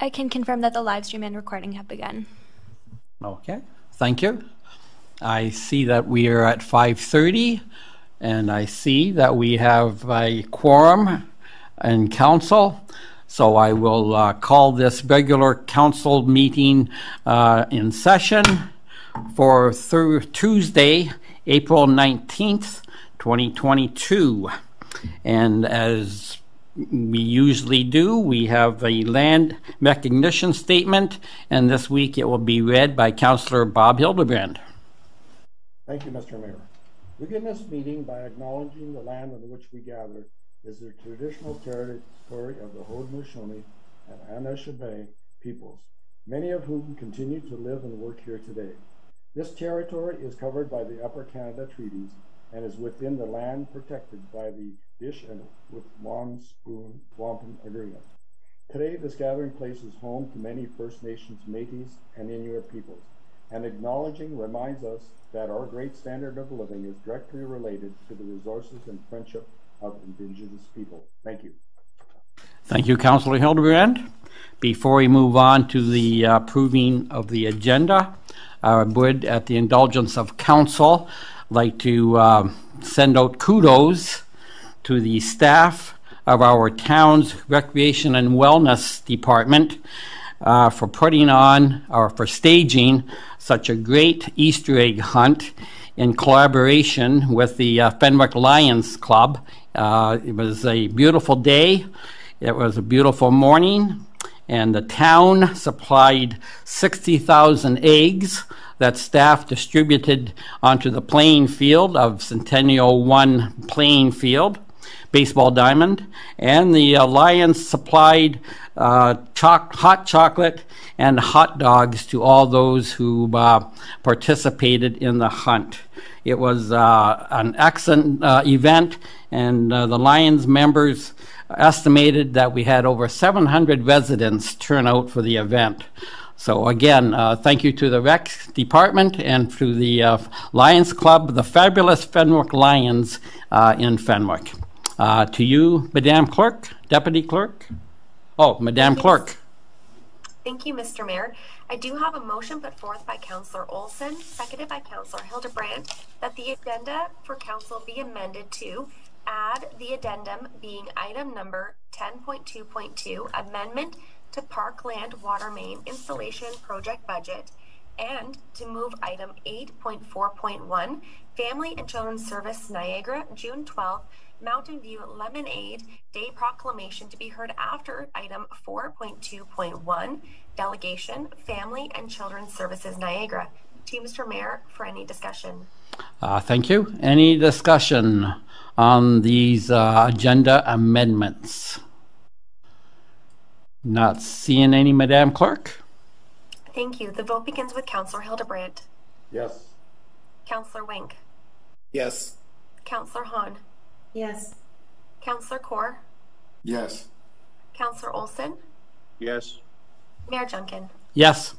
I can confirm that the live stream and recording have begun. Okay, thank you. I see that we are at 5:30, and I see that we have a quorum in council. So I will call this regular council meeting in session for Tuesday, April 19th, 2022. And as we usually do, we have a land recognition statement, and this week it will be read by Councillor Bob Hildebrand. Thank you, Mr. Mayor. We begin this meeting by acknowledging the land on which we gather is the traditional territory of the Haudenosaunee and Anishinaabe peoples, many of whom continue to live and work here today. This territory is covered by the Upper Canada Treaties and is within the land protected by the Dish and Spoon Wampum Agreement. Today, this gathering place is home to many First Nations, Métis, and Inuit peoples, and acknowledging reminds us that our great standard of living is directly related to the resources and friendship of Indigenous people. Thank you. Thank you, Councillor Hildebrand. Before we move on to the approving of the agenda, I would, at the indulgence of council, like to send out kudos to the staff of our town's Recreation and Wellness Department for putting on, or for staging, such a great Easter egg hunt in collaboration with the Fenwick Lions Club. It was a beautiful day. It was a beautiful morning, and the town supplied 60,000 eggs that staff distributed onto the playing field of Centennial 1 playing field, baseball diamond, and the Lions supplied hot chocolate and hot dogs to all those who participated in the hunt. It was an excellent event, and the Lions members estimated that we had over 700 residents turn out for the event. So again, thank you to the Rec Department and to the Lions Club, the fabulous Fenwick Lions in Fenwick. To you, Madam Clerk, Deputy Clerk. Oh, Madam Clerk. Thank you, Mr. Mayor. I do have a motion put forth by Councillor Olson, seconded by Councillor Hildebrand, that the agenda for council be amended to add the addendum being item number 10.2.2, amendment to Parkland Water Main Installation Project Budget, and to move item 8.4.1, Family and Children's Service Niagara, June 12th, Mountain View Lemonade Day Proclamation, to be heard after item 4.2.1, Delegation, Family and Children's Services Niagara. To you, Mr. Mayor, for any discussion. Thank you. Any discussion on these agenda amendments? Not seeing any, Madam Clerk. Thank you. The vote begins with Councillor Hildebrand. Yes. Councillor Wink. Yes. Councillor Hahn. Yes. Councillor Kaur. Yes. Councillor Olson. Yes. Mayor Junkin. Yes.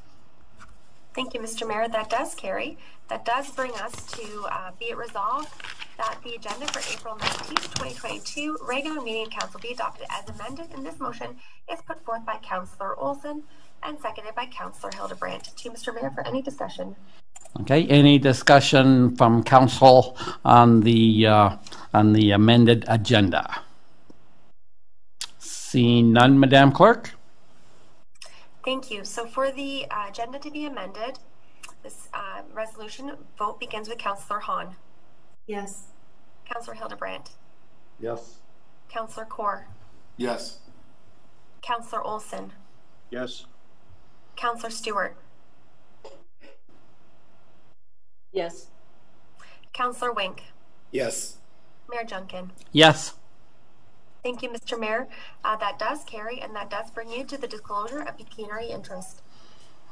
Thank you, Mr. Mayor. That does carry. That does bring us to be it resolved that the agenda for April 19th, 2022 regular meeting of council be adopted as amended, and this motion is put forth by Councillor Olson and seconded by Councillor Hildebrand. To Mr. Mayor for any discussion. Okay, any discussion from council on the amended agenda? Seeing none, Madam Clerk. Thank you. So for the agenda to be amended, this resolution vote begins with Councillor Hahn. Yes. Councillor Hildebrand. Yes. Councillor Kaur. Yes. Councillor Olson. Yes. Councillor Stewart. Yes. Councillor Wink. Yes. Mayor Junkin. Yes. Thank you, Mr. Mayor. That does carry, and that does bring you to the disclosure of pecuniary interest.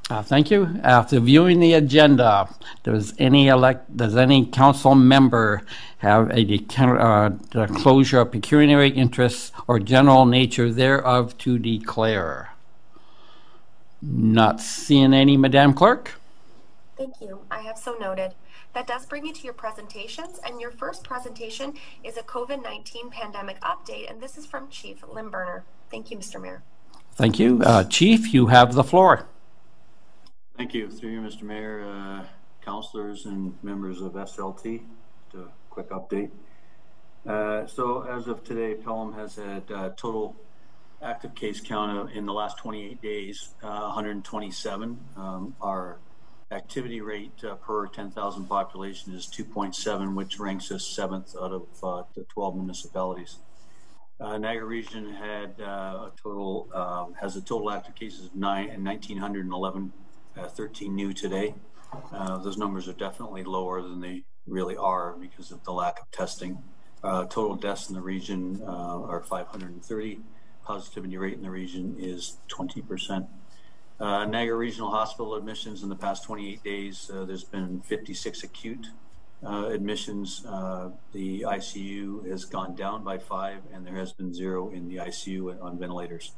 Thank you. After viewing the agenda, does any council member have a disclosure of pecuniary interests or general nature thereof to declare? Not seeing any, Madam Clerk. Thank you. I have so noted. That does bring you to your presentations, and your first presentation is a COVID-19 pandemic update, and this is from Chief Limburner. Thank you, Mr. Mayor. Thank you. Chief, you have the floor. Thank you. Through you, Mr. Mayor, councillors and members of SLT. Just a quick update. So as of today, Pelham has had total active case count in the last 28 days, 127. Our activity rate per 10,000 population is 2.7, which ranks us 7th out of the 12 municipalities. Niagara region had has a total active cases of 1,911, 13 new today. Those numbers are definitely lower than they really are because of the lack of testing. Total deaths in the region are 530. Positivity rate in the region is 20%. Niagara Regional Hospital admissions in the past 28 days, there's been 56 acute admissions. The ICU has gone down by 5, and there has been 0 in the ICU on ventilators.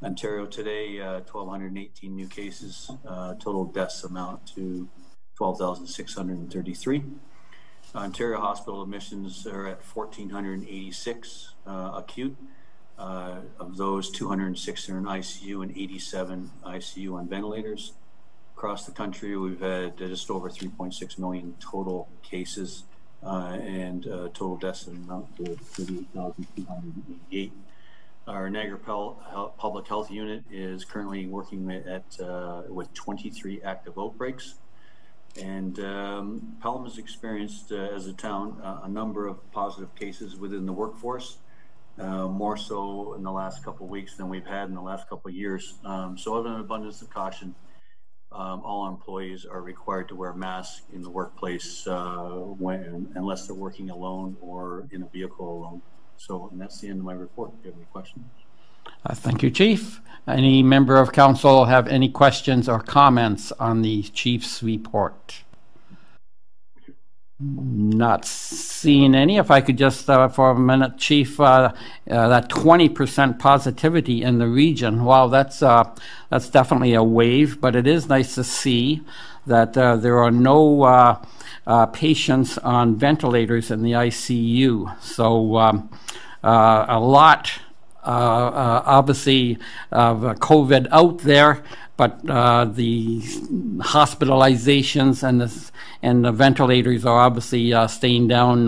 Ontario today, 1,218 new cases. Total deaths amount to 12,633. Ontario hospital admissions are at 1,486 acute. Of those, 206 are in ICU and 87 ICU on ventilators. Across the country, we've had just over 3.6 million total cases and total deaths amount to 38,288. Our Niagara Public Health Unit is currently working with 23 active outbreaks. And Pelham has experienced, as a town, a number of positive cases within the workforce, more so in the last couple of weeks than we've had in the last couple of years. So out of an abundance of caution, all employees are required to wear masks in the workplace unless they're working alone or in a vehicle alone. So, and that's the end of my report. Do you have any questions? Thank you, Chief. Any member of council have any questions or comments on the Chief's report? Not seeing any. If I could just, for a minute, Chief, that 20% positivity in the region, wow, that's definitely a wave, but it is nice to see that there are no patients on ventilators in the ICU. So a lot, obviously, of COVID out there, but the hospitalizations and the ventilators are obviously staying down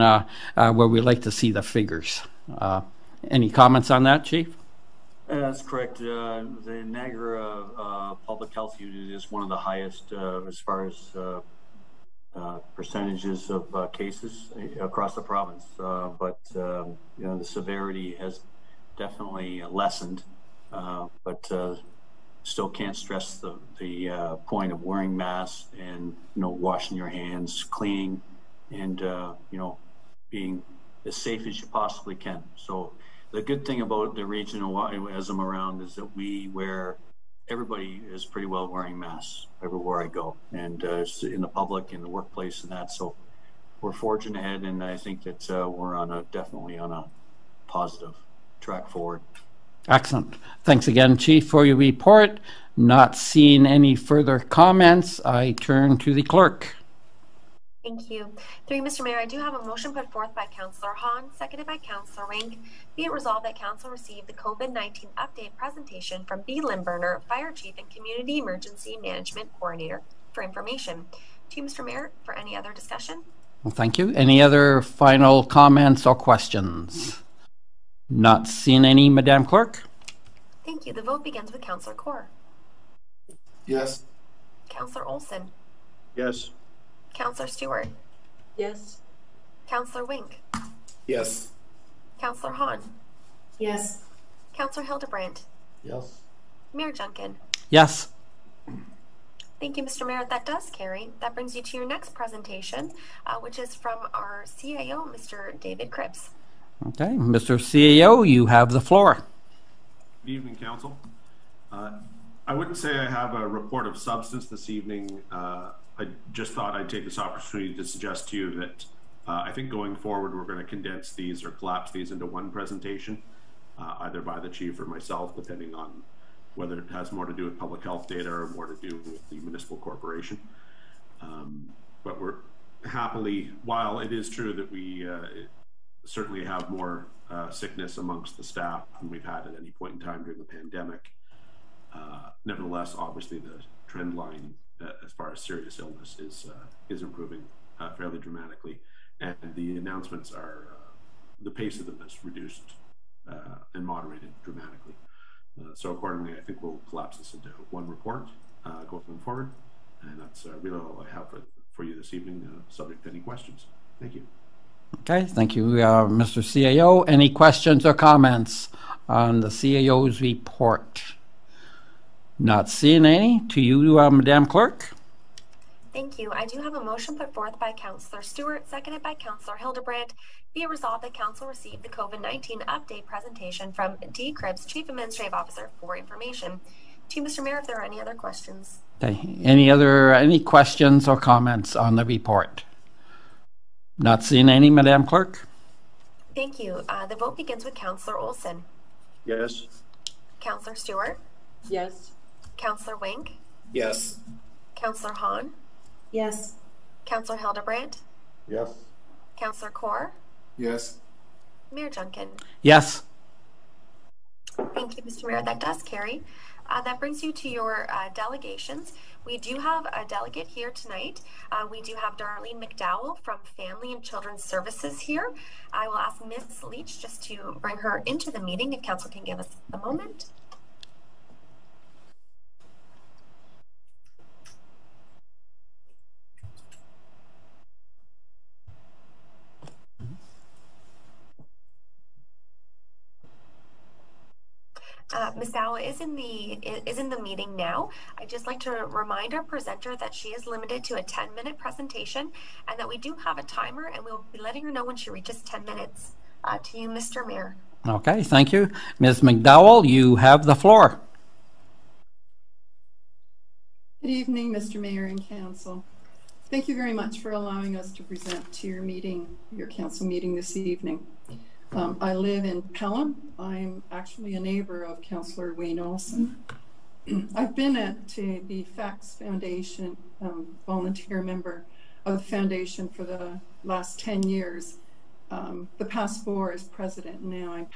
where we like to see the figures. Any comments on that, Chief? That's correct. The Niagara Public Health Unit is one of the highest as far as percentages of cases across the province, but you know, the severity has definitely lessened, but still can't stress the point of wearing masks and, you know, washing your hands, cleaning, and you know, being as safe as you possibly can. So the good thing about the region as I'm around is that everybody is pretty well wearing masks everywhere I go, and in the public, in the workplace, and that. So we're forging ahead, and I think that we're definitely on a positive track forward. Excellent. Thanks again, Chief, for your report. Not seeing any further comments, I turn to the clerk. Thank you. Through you, Mr. Mayor, I do have a motion put forth by Councillor Hahn, seconded by Councillor Wink. Be it resolved that Council receive the COVID-19 update presentation from B. Limburner, Fire Chief and Community Emergency Management Coordinator, for information. To you, Mr. Mayor, for any other discussion. Well, thank you. Any other final comments or questions? Not seeing any, Madam Clerk. Thank you. The vote begins with Councillor Kaur. Yes. Councillor Olson. Yes. Councillor Stewart. Yes. Councillor Wink. Yes. Councillor Hahn. Yes. Councillor Hildebrandt. Yes. Mayor Junkin. Yes. Thank you, Mr. Mayor. That does carry. That brings you to your next presentation, which is from our CAO, Mr. David Cripps. Okay, Mr. CAO, you have the floor. Good evening, Council. I wouldn't say I have a report of substance this evening. I just thought I'd take this opportunity to suggest to you that I think going forward, we're going to condense these or collapse these into one presentation, either by the Chief or myself, depending on whether it has more to do with public health data or more to do with the municipal corporation. But we're happily, while it is true that we certainly have more sickness amongst the staff than we've had at any point in time during the pandemic, nevertheless, obviously the trend line as far as serious illness is improving fairly dramatically, and the announcements are the pace of them is reduced and moderated dramatically. So accordingly, I think we'll collapse this into one report going forward, and that's really all I have for you this evening, subject to any questions. Thank you. Okay, thank you, Mr. CAO. Any questions or comments on the CAO's report? Not seeing any. To you, Madam Clerk. Thank you. I do have a motion put forth by Councillor Stewart, seconded by Councillor Hildebrandt. Be it resolved that Council received the COVID-19 update presentation from D. Cribs, Chief Administrative Officer, for information. To you, Mr. Mayor, if there are any other questions. Okay. Any questions or comments on the report? Not seeing any, Madam Clerk. Thank you. The vote begins with Councillor Olson. Yes. Councillor Stewart. Yes. Councillor Wink. Yes. Councillor Hahn. Yes. Councillor Hildebrandt. Yes. Councillor Kaur. Yes. Mayor Junkin. Yes. Thank you, Mr. Mayor. That does carry. That brings you to your delegations. We do have a delegate here tonight. We do have Darlene McDowell from Family and Children's Services here. I will ask Ms. Leach just to bring her into the meeting if Council can give us a moment. Ms. Dowa is in the meeting now. I'd just like to remind our presenter that she is limited to a 10-minute presentation and that we do have a timer, and we'll be letting her know when she reaches 10 minutes. To you, Mr. Mayor. Okay, thank you. Ms. McDowell, you have the floor. Good evening, Mr. Mayor and Council. Thank you very much for allowing us to present to your meeting, your council meeting this evening. I live in Pelham. I'm actually a neighbor of Councillor Wayne Olson. I've been at the FACTS Foundation, volunteer member of the foundation for the last 10 years. The past 4 as president. Now I'm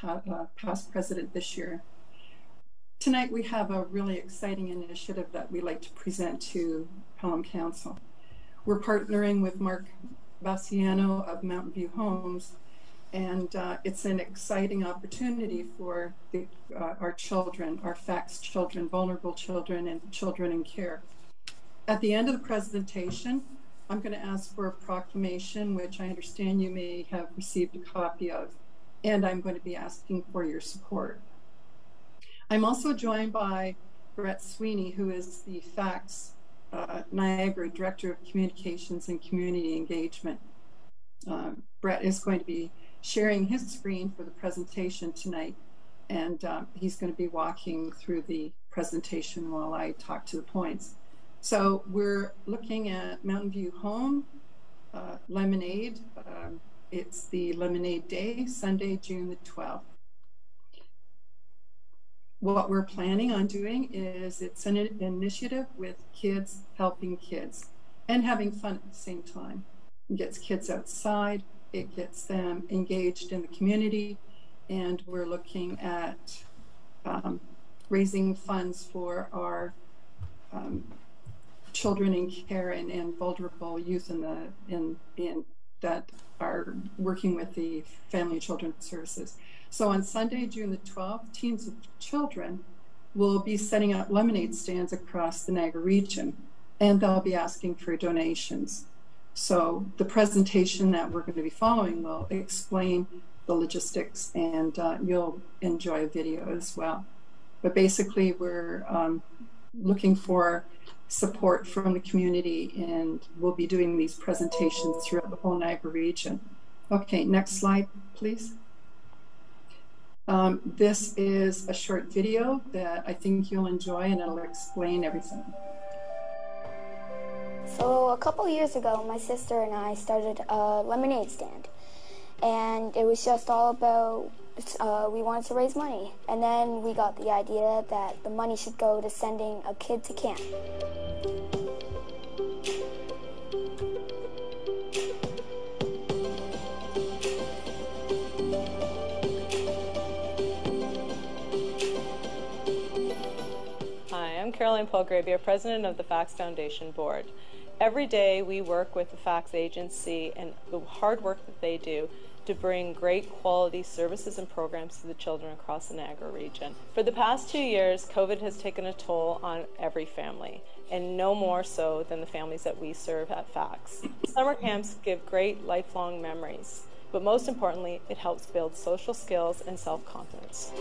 past president this year. Tonight we have a really exciting initiative that we like to present to Pelham Council. We're partnering with Mark Bassiano of Mountain View Homes, and it's an exciting opportunity for our children, our FACTS children, vulnerable children, and children in care. At the end of the presentation, I'm going to ask for a proclamation, which I understand you may have received a copy of, and I'm going to be asking for your support. I'm also joined by Brett Sweeney, who is the FACTS Niagara Director of Communications and Community Engagement. Brett is going to be sharing his screen for the presentation tonight, and he's going to be walking through the presentation while I talk to the points. So we're looking at Mountain View Home, Lemonade. It's the Lemonade Day, Sunday, June the 12th. What we're planning on doing is it's an initiative with kids helping kids and having fun at the same time. It gets kids outside, it gets them engaged in the community, and we're looking at raising funds for our children in care and vulnerable youth that are working with the Family and Children's Services. So on Sunday, June the 12th, teams of children will be setting up lemonade stands across the Niagara region, and they'll be asking for donations. So the presentation that we're going to be following will explain the logistics, and you'll enjoy a video as well. But basically, we're looking for support from the community, and we'll be doing these presentations throughout the whole Niagara region. Okay, next slide, please. This is a short video that I think you'll enjoy, and it'll explain everything. So a couple years ago, my sister and I started a lemonade stand, and it was just all about we wanted to raise money, and then we got the idea that the money should go to sending a kid to camp. Hi, I'm Caroline Polgravia, President of the FACS Foundation Board. Every day we work with the FACS agency and the hard work that they do to bring great quality services and programs to the children across the Niagara region. For the past 2 years, COVID has taken a toll on every family, and no more so than the families that we serve at FACS. Summer camps give great lifelong memories, but most importantly, it helps build social skills and self-confidence.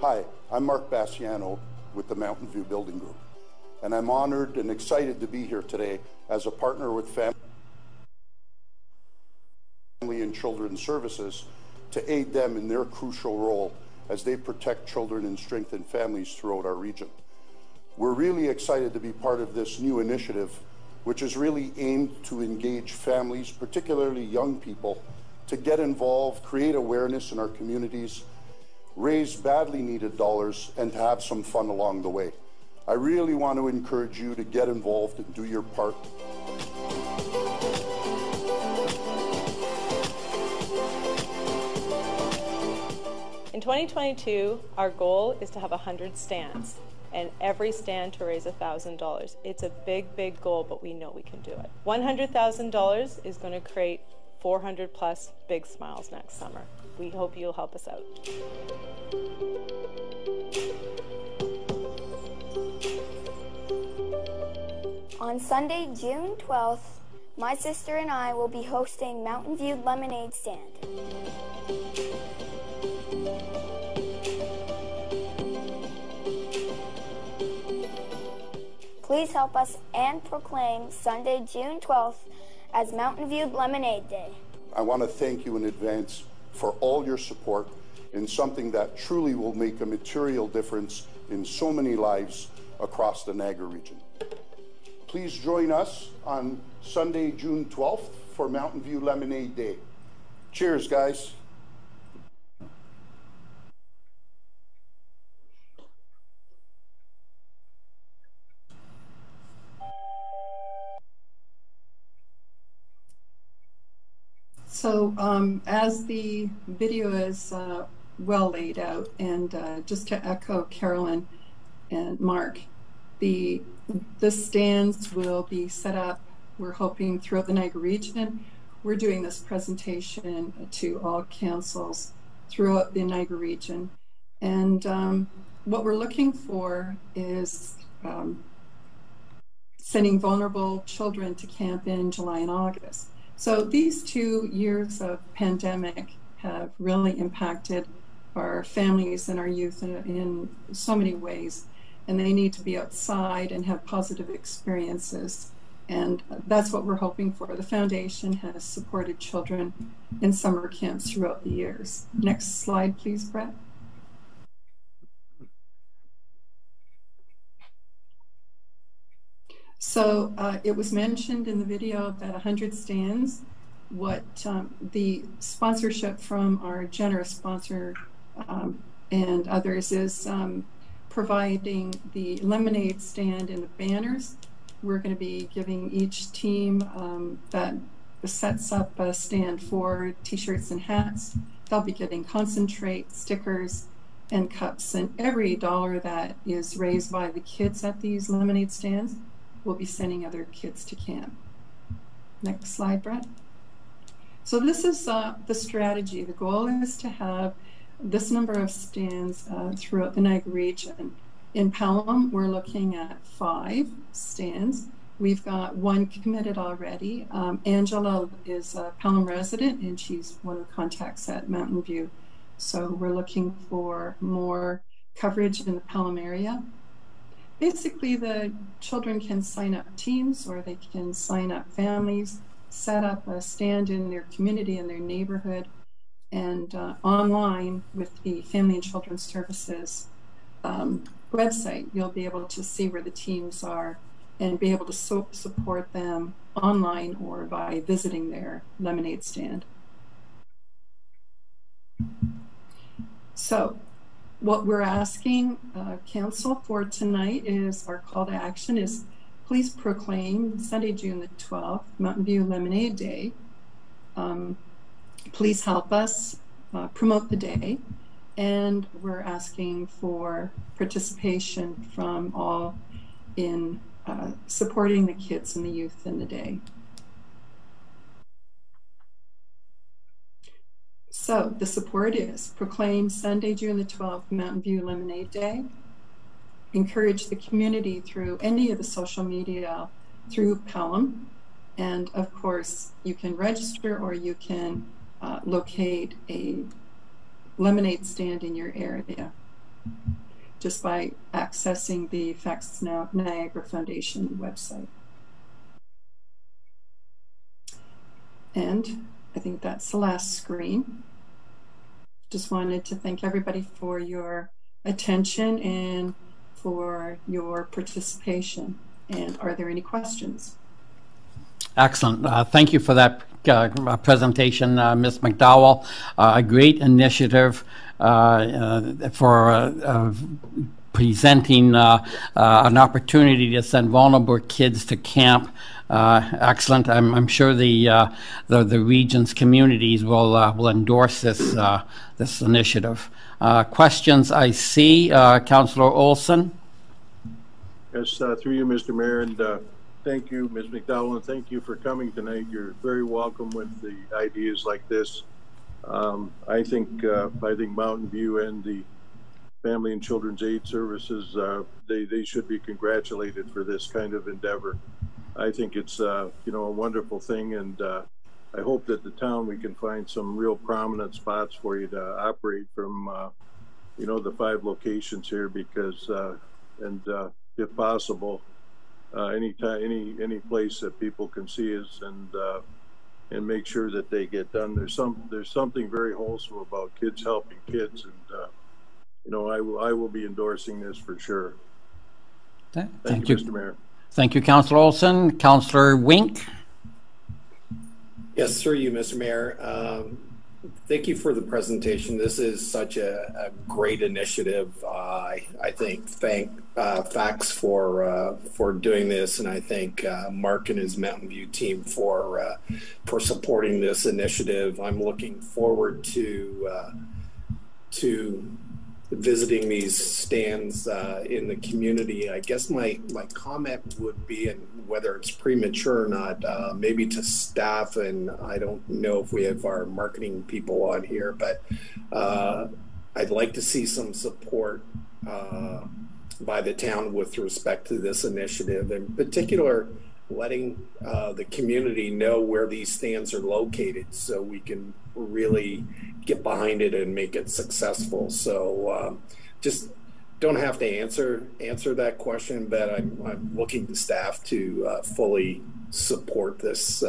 Hi, I'm Mark Bassiano with the Mountain View Building Group, and I'm honored and excited to be here today as a partner with Family and Children's Services to aid them in their crucial role as they protect children and strengthen families throughout our region. We're really excited to be part of this new initiative, which is really aimed to engage families, particularly young people, to get involved, create awareness in our communities, raise badly needed dollars, and to have some fun along the way. I really want to encourage you to get involved and do your part. In 2022, our goal is to have 100 stands, and every stand to raise $1,000. It's a big, big goal, but we know we can do it. $100,000 is going to create 400 plus big smiles next summer. We hope you'll help us out. On Sunday, June 12th, my sister and I will be hosting Mountain View Lemonade Stand. Please help us and proclaim Sunday, June 12th as Mountain View Lemonade Day. I want to thank you in advance for all your support in something that truly will make a material difference in so many lives across the Niagara region. Please join us on Sunday, June 12th for Mountain View Lemonade Day. Cheers, guys. So as the video is well laid out, and just to echo Carolyn and Mark, the stands will be set up, we're hoping, throughout the Niagara region. We're doing this presentation to all councils throughout the Niagara region. And what we're looking for is sending vulnerable children to camp in July and August. So these 2 years of pandemic have really impacted our families and our youth in so many ways, and they need to be outside and have positive experiences. And that's what we're hoping for. The foundation has supported children in summer camps throughout the years. Next slide, please, Brett. So it was mentioned in the video that 100 stands. What the sponsorship from our generous sponsor and others is providing the lemonade stand and the banners. We're going to be giving each team that sets up a stand for t-shirts and hats. They'll be getting concentrate, stickers, and cups. And every dollar that is raised by the kids at these lemonade stands, we'll be sending other kids to camp. Next slide, Brett. So this is the strategy. The goal is to have this number of stands throughout the Niagara region. In Pelham, we're looking at 5 stands. We've got 1 committed already. Angela is a Pelham resident, and she's one of the contacts at Mountain View. So we're looking for more coverage in the Pelham area. Basically, the children can sign up teams, or they can sign up families, set up a stand in their community, in their neighborhood, and online with the Family and Children's Services website, you'll be able to see where the teams are and be able to support them online or by visiting their lemonade stand. So what we're asking council for tonight is, our call to action is, please proclaim Sunday, June the 12th, Mountain View Lemonade Day. Please help us promote the day. And we're asking for participation from all in supporting the kids and the youth in the day. So the support is proclaim Sunday, June the 12th, Mountain View Lemonade Day. Encourage the community through any of the social media through Pelham. And of course, you can register or you can locate a lemonade stand in your area just by accessing the Facts Now Niagara Foundation website. And I think that's the last screen. Just wanted to thank everybody for your attention and for your participation. And are there any questions? Excellent. Thank you for that presentation, Ms. McDowell. A great initiative for presenting an opportunity to send vulnerable kids to camp. Excellent. I'm sure the region's communities will endorse this this initiative. Questions I see, Councillor Olson. Yes, through you, Mr. Mayor, and thank you, Ms. McDowell, and thank you for coming tonight. You're very welcome with the ideas like this. I think Mountain View and the Family and Children's Aid Services, they should be congratulated for this kind of endeavor. I think it's a wonderful thing, and I hope that the town, we can find some real prominent spots for you to operate from the 5 locations here, because if possible, any place that people can see us and make sure that they get done. There's something very wholesome about kids helping kids, and I will be endorsing this for sure. Thank you, Mr. Mayor. Thank you, Councillor Olson. Councillor Wink. Yes, through you, Mr. Mayor. Thank you for the presentation. This is such a great initiative. I thank Facts for doing this, and I thank Mark and his Mountain View team for supporting this initiative. I'm looking forward to visiting these stands in the community. I guess my comment would be, and whether it's premature or not, maybe to staff, and I don't know if we have our marketing people on here, but I'd like to see some support by the town with respect to this initiative, in particular letting the community know where these stands are located so we can really get behind it and make it successful. So just don't have to answer that question, but I'm looking to staff to fully support this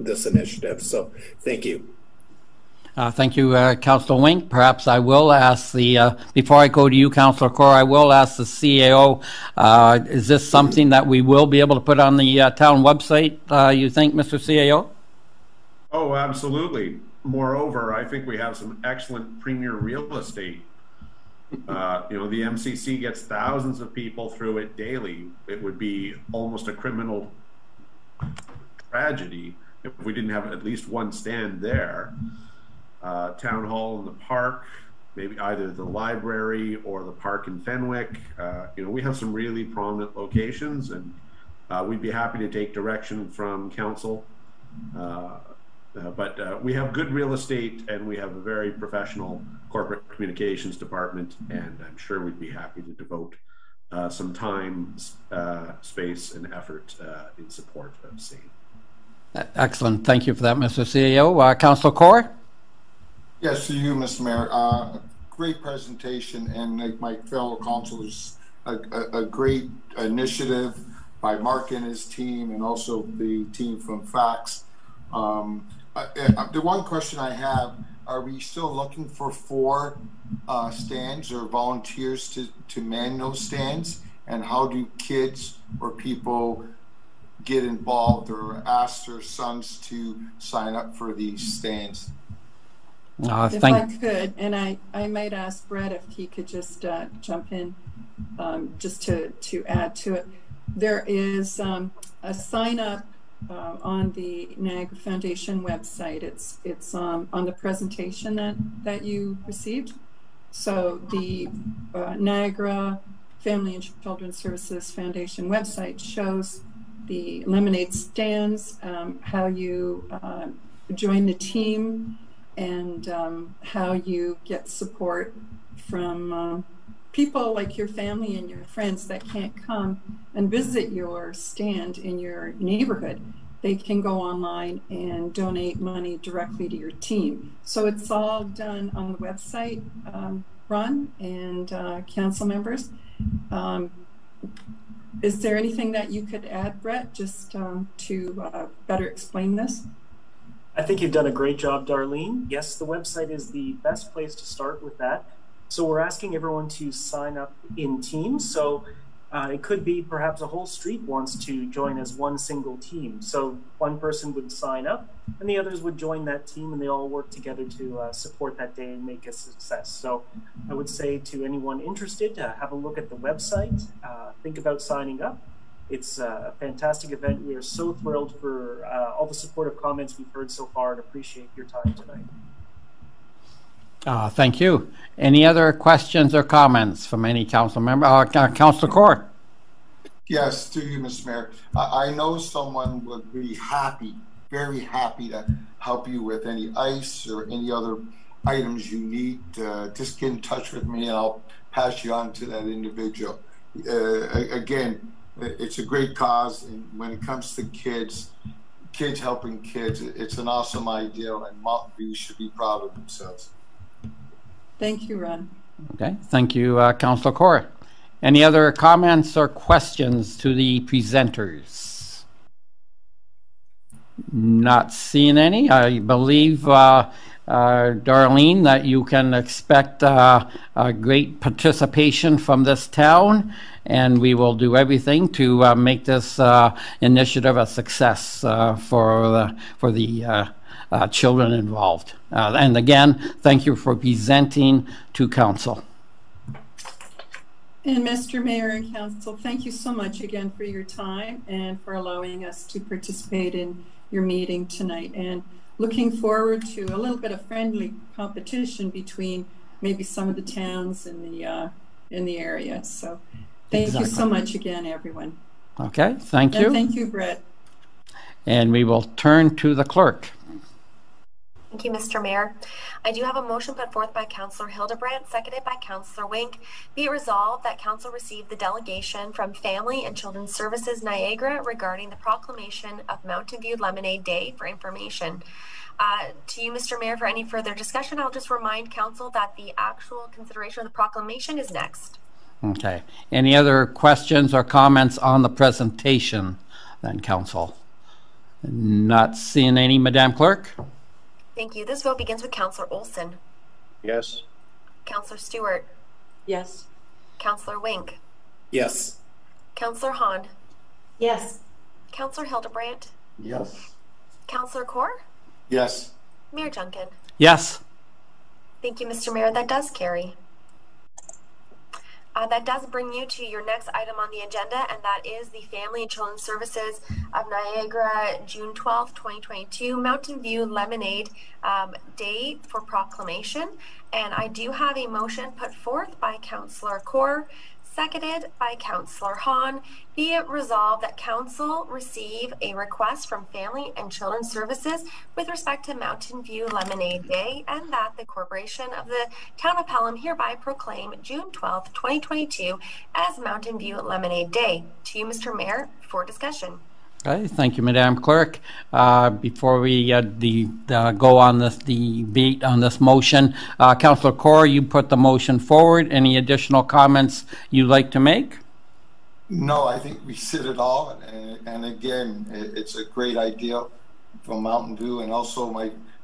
this initiative. So thank you. Thank you, Councillor Wink. Perhaps I will ask before I go to you, Councillor Corr, I will ask the CAO, is this something that we will be able to put on the town website, you think, Mr. CAO? Oh, absolutely. Moreover, I think we have some excellent premier real estate. The MCC gets thousands of people through it daily. It would be almost a criminal tragedy if we didn't have at least one stand there. Town hall in the park, maybe either the library or the park in Fenwick. We have some really prominent locations, and we'd be happy to take direction from council. But we have good real estate, and we have a very professional corporate communications department, and I'm sure we'd be happy to devote some time, space, and effort in support of SANE. Excellent. Thank you for that, Mr. CAO. Councillor Corr? Yes, to you, Mr. Mayor. Great presentation, and like my fellow councilors, a great initiative by Mark and his team, and also the team from Facts. The one question I have, are we still looking for 4 stands or volunteers to man those stands? And how do kids or people get involved or ask their sons to sign up for these stands? If I could, and I might ask Brett if he could just jump in just to add to it. There is a sign up on the Niagara Foundation website. It's on the presentation that you received. So the Niagara Family and Children's Services Foundation website shows the lemonade stands, how you join the team, and how you get support from people like your family and your friends that can't come and visit your stand in your neighborhood. They can go online and donate money directly to your team. So it's all done on the website, Ron and council members. Is there anything that you could add, Brett, just to better explain this? I think you've done a great job, Darlene. Yes, the website is the best place to start with that. So we're asking everyone to sign up in teams. So it could be perhaps a whole street wants to join as one single team. So one person would sign up and the others would join that team, and they all work together to support that day and make a success. So I would say to anyone interested, have a look at the website, think about signing up. It's a fantastic event. We are so thrilled for all the supportive comments we've heard so far and appreciate your time tonight. Thank you. Any other questions or comments from any council member? Councilor Core. Yes, to you, Mr. Mayor. I know someone would be happy, very happy to help you with any ice or any other items you need. Just get in touch with me and I'll pass you on to that individual. Again, it's a great cause, and when it comes to kids helping kids, it's an awesome idea, and Mountain View should be proud of themselves. Thank you, Ron. Okay, thank you, Councilor Core. Any other comments or questions to the presenters? Not seeing any. I believe, Darlene, that you can expect a great participation from this town, and we will do everything to make this initiative a success for the children involved. And again, thank you for presenting to council. And Mr. Mayor and Council, thank you so much again for your time and for allowing us to participate in your meeting tonight, and looking forward to a little bit of friendly competition between maybe some of the towns in the area. So thank you so much again, everyone. Okay, thank you. And thank you, Brett. And we will turn to the clerk. Thank you, Mr. Mayor. I do have a motion put forth by Councillor Hildebrandt, seconded by Councillor Wink. Be it resolved that Council received the delegation from Family and Children's Services Niagara regarding the proclamation of Mountain View Lemonade Day for information. To you, Mr. Mayor, for any further discussion, I'll just remind Council that the actual consideration of the proclamation is next. Okay. Any other questions or comments on the presentation then, Council? Not seeing any, Madam Clerk. Thank you. This vote begins with Councillor Olson. Yes. Councillor Stewart. Yes. Councillor Wink. Yes. Councillor Hahn. Yes. Councillor Hildebrandt. Yes. Councillor Core. Yes. Mayor Junkin. Yes. Thank you, Mr. Mayor. That does carry. That does bring you to your next item on the agenda, and that is the Family and Children's Services of Niagara, June 12th, 2022, Mountain View Lemonade Day for Proclamation. And I do have a motion put forth by Councillor Core, seconded by Councillor Hahn. Be it resolved that Council receive a request from Family and Children's Services with respect to Mountain View Lemonade Day, and that the Corporation of the Town of Pelham hereby proclaim June 12th, 2022 as Mountain View Lemonade Day. To you, Mr. Mayor, for discussion. Okay, thank you, Madam Clerk. Before we go on this debate on this motion, Councillor Core, you put the motion forward. Any additional comments you'd like to make? No, I think we said it all, and again, it's a great idea from Mountain View, and also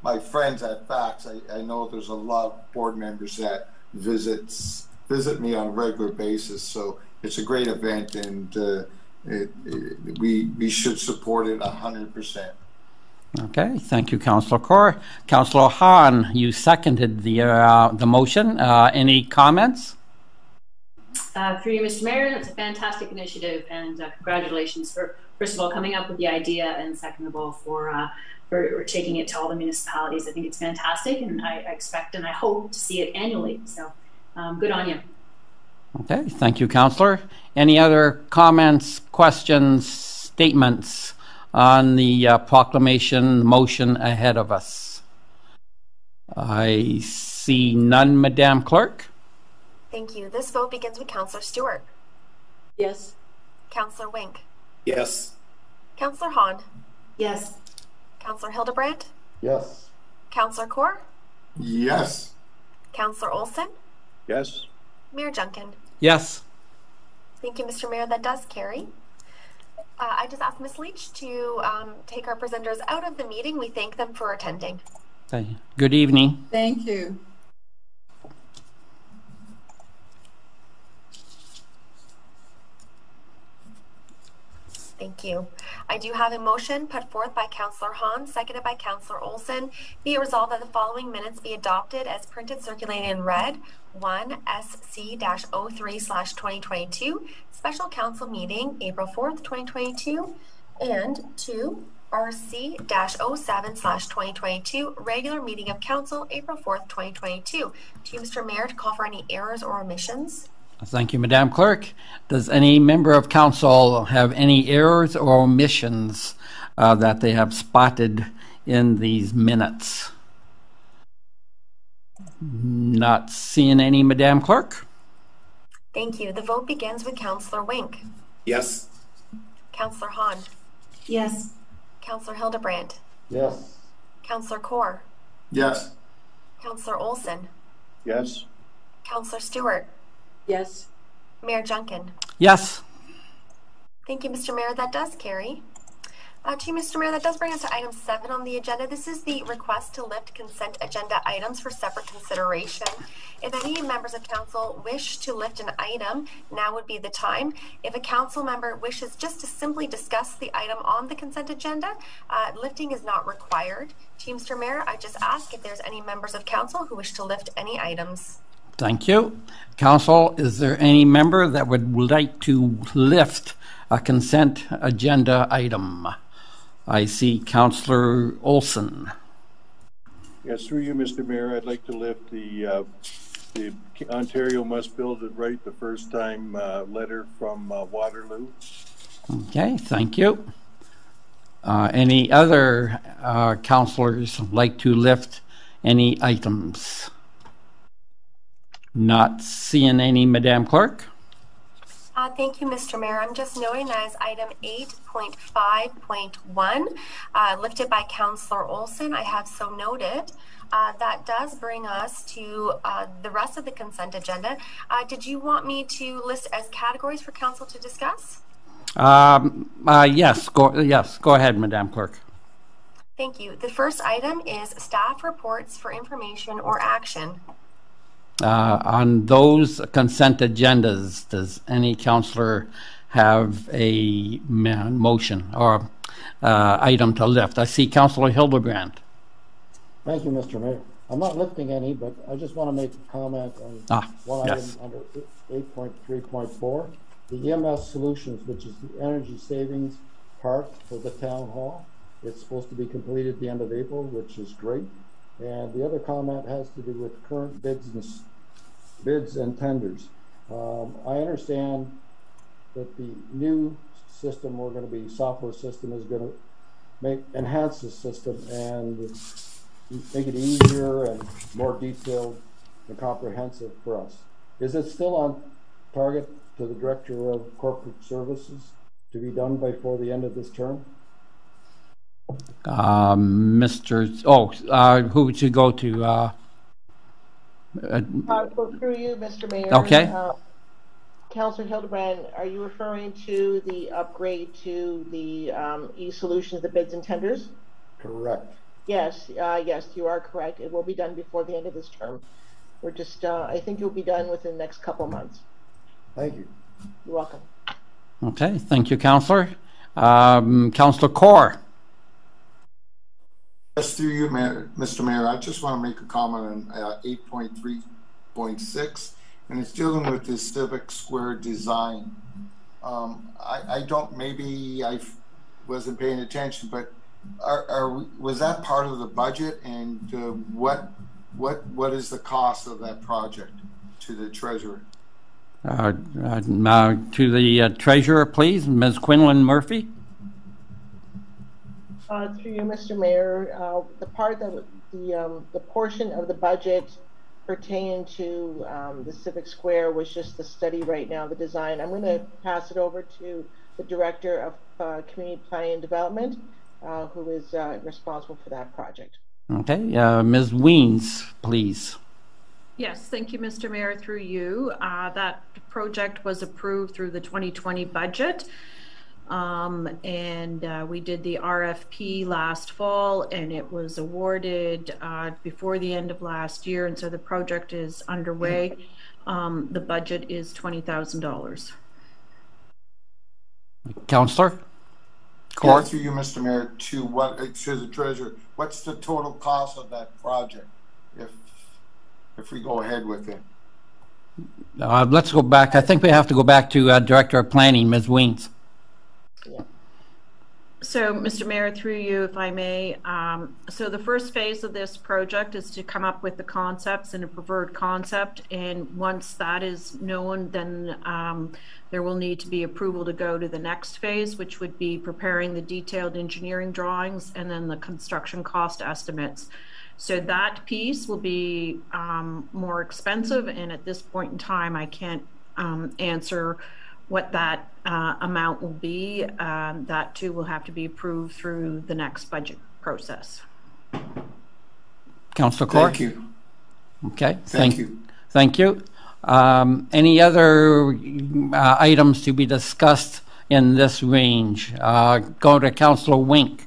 my friends at FACS. I know there's a lot of board members that visit me on a regular basis, so it's a great event, and we should support it 100%. Okay, thank you, Councillor Core. Councillor Hahn, you seconded the motion. Any comments? Through you, Mr. Mayor, that's a fantastic initiative, and congratulations for, first of all, coming up with the idea, and second of all, for taking it to all the municipalities. I think it's fantastic, and I expect and I hope to see it annually. So good on you. Okay, thank you, Councillor. Any other comments, questions, statements on the proclamation motion ahead of us? I see none, Madam Clerk. Thank you. This vote begins with Councillor Stewart. Yes. Councillor Wink. Yes. Councillor Hahn. Yes. Councillor Hildebrandt. Yes. Councillor Kaur. Yes. Councillor Olson. Yes. Mayor Junkin. Yes. Thank you, Mr. Mayor. That does carry. I just asked Ms. Leach to take our presenters out of the meeting. We thank them for attending. Thank you. Good evening. Thank you. Thank you. I do have a motion put forth by Councillor Hahn, seconded by Councillor Olson. Be it resolved that the following minutes be adopted as printed, circulated, and read. 1 SC-03/2022, Special Council Meeting, April 4th, 2022, and 2 RC-07/2022, Regular Meeting of Council, April 4th, 2022. To you, Mr. Mayor, to call for any errors or omissions. Thank you, Madam Clerk. Does any member of council have any errors or omissions that they have spotted in these minutes? Not seeing any, Madam Clerk. Thank you. The vote begins with Councillor Wink. Yes. Councillor Hahn. Yes. Councillor Hildebrandt. Yes. Councillor Kaur. Yes. Councillor Olson. Yes. Councillor Stewart. Yes. Mayor Junkin. Yes. Thank you, Mr. Mayor. That does carry. To you, Mr. Mayor, that does bring us to item 7 on the agenda. This is the request to lift consent agenda items for separate consideration. If any members of council wish to lift an item, now would be the time. If a council member wishes just to simply discuss the item on the consent agenda, lifting is not required. To you, Mr. Mayor, I just ask if there's any members of council who wish to lift any items. Thank you. Council, is there any member that would like to lift a consent agenda item? I see Councillor Olson. Yes, through you, Mr. Mayor, I'd like to lift the Ontario Must Build It Right the First Time letter from Waterloo. Okay, thank you. Any other councillors like to lift any items? Not seeing any, Madam Clerk. Thank you, Mr. Mayor. I'm just noting that as item 8.5.1, lifted by Councillor Olson. I have so noted. That does bring us to the rest of the consent agenda. Did you want me to list as categories for council to discuss? Yes, go ahead, Madam Clerk. Thank you. The first item is staff reports for information or action. On those consent agendas, does any councillor have a motion or item to lift? I see Councillor Hildebrandt. Thank you, Mr. Mayor. I'm not lifting any, but I just want to make a comment on one item under 8.3.4. The EMS Solutions, which is the energy savings part for the town hall. It's supposed to be completed at the end of April, which is great. And the other comment has to do with current bids and tenders. I understand that the new system we're going to be, software system, is going to enhance the system and make it easier and more detailed and comprehensive for us. Is it still on target to the Director of Corporate Services to be done before the end of this term? Who would you go to? So through you, Mr. Mayor. Okay. Councillor Hildebrand, are you referring to the upgrade to the e-solutions, the bids and tenders? Correct. Yes, yes, you are correct. It will be done before the end of this term. We're just, I think it will be done within the next couple of months. Thank you. You're welcome. Okay, thank you, Councillor. Councillor Kaur. Yes, through you, Mr. Mayor, I just want to make a comment on 8.3.6. and it's dealing with the Civic Square design. I don't, maybe I wasn't paying attention, but was that part of the budget, and what is the cost of that project to the treasurer? To the treasurer, please, Ms. Quinlan Murphy. Through you, Mr. Mayor, the part that the portion of the budget pertaining to the Civic Square was just the study right now, the design. I'm going to pass it over to the Director of Community Planning and Development, who is responsible for that project. Okay, Ms. Weens, please. Yes, thank you, Mr. Mayor, through you. That project was approved through the 2020 budget. And we did the RFP last fall, and it was awarded before the end of last year, and so the project is underway. The budget is $20,000. Councillor? Yeah, through you, Mr. Mayor, to the treasurer, what's the total cost of that project if we go ahead with it? Let's go back. I think we have to go back to Director of Planning, Ms. Weens. Yeah. So, Mr. Mayor, through you, if I may, so the first phase of this project is to come up with the concepts and a preferred concept, and once that is known, then there will need to be approval to go to the next phase, which would be preparing the detailed engineering drawings and then the construction cost estimates. So that piece will be more expensive, and at this point in time, I can't answer what that amount will be. That too will have to be approved through the next budget process. Councillor Corr? Thank you. Okay, thank you. Thank you. Any other items to be discussed in this range? Go to Councillor Wink.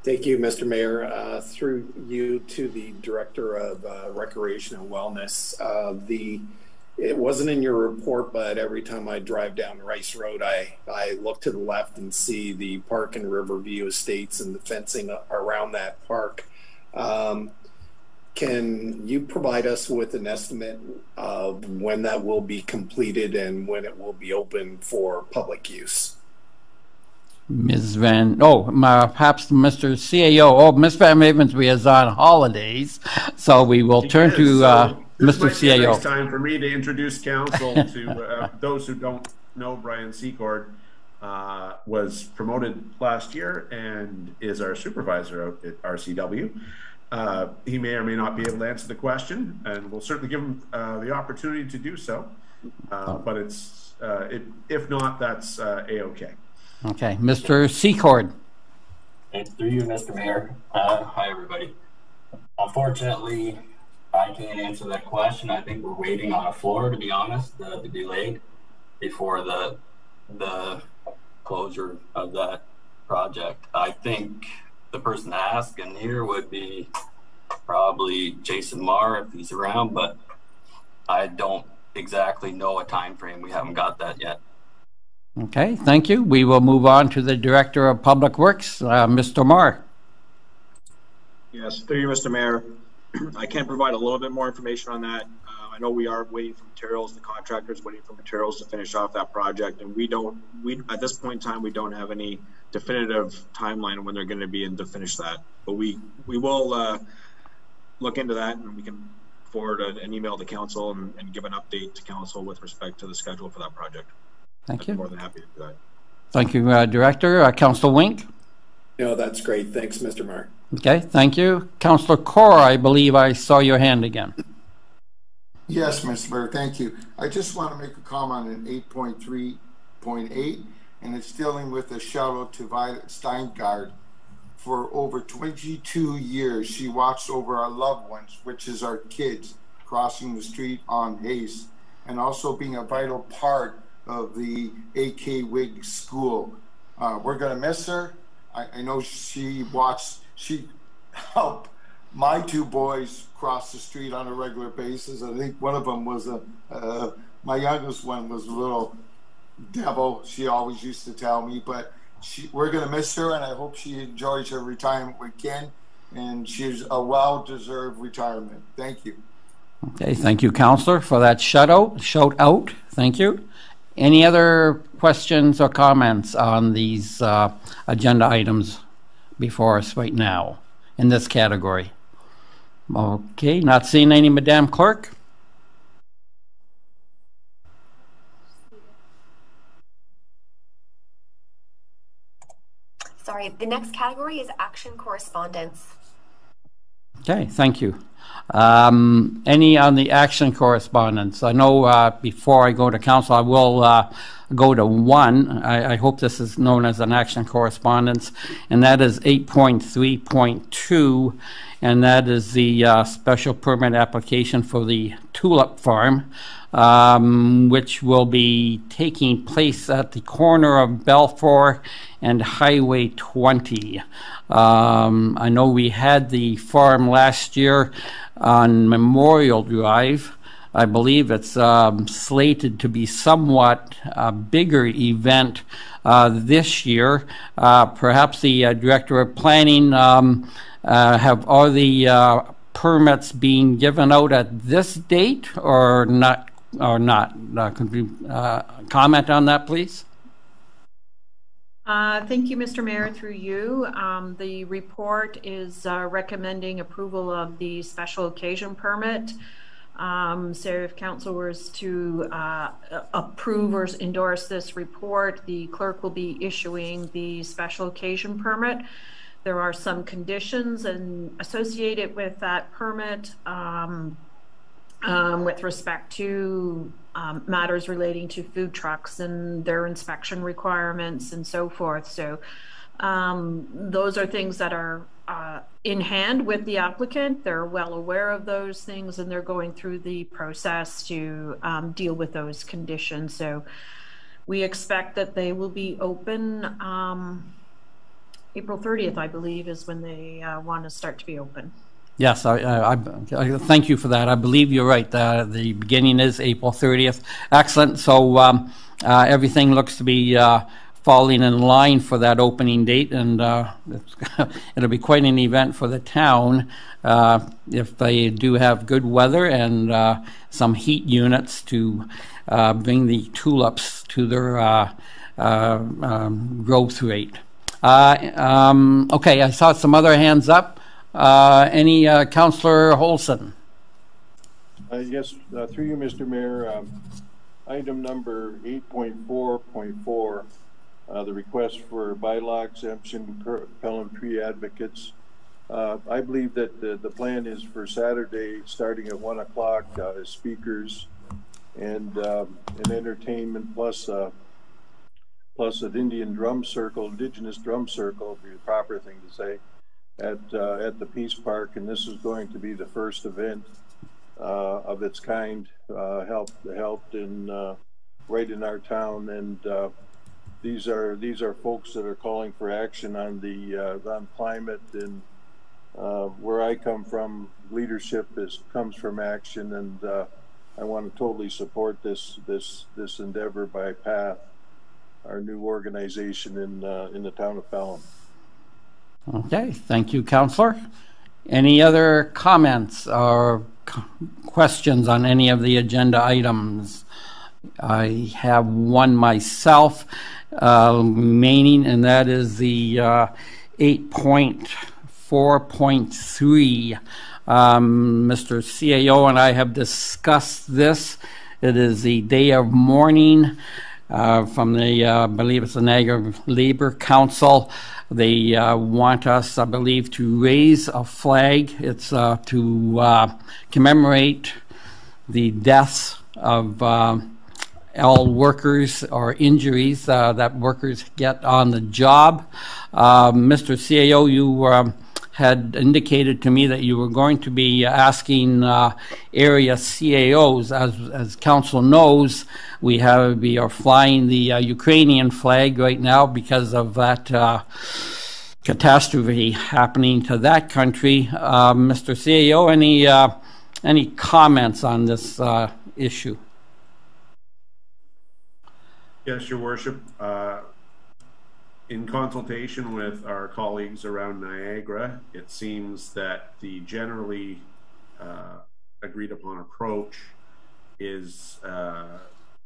Thank you, Mr. Mayor. Through you to the Director of Recreation and Wellness. It wasn't in your report, but every time I drive down Rice Road, I look to the left and see the park and Riverview Estates and the fencing around that park. Can you provide us with an estimate of when that will be completed and when it will be open for public use? Ms. Perhaps Mr. CAO. Oh, Ms. Van Ravensby is on holidays, so we will turn to This Mr. might be a CAO. nice time for me to introduce council to those who don't know. Brian Secord was promoted last year and is our supervisor out at RCW. He may or may not be able to answer the question, and we'll certainly give him the opportunity to do so. But if not, that's A-OK. Okay, Mr. Secord. It's through you, Mr. Mayor. Hi, everybody. Unfortunately, I can't answer that question. I think we're waiting on a floor, to be honest, to be laid before the closure of that project. I think the person to ask in here would be probably Jason Marr if he's around, but I don't exactly know a time frame. We haven't got that yet. Okay, thank you. We will move on to the Director of Public Works, Mr. Marr. Yes, through you, Mr. Mayor. I can provide a little bit more information on that. I know we are waiting for materials. The contractor's waiting for materials to finish off that project, and we at this point in time, we don't have any definitive timeline when they're going to be in to finish that. But we will look into that, and we can forward an email to council and give an update to council with respect to the schedule for that project. Thank you. I'm more than happy to do that. Thank you, Director. Councillor Wink. No, that's great. Thanks, Mr. Mayor. Okay, thank you. Councillor Corr, I believe I saw your hand again. Yes, Mr. Mayor, thank you. I just want to make a comment on 8.3.8, and it's dealing with a shout out to Violet Steingard. For over 22 years, she watched over our loved ones, which is our kids, crossing the street on Hayes, and also being a vital part of the AK Wig School. We're going to miss her. I know she helped my two boys cross the street on a regular basis. I think one of them was my youngest one was a little devil, she always used to tell me, but we're going to miss her, and I hope she enjoys her retirement with Ken, and she's a well-deserved retirement. Thank you. Okay, thank you, Councillor, for that shout out. Thank you. Any other questions or comments on these agenda items before us right now in this category? Okay, not seeing any, Madam Clerk. Sorry, the next category is action correspondence. Okay, thank you. Any on the action correspondence? I know before I go to council, I will go to one. I hope this is known as an action correspondence, and that is 8.3.2, and that is the special permit application for the tulip farm, which will be taking place at the corner of Balfour and Highway 20. I know we had the farm last year on Memorial Drive. I believe it's slated to be somewhat a bigger event this year. Perhaps the Director of Planning have all the permits being given out at this date or not? Could you comment on that, please? Thank you, Mr. Mayor, through you. The report is recommending approval of the special occasion permit. So if council was to approve or endorse this report, the clerk will be issuing the special occasion permit. There are some conditions associated with that permit with respect to matters relating to food trucks and their inspection requirements and so forth. So those are things that are in hand with the applicant. They're well aware of those things and they're going through the process to deal with those conditions. So we expect that they will be open April 30th, I believe, is when they want to start to be open. Yes, I thank you for that. I believe you're right. The beginning is April 30th. Excellent. So everything looks to be falling in line for that opening date, and it'll be quite an event for the town if they do have good weather and some heat units to bring the tulips to their growth rate. Okay, I saw some other hands up. Any Councillor Holson? Yes, through you, Mr. Mayor. Item number 8.4.4, the request for bylaw exemption, Pelham Tree Advocates. I believe that the plan is for Saturday, starting at 1 o'clock, speakers and entertainment plus an Indigenous drum circle, would be the proper thing to say, at the Peace Park, and this is going to be the first event of its kind, helped in right in our town, and these are folks that are calling for action on on climate, and where I come from, leadership comes from action, and I want to totally support this endeavor by PATH, our new organization in the town of Pelham. Okay, thank you, Councillor. Any other comments or questions on any of the agenda items? I have one myself remaining, and that is the 8.4.3. Mr. CAO and I have discussed this. It is the day of mourning from the, I believe it's the Niagara Labor Council. They want us, I believe, to raise a flag. It's to commemorate the deaths of all workers or injuries that workers get on the job. Mr. CAO, you had indicated to me that you were going to be asking area CAOs. As council knows, we are flying the Ukrainian flag right now because of that catastrophe happening to that country. Mr. CAO, any comments on this issue? Yes, Your Worship. In consultation with our colleagues around Niagara, it seems that the generally agreed upon approach is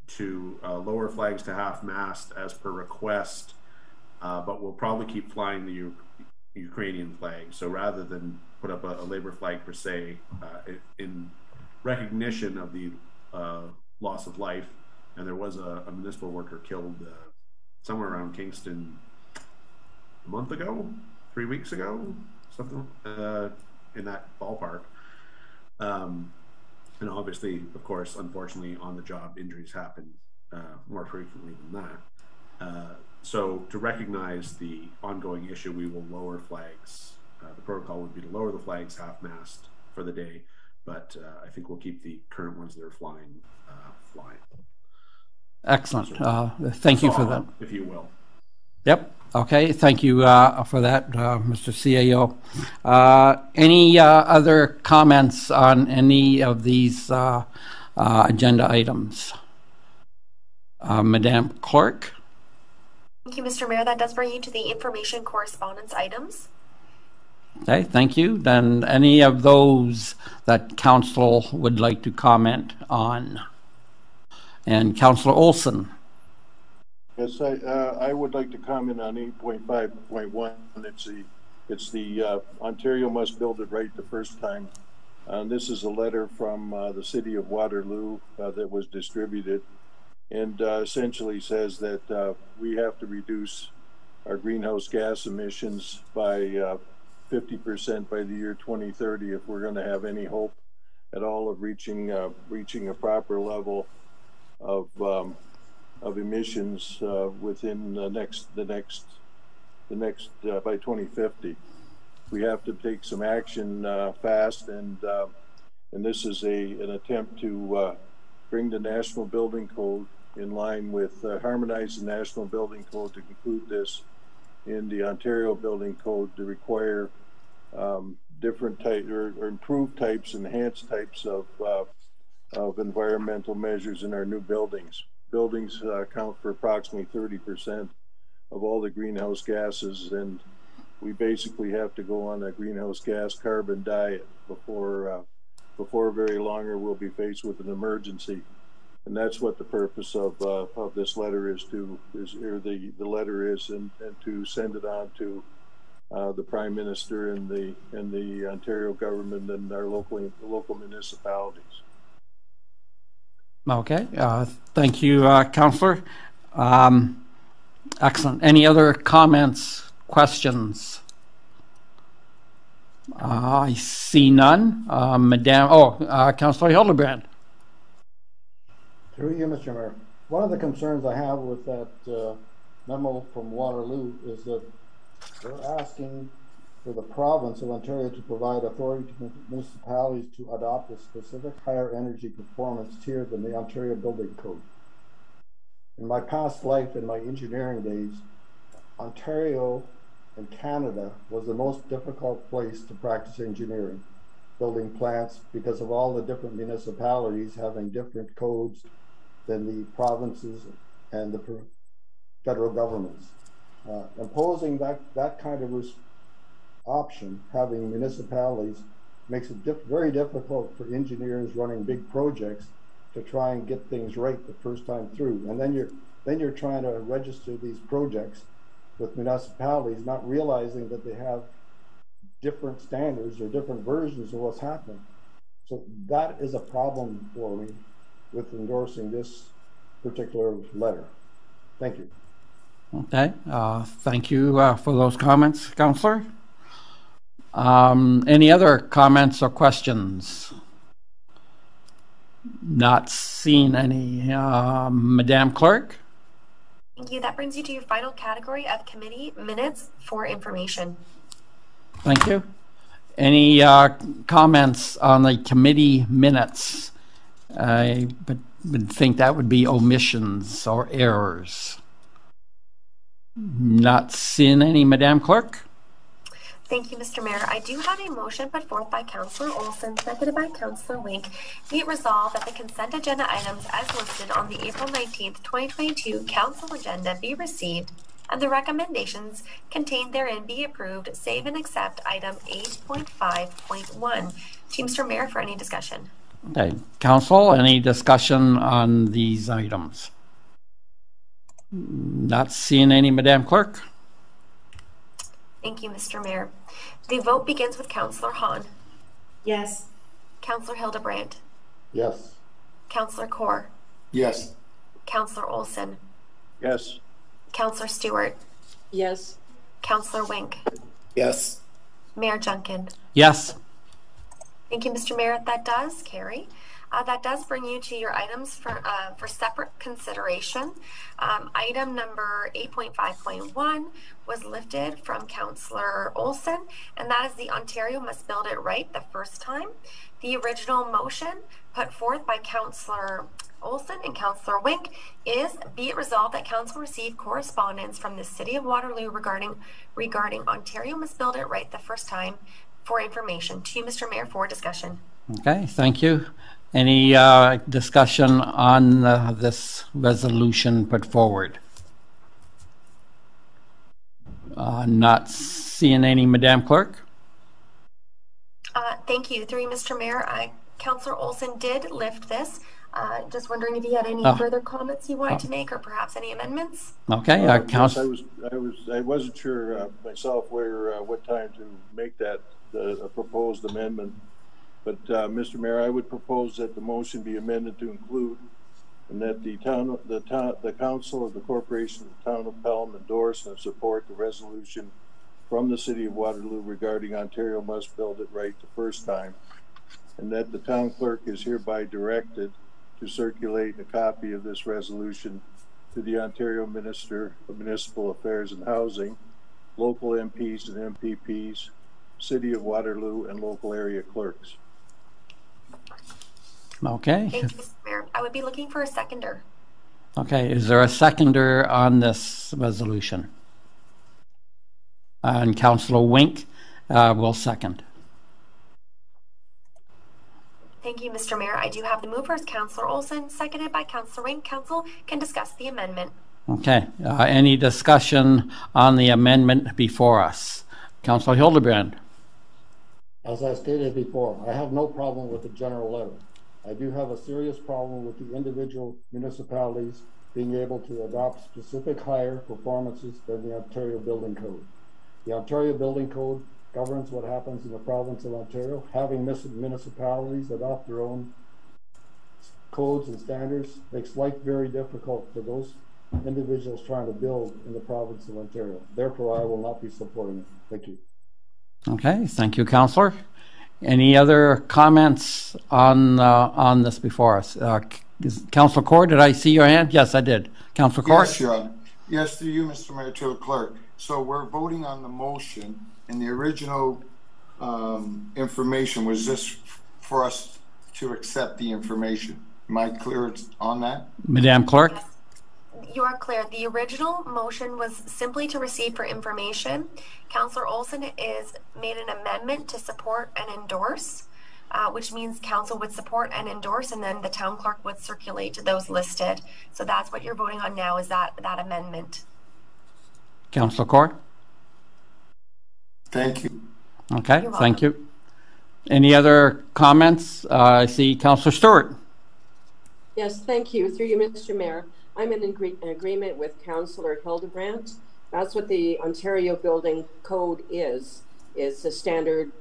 to lower flags to half-mast as per request, but we'll probably keep flying the Ukrainian flag. So rather than put up a labor flag per se, in recognition of the loss of life, and there was a municipal worker killed somewhere around Kingston a month ago, 3 weeks ago, something in that ballpark. And obviously, of course, unfortunately, on-the-job injuries happen more frequently than that. So to recognize the ongoing issue, we will lower flags. The protocol would be to lower the flags half-mast for the day, but I think we'll keep the current ones that are flying flying. Excellent. Thank you for that. If you will. Yep. Okay. Thank you for that, Mr. CAO. Any other comments on any of these agenda items? Madam Clerk? Thank you, Mr. Mayor. That does bring you to the information correspondence items. Okay, thank you. Then any of those that Council would like to comment on? And Councillor Olson. Yes, I would like to comment on 8.5.1. It's the Ontario must build it right the first time. This is a letter from the city of Waterloo that was distributed, and essentially says that we have to reduce our greenhouse gas emissions by 50% by the year 2030 if we're going to have any hope at all of reaching a proper level of emissions within the next by 2050. We have to take some action fast, and this is an attempt to bring the National Building Code in line with harmonize the National Building Code to include this in the Ontario Building Code to require different type or improved types, enhanced types of environmental measures in our new buildings. Buildings account for approximately 30% of all the greenhouse gases, and we basically have to go on a greenhouse gas carbon diet before very long, or we'll be faced with an emergency. And that's what the purpose of this letter is to send it on to the Prime Minister and the Ontario government and our local municipalities. Okay, thank you, Councillor. Excellent. Any other comments, questions? I see none. Councillor Hildebrand. Through you, Mr. Mayor. One of the concerns I have with that memo from Waterloo is that they're asking for the province of Ontario to provide authority to municipalities to adopt a specific higher energy performance tier than the Ontario Building Code. In my past life, in my engineering days, Ontario and Canada was the most difficult place to practice engineering, building plants, because of all the different municipalities having different codes than the provinces and the federal governments. Imposing that kind of option, having municipalities, makes it very difficult for engineers running big projects to try and get things right the first time through. And then you're trying to register these projects with municipalities, not realizing that they have different standards or different versions of what's happening. So that is a problem for me with endorsing this particular letter. Thank you. Okay, thank you for those comments, Councillor. Any other comments or questions? Not seen any. Madam Clerk? Thank you. That brings you to your final category of committee minutes for information. Thank you. Any comments on the committee minutes? I would think that would be omissions or errors. Not seen any, Madam Clerk? Thank you, Mr. Mayor. I do have a motion put forth by Councillor Olson, seconded by Councillor Wink. Be it resolved that the consent agenda items as listed on the April 19th, 2022 Council agenda be received and the recommendations contained therein be approved, save and accept item 8.5.1. To Mr. Mayor for any discussion. Okay, council, any discussion on these items? Not seeing any, Madam Clerk. Thank you, Mr. Mayor. The vote begins with Councillor Hahn. Yes. Councillor Hildebrandt. Yes. Councillor Kaur. Yes. Councillor Olson. Yes. Councillor Stewart. Yes. Councillor Wink. Yes. Mayor Junkin. Yes. Thank you, Mr. Mayor. That does carry. That does bring you to your items for separate consideration. Item number 8.5.1 was lifted from Councillor Olson, and that is the Ontario Must Build It Right the first time. The original motion put forth by Councillor Olson and Councillor Wink is, be it resolved that Council receive correspondence from the City of Waterloo regarding Ontario Must Build It Right the first time for information. To you, Mr. Mayor, for discussion. Okay, thank you. Any discussion on this resolution put forward? Not seeing any, Madam Clerk. Thank you. Through you, Mr. Mayor, Councillor Olson did lift this. Just wondering if you had any further comments you wanted to make, or perhaps any amendments. Okay, yes, I wasn't sure myself what time to make that the proposed amendment. But Mr. Mayor, I would propose that the motion be amended to include, and that the council of the corporation of the town of Pelham endorse and support the resolution from the City of Waterloo regarding Ontario Must Build It Right the first time, and that the town clerk is hereby directed to circulate a copy of this resolution to the Ontario Minister of Municipal Affairs and Housing, local MPs and MPPs, City of Waterloo, and local area clerks. Okay. Thank you, Mr. Mayor. I would be looking for a seconder. Okay, is there a seconder on this resolution? And Councillor Wink will second. Thank you, Mr. Mayor. I do have the movers, Councillor Olson, seconded by Councillor Wink. Council can discuss the amendment. Okay, any discussion on the amendment before us? Councillor Hildebrandt. As I stated before, I have no problem with the general letter. I do have a serious problem with the individual municipalities being able to adopt specific higher performances than the Ontario Building Code. The Ontario Building Code governs what happens in the province of Ontario. Having municipalities adopt their own codes and standards makes life very difficult for those individuals trying to build in the province of Ontario. Therefore, I will not be supporting it. Thank you. Okay, thank you, Councillor. Any other comments on this before us? Councillor Kaur, did I see your hand? Yes, I did. Councillor Kaur? Yes, Your Honor. Yes, through you, Mr. Mayor, to the clerk. So we're voting on the motion, and the original information was just for us to accept the information. Am I clear on that? Madam Clerk? You are clear. The original motion was simply to receive for information. Councillor Olson is made an amendment to support and endorse, which means council would support and endorse, and then the town clerk would circulate to those listed. So that's what you're voting on now, is that amendment. Councillor Kaur? Thank you. Okay, thank you. Any other comments? I see Councillor Stewart. Yes, thank you. Through you, Mr. Mayor. I'm in agreement with Councillor Hildebrandt. That's what the Ontario Building Code is a standard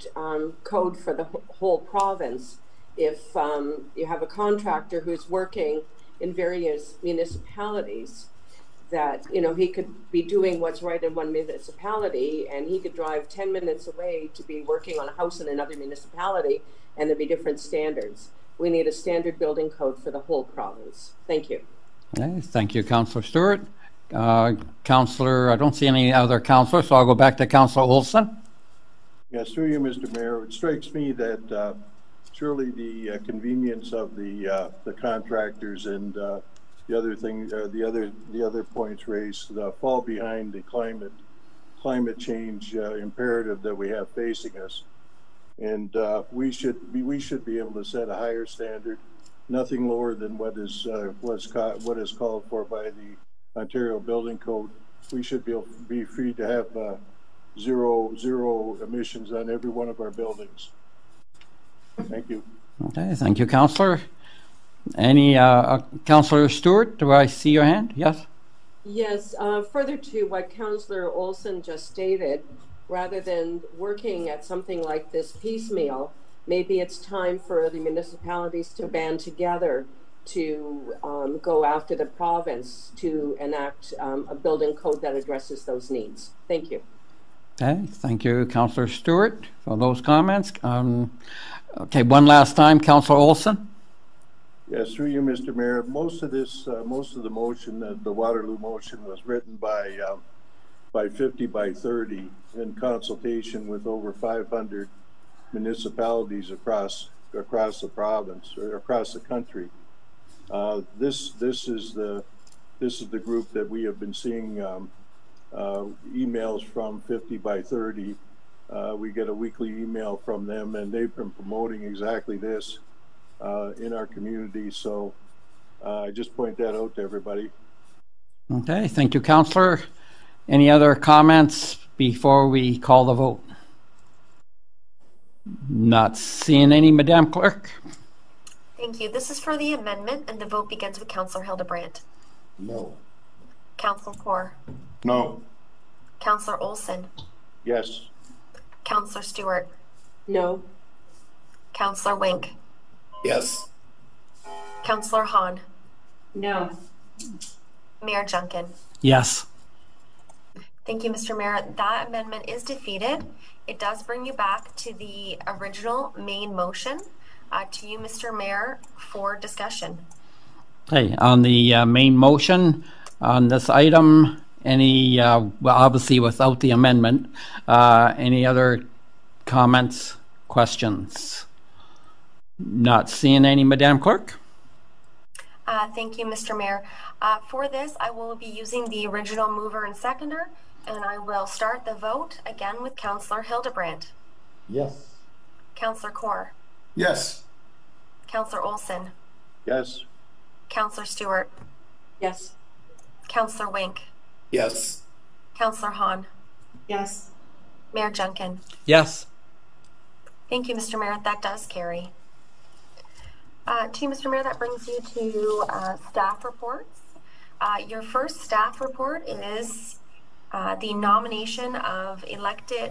code for the whole province. If you have a contractor who's working in various municipalities, that, you know, he could be doing what's right in one municipality, and he could drive 10 minutes away to be working on a house in another municipality, and there'd be different standards. We need a standard building code for the whole province. Thank you. Okay, thank you, Councillor Stewart. Councillor, I don't see any other councillors, so I'll go back to Councillor Olson. Yes, through you, Mr. Mayor. It strikes me that surely the convenience of the contractors and the other thing, the other points raised fall behind the climate change imperative that we have facing us, and we should be able to set a higher standard, nothing lower than what is called for by the Ontario Building Code. We should be free to have zero emissions on every one of our buildings. Thank you. Okay, thank you, Councillor. Any, Councillor Stewart, do I see your hand? Yes? Yes, further to what Councillor Olson just stated, rather than working at something like this piecemeal, maybe it's time for the municipalities to band together to go after the province to enact a building code that addresses those needs. Thank you. Okay, thank you, Councillor Stewart, for those comments. Okay, one last time, Councillor Olson. Yes, through you, Mr. Mayor. Most of the motion, the Waterloo motion, was written by 50 by 30 in consultation with over 500 municipalities across the province or across the country. This is the group that we have been seeing emails from 50 by 30. We get a weekly email from them, and they've been promoting exactly this in our community. So I just point that out to everybody. Okay, thank you, Councillor. Any other comments before we call the vote? Not seeing any, Madam Clerk. Thank you. This is for the amendment, and the vote begins with Councillor Hildebrandt. No. Councillor Kaur. No. Councillor Olson. Yes. Councillor Stewart. No. Councillor Wink. Yes. Councillor Hahn. No. Mayor Junkin. Yes. Thank you, Mr. Mayor. That amendment is defeated. It does bring you back to the original main motion. To you, Mr. Mayor, for discussion. Okay, on the main motion on this item, any, well, obviously without the amendment, any other comments, questions? Not seeing any, Madam Clerk. Thank you, Mr. Mayor. For this, I will be using the original mover and seconder, and I will start the vote again with Councillor Hildebrandt. Yes. Councillor Kaur. Yes. Councillor Olson. Yes. Councillor Stewart. Yes. Councillor Wink. Yes. Councillor Hahn. Yes. Mayor Junkin. Yes. Thank you, Mr. Mayor. That does carry. To you, Mr. Mayor, that brings you to staff reports. Your first staff report is the nomination of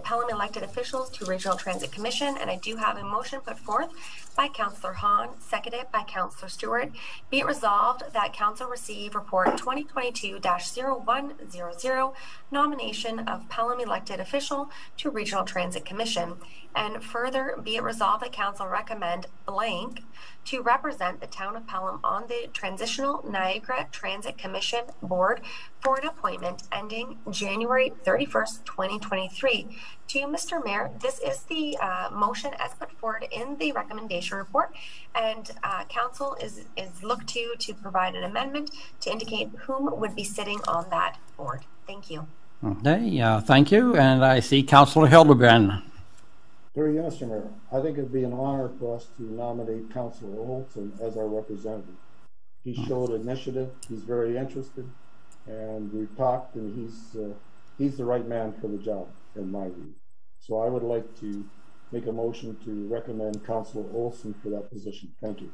Pelham elected officials to Regional Transit Commission, and I do have a motion put forth by Councillor Hahn, seconded by Councillor Stewart. Be it resolved that Council receive report 2022-0100, nomination of Pelham elected official to Regional Transit Commission. And further, be it resolved that Council recommend blank to represent the town of Pelham on the Transitional Niagara Transit Commission Board for an appointment ending January 31st, 2023. To you, Mr. Mayor, this is the motion as put forward in the recommendation report, and Council is looked to provide an amendment to indicate whom would be sitting on that board. Thank you. Okay, thank you. And I see Councillor Hildebrandt. Through you, Mr. Mayor, I think it'd be an honor for us to nominate Councillor Olson as our representative. He showed initiative, he's very interested, and we've talked, and he's the right man for the job, in my view. So I would like to make a motion to recommend Councillor Olson for that position. Thank you.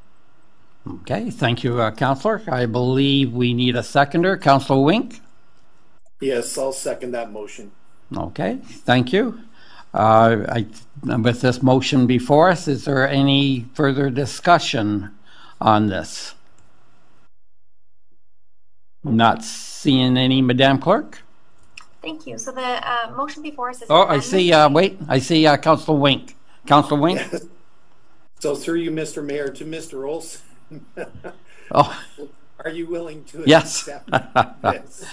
Okay, thank you, Councillor. I believe we need a seconder. Councillor Wink? Yes, I'll second that motion. Okay, thank you. With this motion before us, is there any further discussion on this? Not seeing any, Madam Clerk. Thank you. So the motion before us is... Oh, I see, wait, I see Councillor Wink. Councillor Wink? Yes. So through you, Mr. Mayor, to Mr. Olson. Oh. Are you willing to yes. accept this?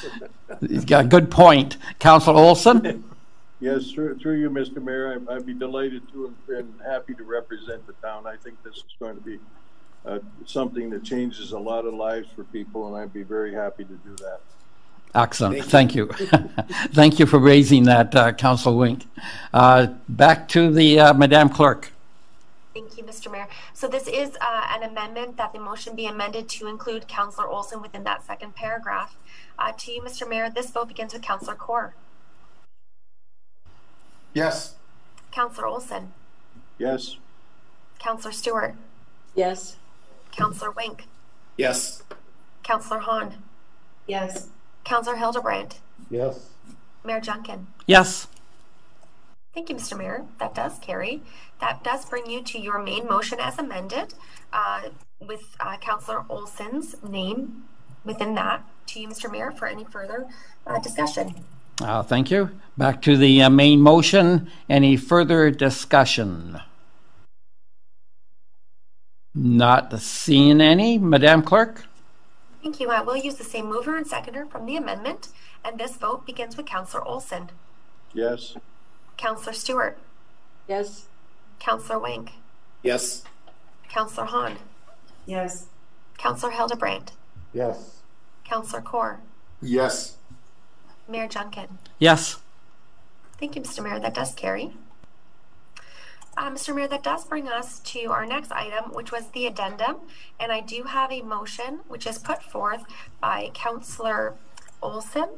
He's got a good point. Councillor Olson? Yes, through you, Mr. Mayor, I'd be delighted to and happy to represent the town. I think this is going to be something that changes a lot of lives for people, and I'd be very happy to do that. Excellent. Thank you. Thank you for raising that, Councillor Wink. Back to the Madam Clerk. Thank you, Mr. Mayor. So this is an amendment that the motion be amended to include Councillor Olson within that second paragraph. To you, Mr. Mayor, this vote begins with Councillor Kaur. Yes. Councillor Olson. Yes. Councillor Stewart. Yes. Councillor Wink. Yes. Councillor Hahn. Yes. Councillor Hildebrandt. Yes. Mayor Junkin. Yes. Thank you, Mr. Mayor. That does carry. That does bring you to your main motion as amended, with Councillor Olsen's name within that. To you, Mr. Mayor, for any further discussion. Thank you. Back to the main motion. Any further discussion? Not seeing any. Madam Clerk? Thank you. I will use the same mover and seconder from the amendment, and this vote begins with Councillor Olsen. Yes. Councillor Stewart. Yes. Councillor Wink. Yes. Councillor Hahn. Yes. Councillor Hildebrandt. Yes. Councillor Kaur. Yes. Mayor Junkin. Yes. Thank you, Mr. Mayor. That does carry. Mr. Mayor, that does bring us to our next item, which was the addendum. And I do have a motion which is put forth by Councillor Olsen,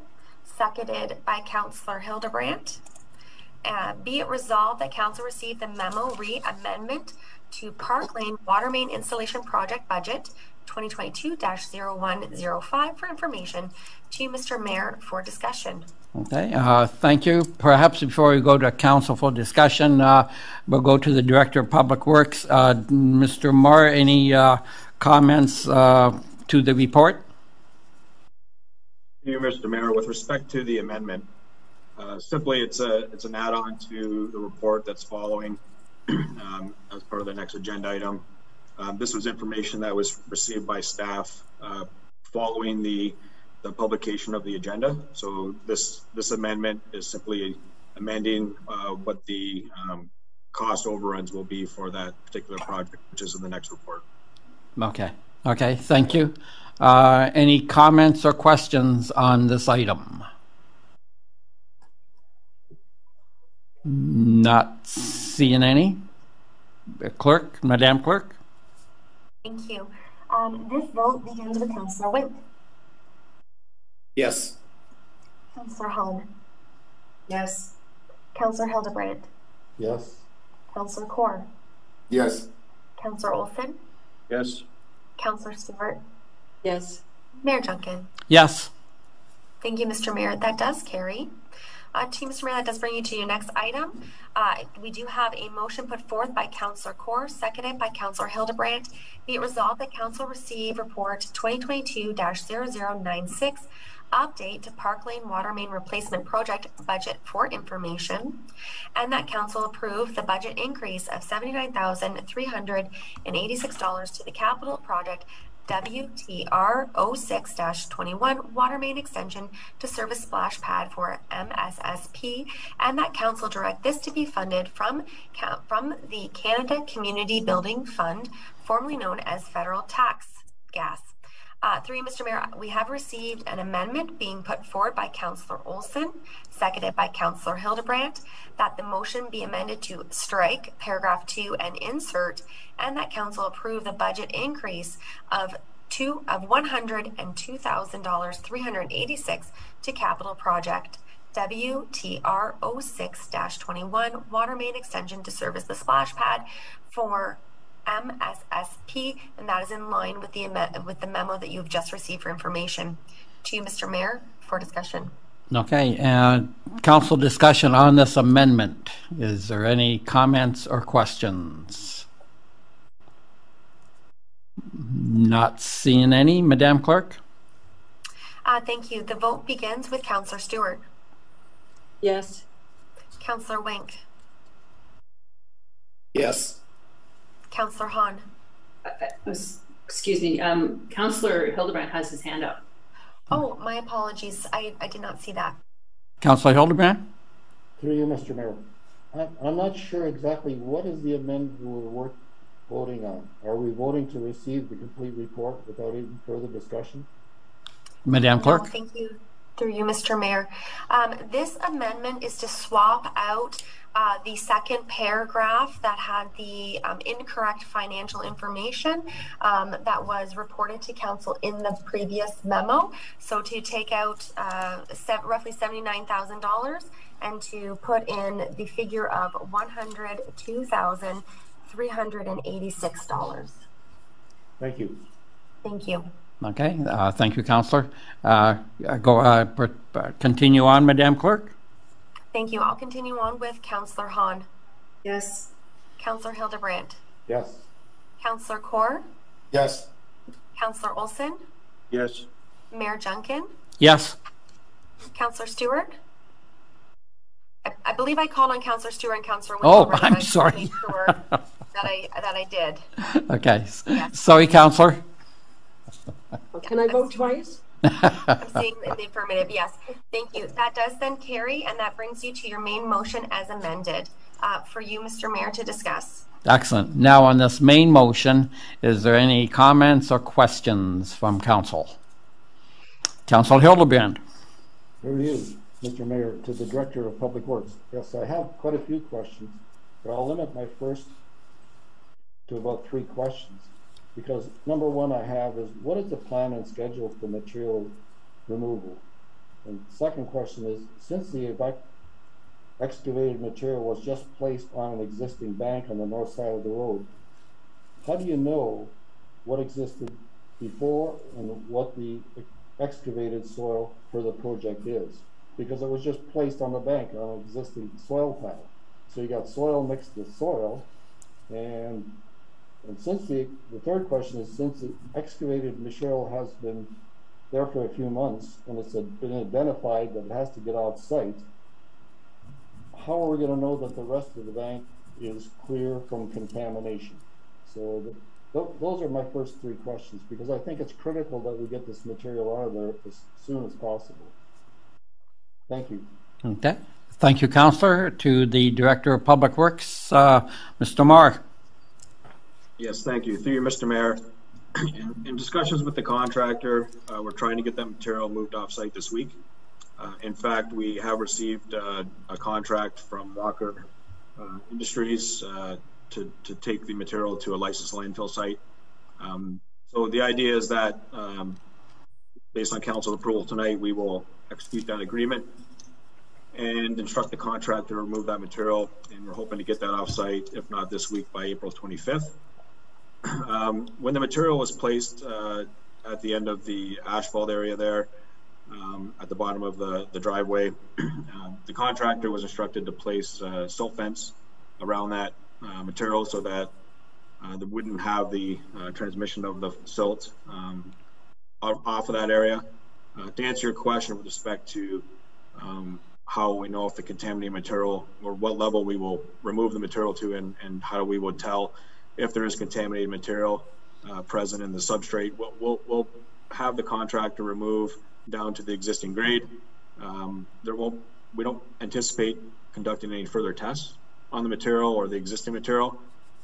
seconded by Councillor Hildebrandt. Be it resolved that Council receive the memo re-amendment to Park Lane Water Main Installation Project Budget 2022-0105 for information to Mr. Mayor for discussion. Okay, thank you. Perhaps before we go to council for discussion, we'll go to the Director of Public Works. Mr. Marr, any comments to the report? Thank you, Mr. Mayor. With respect to the amendment, simply it's an add-on to the report that's following as part of the next agenda item. This was information that was received by staff following the publication of the agenda. So this amendment is simply amending what the cost overruns will be for that particular project, which is in the next report. Okay. Okay, thank you. Any comments or questions on this item? Not seeing any. Clerk, Madam Clerk? Thank you. This vote begins with Councillor Wink. Yes. Councillor Hahn. Yes. Councillor Hildebrandt. Yes. Councillor Kaur. Yes. Councillor Olsen. Yes. Councillor Stewart. Yes. Mayor Junkin. Yes. Thank you, Mr. Mayor. That does carry. To Mr. Mayor, that does bring you to your next item. We do have a motion put forth by Councillor Kaur, seconded by Councillor Hildebrandt. Be it resolved that Council receive report 2022-0096, update to Park Lane Water Main Replacement Project budget for information, and that Council approve the budget increase of $79,386 to the capital project WTR 06-21 water main extension to service splash pad for MSSP, and that Council direct this to be funded from the Canada Community Building Fund, formerly known as Federal Tax Gas. Through you, Mr. Mayor, we have received an amendment being put forward by Councillor Olsen, seconded by Councillor Hildebrandt, that the motion be amended to strike paragraph 2 and insert, and that Council approve the budget increase of $102,386 to capital project WTR 06-21 water main extension to service the splash pad for MSSP, and that is in line with the memo that you've just received for information. To you, Mr. Mayor, for discussion. Okay, council discussion on this amendment. Is there any comments or questions? Not seeing any. Madam Clerk? Thank you. The vote begins with Councillor Stewart. Yes. Councillor Wink. Yes. Councillor Hahn. Excuse me, Councillor Hildebrandt has his hand up. Oh, my apologies. I did not see that. Councillor Hildebrandt? Through you, Mr. Mayor. I'm not sure exactly what is the amendment we're voting on. Are we voting to receive the complete report without any further discussion? Madam Clerk? No, thank you. Through you, Mr. Mayor. This amendment is to swap out the second paragraph that had the incorrect financial information that was reported to Council in the previous memo. So to take out roughly $79,000 and to put in the figure of $102,386. Thank you. Thank you. Okay, thank you, Councillor. Continue on, Madam Clerk. Thank you. I'll continue on with Councillor Hahn. Yes. Councillor Hildebrandt. Yes. Councillor Kaur. Yes. Councillor Olson. Yes. Mayor Junkin. Yes. Councillor Stewart. I believe I called on Councillor Stewart and Councillor Wynne. Oh, I'm sorry. Make sure that I did. Okay. Yes. Sorry, Councillor. Can I vote twice? I'm seeing in the affirmative, yes. Thank you. That does then carry, and that brings you to your main motion as amended for you, Mr. Mayor, to discuss. Excellent. Now on this main motion, is there any comments or questions from Council? Councillor Hildebrandt. Here he is, Mr. Mayor, to the Director of Public Works. Yes, I have quite a few questions, but I'll limit my first to about 3 questions. Because number one I have is, what is the plan and schedule for material removal? And second question is, since the excavated material was just placed on an existing bank on the north side of the road, how do you know what existed before and what the excavated soil for the project is? Because it was just placed on the bank on an existing soil pile. So you got soil mixed with soil, and since the third question is, since the excavated material has been there for a few months and it's been identified that it has to get off site, how are we going to know that the rest of the bank is clear from contamination? So those are my first 3 questions, because I think it's critical that we get this material out of there as soon as possible. Thank you. Okay. Thank you, Councillor. To the Director of Public Works, Mr. Marr. Yes, thank you. Through you, Mr. Mayor. In discussions with the contractor, we're trying to get that material moved off site this week. In fact, we have received a contract from Walker Industries to take the material to a licensed landfill site. So the idea is that based on council approval tonight, we will execute that agreement and instruct the contractor to remove that material, and we're hoping to get that off site, if not this week, by April 25th. When the material was placed at the end of the asphalt area there, at the bottom of the driveway, the contractor was instructed to place silt fence around that material so that they wouldn't have the transmission of the silt off of that area. To answer your question with respect to how we know if the contaminated material, or what level we will remove the material to, and how we would tell if there is contaminated material present in the substrate, we'll have the contractor remove down to the existing grade. We don't anticipate conducting any further tests on the material or the existing material,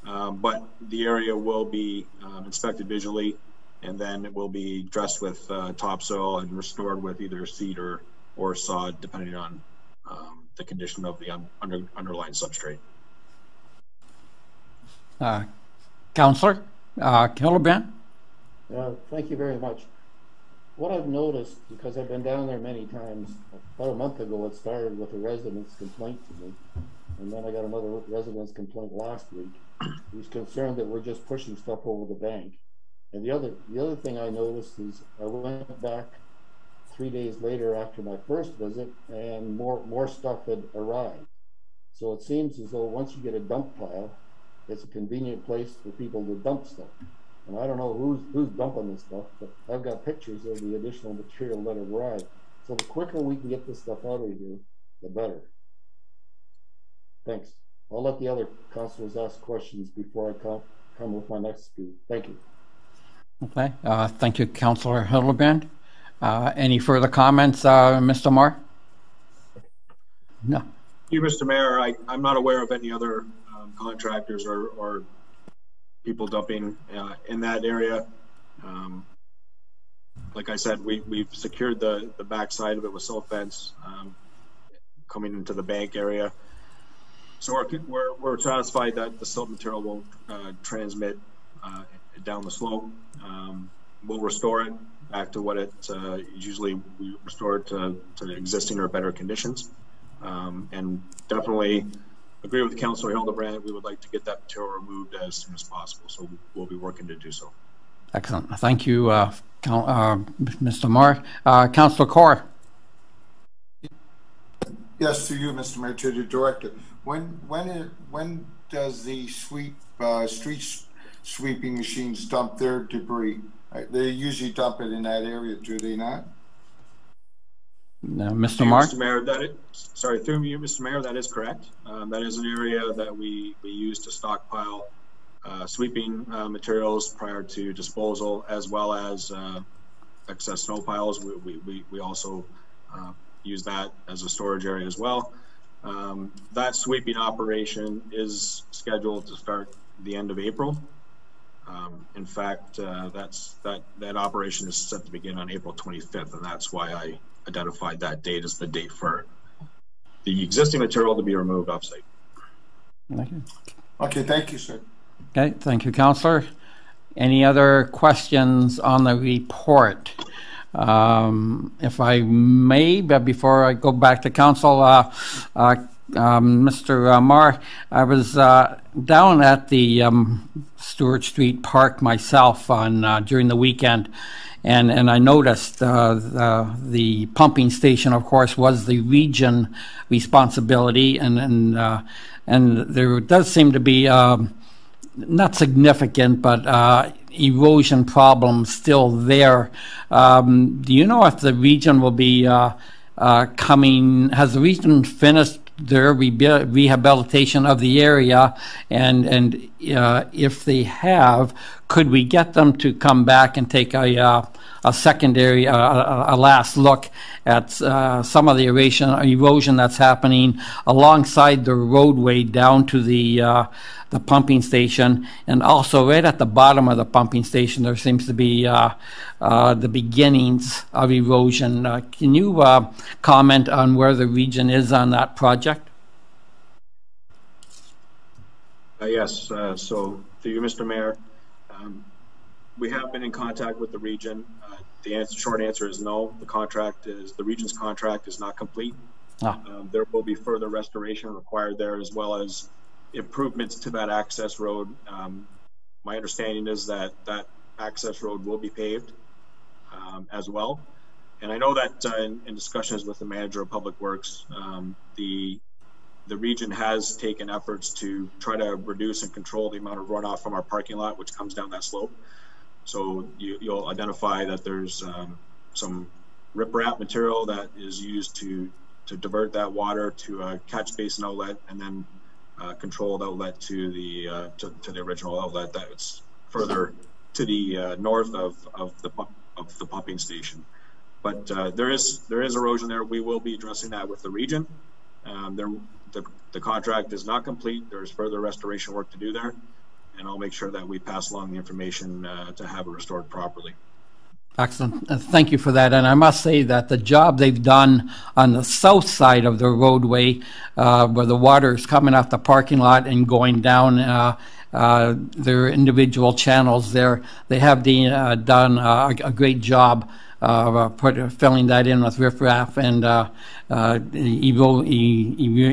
but the area will be inspected visually, and then it will be dressed with topsoil and restored with either seed or sod, depending on the condition of the underlying substrate. Councillor Hildebrandt. Thank you very much. What I've noticed, because I've been down there many times, about a month ago it started with a resident's complaint to me, and then I got another resident's complaint last week. He's concerned that we're just pushing stuff over the bank. And the other thing I noticed is I went back 3 days later after my first visit, and more stuff had arrived. So it seems as though once you get a dump pile, it's a convenient place for people to dump stuff. And I don't know who's dumping this stuff, but I've got pictures of the additional material that have arrived. So the quicker we can get this stuff out of here, the better. Thanks. I'll let the other councillors ask questions before I come with my next speech. Thank you. Okay. Thank you, Councillor Hildebrandt. Any further comments, Mr. Marr? No. Thank you, Mr. Mayor. I'm not aware of any other contractors or people dumping in that area. Like I said, we've secured the back side of it with silt fence coming into the bank area. So we're satisfied that the silt material won't transmit down the slope. We'll restore it back to what it usually we restore it to existing or better conditions. And definitely agree with Councillor Hildebrandt. We would like to get that material removed as soon as possible, so we'll be working to do so. Excellent. Thank you, Mr. Moore. Councillor Kaur. Yes, to you, Mr. Mayor, to the director. When does the street sweeping machines dump their debris? They usually dump it in that area, do they not? Mr. Mark? Mr. Mayor, sorry, through you, Mr. Mayor, that is correct. That is an area that we use to stockpile sweeping materials prior to disposal, as well as excess snow piles. We also use that as a storage area as well. That sweeping operation is scheduled to start the end of April. In fact, that operation is set to begin on April 25th, and that's why I identified that date as the date for the existing material to be removed off-site. Thank you. Okay, thank you, sir. Okay, thank you, Councillor. Any other questions on the report? If I may, but before I go back to Council, Mr. Marr, I was down at the Stewart Street Park myself on during the weekend, and I noticed the pumping station, of course, was the region responsibility, and there does seem to be not significant, but erosion problems still there. Do you know if the region will be coming? Has the region finished their rehabilitation of the area, and if they have, could we get them to come back and take a secondary, a last look at some of the erosion that's happening alongside the roadway down to the pumping station, and also right at the bottom of the pumping station there seems to be the beginnings of erosion. Can you comment on where the region is on that project? Yes, so to you, Mr. Mayor, we have been in contact with the region. The short answer is no. The region's contract is not complete. There will be further restoration required there, as well as improvements to that access road. My understanding is that access road will be paved as well. And I know that in discussions with the manager of Public Works, the region has taken efforts to try to reduce and control the amount of runoff from our parking lot, which comes down that slope. So you'll identify that there's some riprap material that is used to divert that water to a catch basin outlet, and then controlled outlet to the original outlet that's further to the north of the pumping station. But there is erosion there. We will be addressing that with the region. The contract is not complete. There's further restoration work to do there, and I'll make sure that we pass along the information to have it restored properly. Excellent. Thank you for that. And I must say that the job they've done on the south side of the roadway, where the water is coming off the parking lot and going down their individual channels there, they have done a great job filling that in with riprap and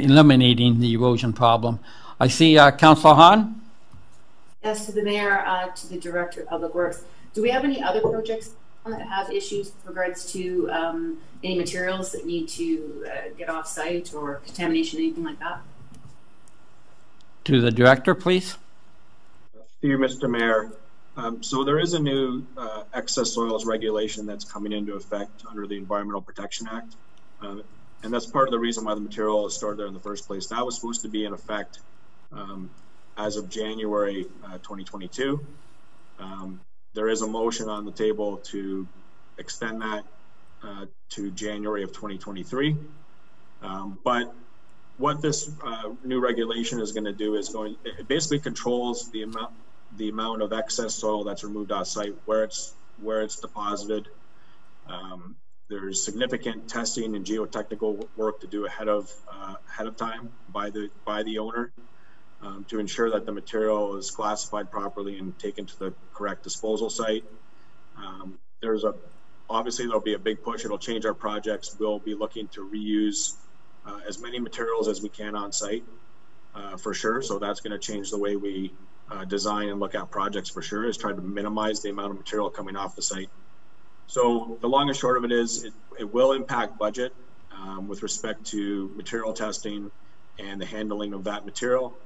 eliminating the erosion problem. I see Councillor Hahn. Yes, to the Mayor, to the Director of Public Works. Do we have any other projects that have issues with regards to any materials that need to get off site or contamination, anything like that? To the Director, please. To you, Mr. Mayor. So there is a new excess soils regulation that's coming into effect under the Environmental Protection Act. And that's part of the reason why the material is stored there in the first place. That was supposed to be in effect as of January 2022. There is a motion on the table to extend that to January of 2023. But what this new regulation is going to do is it basically controls the amount of excess soil that's removed off site, where it's deposited. There's significant testing and geotechnical work to do ahead of time by the owner to ensure that the material is classified properly and taken to the correct disposal site. Obviously there'll be a big push. It'll change our projects. We'll be looking to reuse as many materials as we can on site. for sure. So that's going to change the way we design and look at projects for sure, is try to minimize the amount of material coming off the site. So the long and short of it is it will impact budget with respect to material testing and the handling of that material.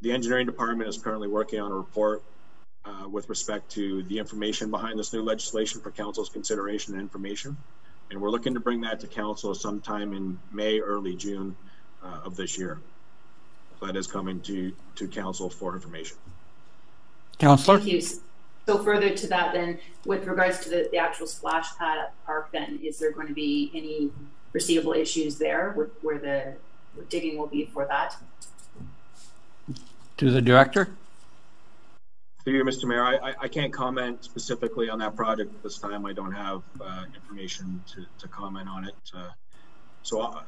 The engineering department is currently working on a report with respect to the information behind this new legislation for council's consideration and information. And we're looking to bring that to council sometime in May, early June of this year. So that is coming to council for information. Councillor? Thank you. So further to that then, with regards to the actual splash pad at the park then, is there going to be any foreseeable issues there with where the digging will be for that? To the director? Through you, Mr. Mayor, I can't comment specifically on that project at this time. I don't have information to comment on it. So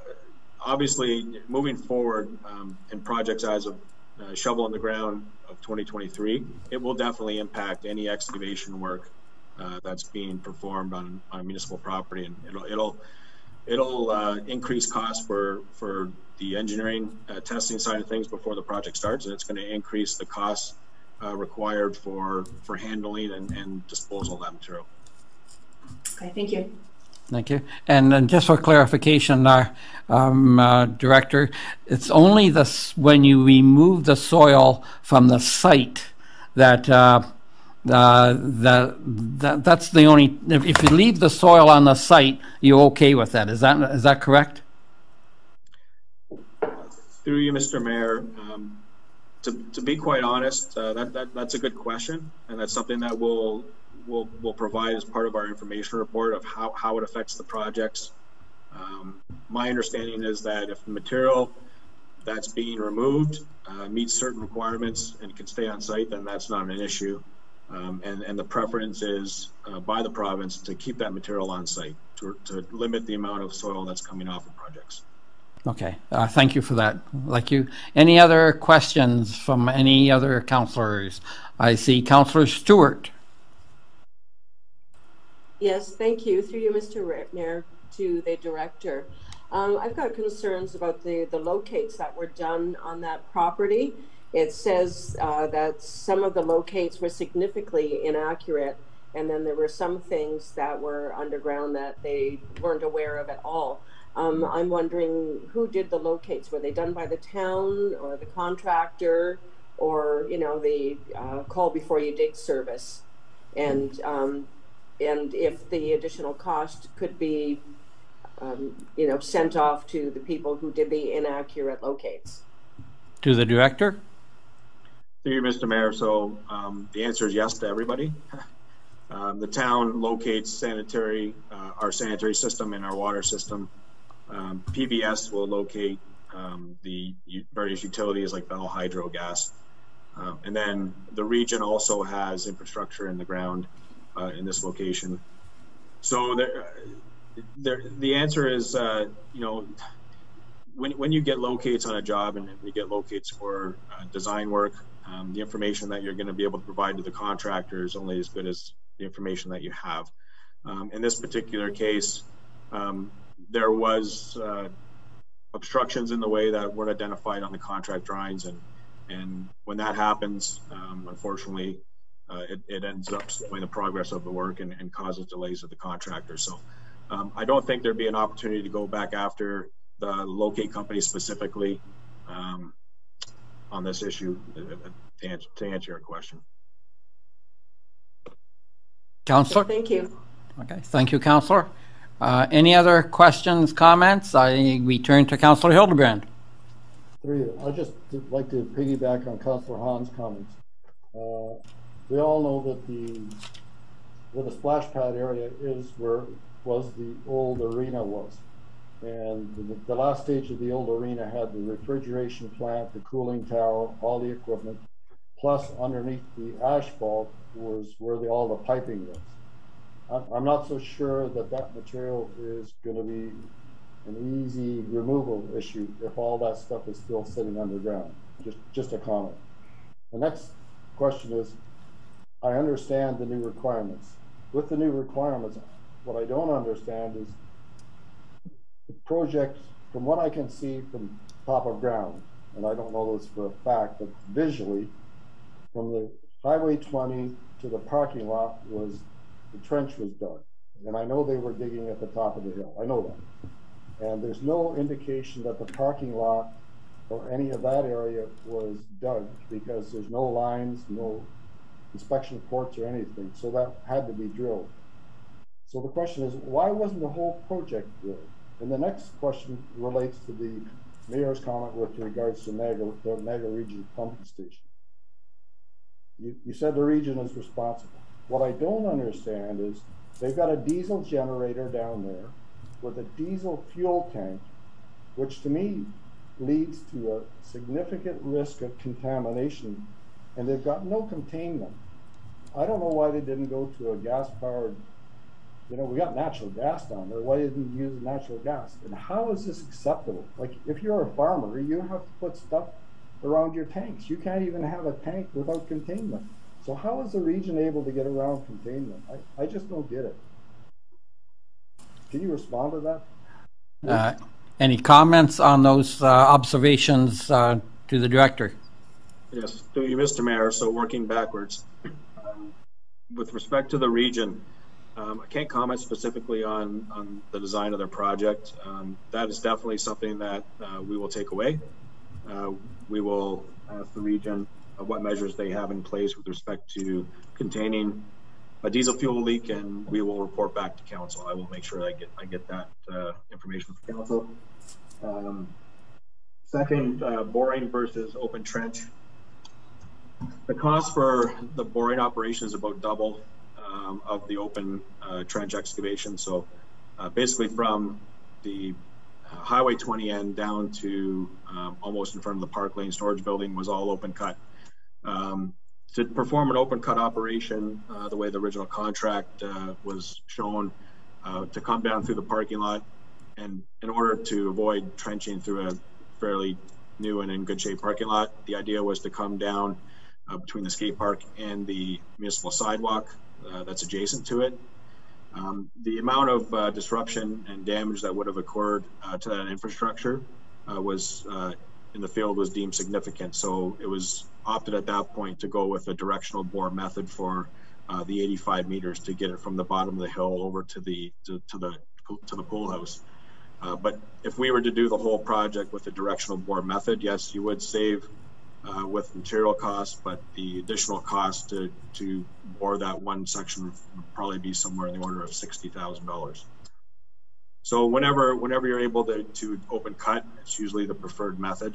obviously, moving forward in projects as of shovel in the ground of 2023, it will definitely impact any excavation work that's being performed on municipal property, and it'll increase costs for the engineering testing side of things before the project starts, and it's going to increase the costs required for handling and disposal of that material. Okay, thank you. Thank you. And just for clarification, Director, it's only when you remove the soil from the site that that's the only. If you leave the soil on the site, you're okay with that. Is that correct? Through you, Mr. Mayor, to be quite honest, that's a good question, and that's something that we'll provide as part of our information report of how it affects the projects. My understanding is that if the material that's being removed meets certain requirements and can stay on site, then that's not an issue. And the preference is by the province to keep that material on site to limit the amount of soil that's coming off of projects. Okay, thank you for that. Thank you. Any other questions from any other councillors? I see Councillor Stewart. Yes, thank you. Through you, Mr. Mayor, to the director. I've got concerns about the locates that were done on that property. It says that some of the locates were significantly inaccurate, and then there were some things that were underground that they weren't aware of at all. I'm wondering who did the locates. Were they done by the town or the contractor, or the call before you dig service? And if the additional cost could be sent off to the people who did the inaccurate locates. To the director? Through you, Mr. Mayor. So the answer is yes to everybody. The town locates our sanitary system and our water system. PBS will locate the various utilities like Bell Hydro Gas. And then the region also has infrastructure in the ground in this location. So the answer is, when you get locates on a job and you get locates for design work, the information that you're going to be able to provide to the contractor is only as good as the information that you have. In this particular case, there was obstructions in the way that weren't identified on the contract drawings, and when that happens, unfortunately, it ends up slowing the progress of the work and causes delays of the contractor. So I don't think there'd be an opportunity to go back after the locate company specifically on this issue to answer your question. Councillor? Thank you. Okay, thank you, Councillor. Any other questions, comments? We turn to Councillor Hildebrand. I'd just like to piggyback on Councillor Hahn's comments. We all know that where the splash pad area is was the old arena was. And the last stage of the old arena had the refrigeration plant, the cooling tower, all the equipment, plus underneath the asphalt was where all the piping was. I'm not so sure that material is going to be an easy removal issue if all that stuff is still sitting underground. Just a comment. The next question is, I understand the new requirements. With the new requirements, what I don't understand is, the project, from what I can see from top of ground, and I don't know this for a fact, but visually, from the Highway 20 to the parking lot the trench was dug. And I know they were digging at the top of the hill. I know that. And there's no indication that the parking lot or any of that area was dug, because there's no lines, no inspection ports or anything. So that had to be drilled. So the question is, why wasn't the whole project drilled? And the next question relates to the mayor's comment with regards to the Niagara Region pumping station. You said the region is responsible. What I don't understand is they've got a diesel generator down there with a diesel fuel tank, which to me leads to a significant risk of contamination, and they've got no containment. I don't know why they didn't go to a gas-powered, we got natural gas down there. Why didn't you use natural gas? And how is this acceptable? Like, if you're a farmer, you have to put stuff around your tanks. You can't even have a tank without containment. So how is the region able to get around containment? I just don't get it. Can you respond to that? Any comments on those observations to the director? Yes, through you, Mr. Mayor. So working backwards, with respect to the region, I can't comment specifically on the design of their project. That is definitely something that we will take away. We will ask the region what measures they have in place with respect to containing a diesel fuel leak, and we will report back to council. I will make sure I get that information from council. Second, boring versus open trench. The cost for the boring operation is about double of the open trench excavation. So basically from the Highway 20 end down to almost in front of the Park Lane storage building was all open cut. To perform an open cut operation, the way the original contract was shown, to come down through the parking lot, and in order to avoid trenching through a fairly new and in good shape parking lot, the idea was to come down between the skate park and the municipal sidewalk that's adjacent to it. The amount of disruption and damage that would have occurred to that infrastructure was in the field was deemed significant. So it was opted at that point to go with a directional bore method for the 85 meters to get it from the bottom of the hill over to the pool house. But if we were to do the whole project with the directional bore method, yes, you would save with material costs, but the additional cost to bore that one section would probably be somewhere in the order of $60,000. So whenever you're able to open cut, it's usually the preferred method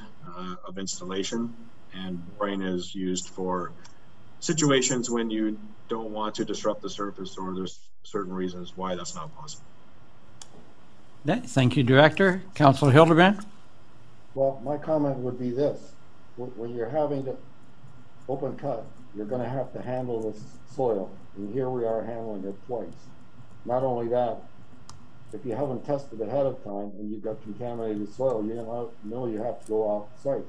of installation, and boring is used for situations when you don't want to disrupt the surface, or there's certain reasons why that's not possible. Okay, thank you, Director. Councillor Hildebrand? Well, my comment would be this. When you're having to open cut, you're going to have to handle this soil, and here we are handling it twice. Not only that, if you haven't tested ahead of time and you've got contaminated soil, you know you have to go off site.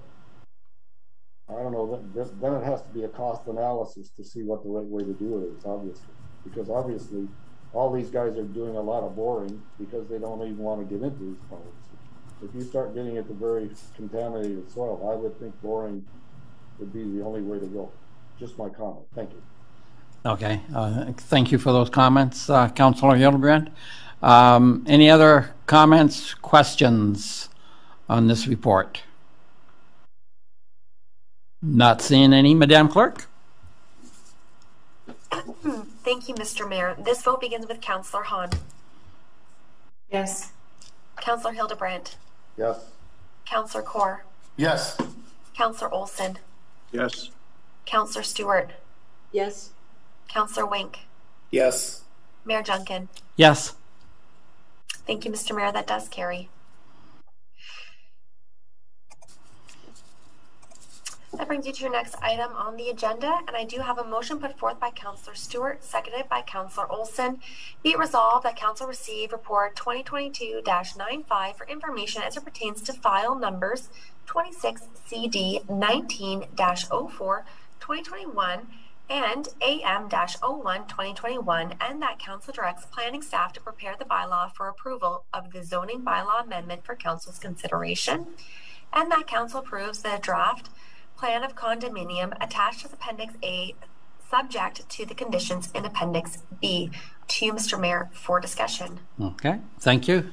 I don't know, then it has to be a cost analysis to see what the right way to do it is, obviously. Because obviously, all these guys are doing a lot of boring because they don't even want to get into these problems. If you start getting into very contaminated soil, I would think boring would be the only way to go. Just my comment. Thank you. Okay, thank you for those comments, Councillor Hildebrand. Any other comments, questions on this report? Not seeing any, Madam Clerk. Thank you, Mr. Mayor. This vote begins with Councillor Hahn. Yes. Councillor Hildebrand. Yes. Councillor Kaur. Yes. Councillor Olson. Yes. Councillor Stewart. Yes. Councillor Wink. Yes. Mayor Junkin. Yes. Thank you, Mr. Mayor. That does carry. That brings you to your next item on the agenda, and I do have a motion put forth by Councillor Stewart, seconded by Councillor Olson. Be it resolved that Council receive report 2022-95 for information as it pertains to file numbers 26 CD 19-04 2021 and AM-01 2021, and that Council directs planning staff to prepare the bylaw for approval of the zoning bylaw amendment for Council's consideration. and that council approves the draft plan of condominium attached as Appendix A, subject to the conditions in Appendix B. To you, Mr. Mayor, for discussion. Okay, thank you.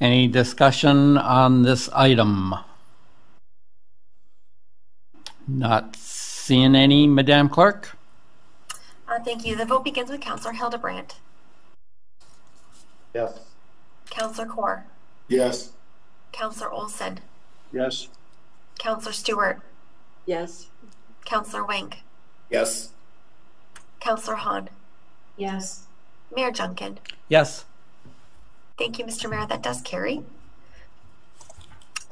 Any discussion on this item? Not seeing any, Madam Clerk? Thank you. The vote begins with Councillor Hildebrandt. Yes. Councillor Kaur. Yes. Councillor Olson. Yes. Councillor Stewart. Yes. Councillor Wink. Yes. Councillor Hahn. Yes. Mayor Junkin. Yes. Thank you, Mr. Mayor. That does carry.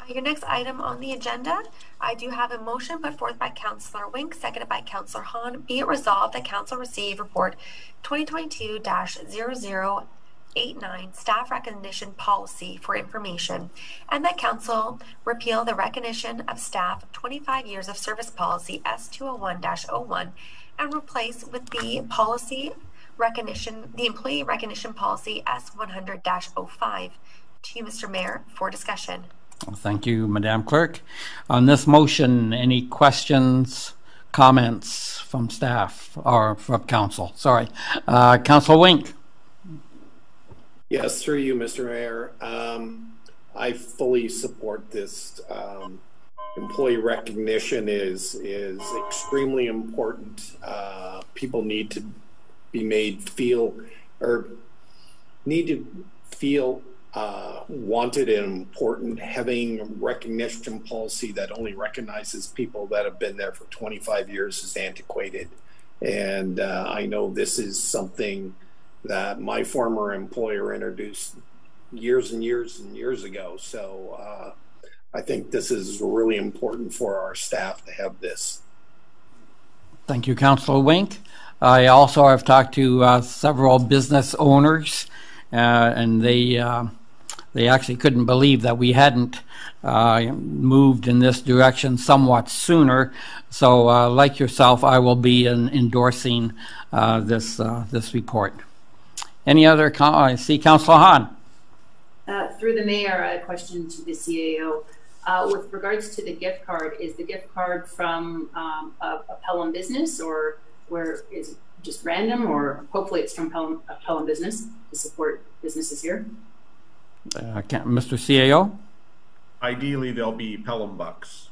Your next item on the agenda, I do have a motion put forth by Councillor Wink, seconded by Councillor Hahn. Be it resolved that Council receive Report 2022-0089 Staff Recognition Policy for information, and that Council repeal the Recognition of Staff 25 Years of Service Policy S201-01 and replace with the Employee Recognition Policy S100-05. To you, Mr. Mayor, for discussion. Thank you, Madam Clerk. On this motion, any questions, comments from staff or from council? Sorry. Councilor Wink. Yes, through you, Mr. Mayor. I fully support this. Employee recognition is extremely important. People need to be made feel wanted and important. Having a recognition policy that only recognizes people that have been there for 25 years is antiquated. And I know this is something that my former employer introduced years and years and years ago. So I think this is really important for our staff to have this. Thank you, Councilor Wink. I also have talked to several business owners, and they actually couldn't believe that we hadn't moved in this direction somewhat sooner. So, like yourself, I will be endorsing this report. Any other? I see Councillor Hahn. Through the mayor, a question to the CAO. With regards to the gift card, is the gift card from a Pelham business, or where is it just random, or hopefully it's from a Pelham business to support businesses here? Mr. CAO? Ideally, they'll be Pelham bucks.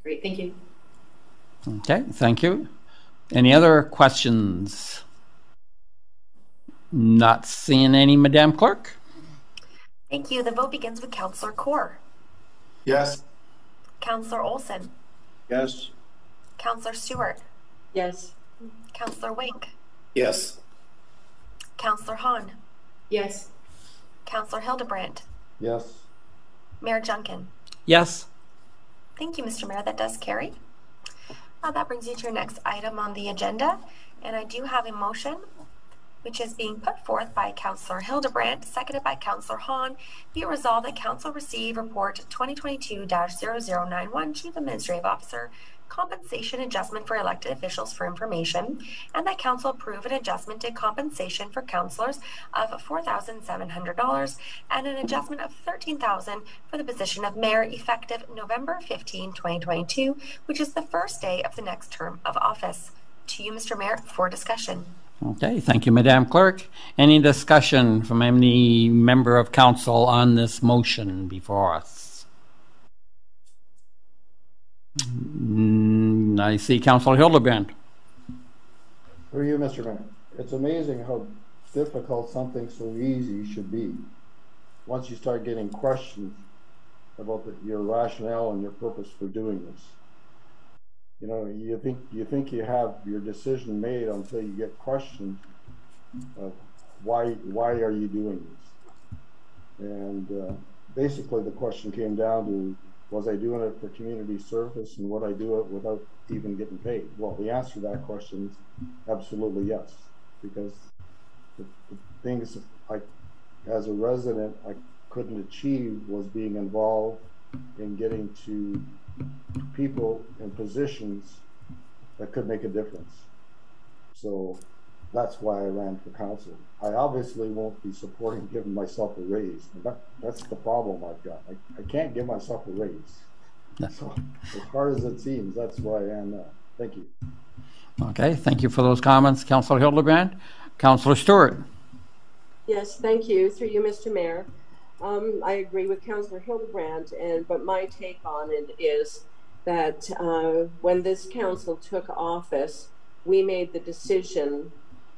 Great, thank you. Okay, thank you. Any other questions? Not seeing any, Madam Clerk. Thank you. The vote begins with Councillor Kaur. Yes. Councillor Olson. Yes. Councillor Stewart. Yes. Councillor Wink. Yes. Councillor Hahn. Yes. Councillor Hildebrandt. Yes. Mayor Junkin. Yes. Thank you, Mr. Mayor. That does carry. That brings you to your next item on the agenda, and I do have a motion which is being put forth by Councillor Hildebrandt, seconded by Councillor Hahn. Be it resolved that Council receive Report 2022-0091 Chief Administrative Officer Compensation Adjustment for Elected Officials for information, and that Council approve an adjustment in compensation for councillors of $4,700 and an adjustment of $13,000 for the position of Mayor effective November 15, 2022, which is the first day of the next term of office. To you, Mr. Mayor, for discussion. Okay, thank you, Madam Clerk. Any discussion from any member of council on this motion before us? I see Councilor Hildebrandt. For you, Mr. Mayor, it's amazing how difficult something so easy should be once you start getting questions about your rationale and your purpose for doing this. You know, you think you have your decision made until you get questioned of why are you doing this? And basically the question came down to, was I doing it for community service, and would I do it without even getting paid? Well, the answer to that question is absolutely yes, because the things as a resident I couldn't achieve was being involved in getting to people in positions that could make a difference. So That's why I ran for council. I obviously won't be supporting giving myself a raise. That's the problem I've got. I can't give myself a raise. So as hard as it seems, that's why I am now. Thank you. Okay, thank you for those comments, Councillor Hildebrand. Councillor Stewart. Yes, thank you. Through you, Mr. Mayor. I agree with Councillor Hildebrand, but my take on it is that when this council took office, we made the decision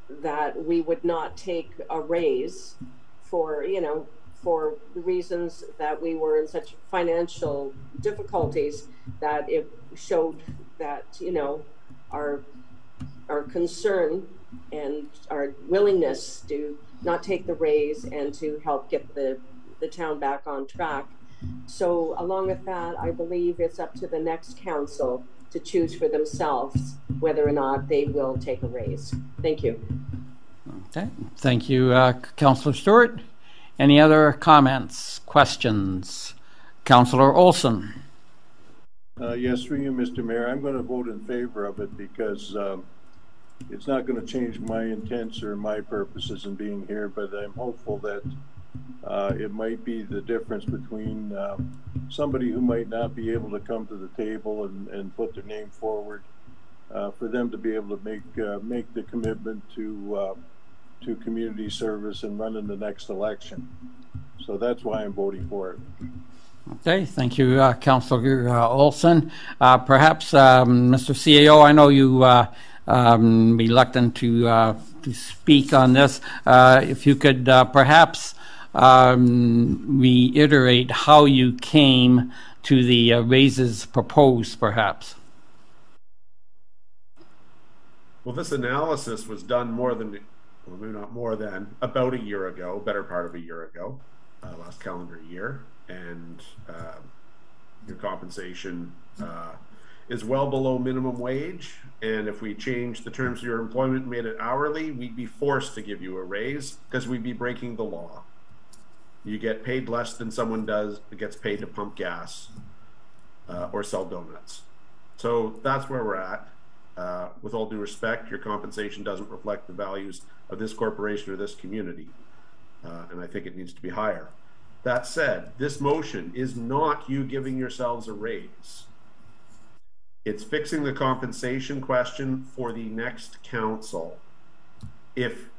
that we would not take a raise for the reasons that we were in such financial difficulties, that it showed that, our concern and our willingness to not take the raise and to help get the town back on track. So along with that, I believe it's up to the next council to choose for themselves whether or not they will take a raise. Thank you. Okay, thank you, Councillor Stewart. Any other comments, questions? Councillor Olson. Yes, through you, Mr. Mayor. I'm going to vote in favor of it because it's not going to change my intents or my purposes in being here, but I'm hopeful that it might be the difference between somebody who might not be able to come to the table and put their name forward, for them to be able to make the commitment to community service and run in the next election. So that's why I'm voting for it. Okay, thank you, Councillor Olson. Perhaps, Mr. CAO, I know you reluctant to speak on this. If you could perhaps reiterate how you came to the raises proposed, perhaps. Well, this analysis was done maybe not more than, about a year ago, better part of a year ago, last calendar year, and your compensation is well below minimum wage, and if we changed the terms of your employment and made it hourly, we'd be forced to give you a raise because we'd be breaking the law. You get paid less than someone that gets paid to pump gas or sell donuts. So that's where we're at. With all due respect, your compensation doesn't reflect the values of this corporation or this community, and I think it needs to be higher. That said, this motion is not you giving yourselves a raise. It's fixing the compensation question for the next council. If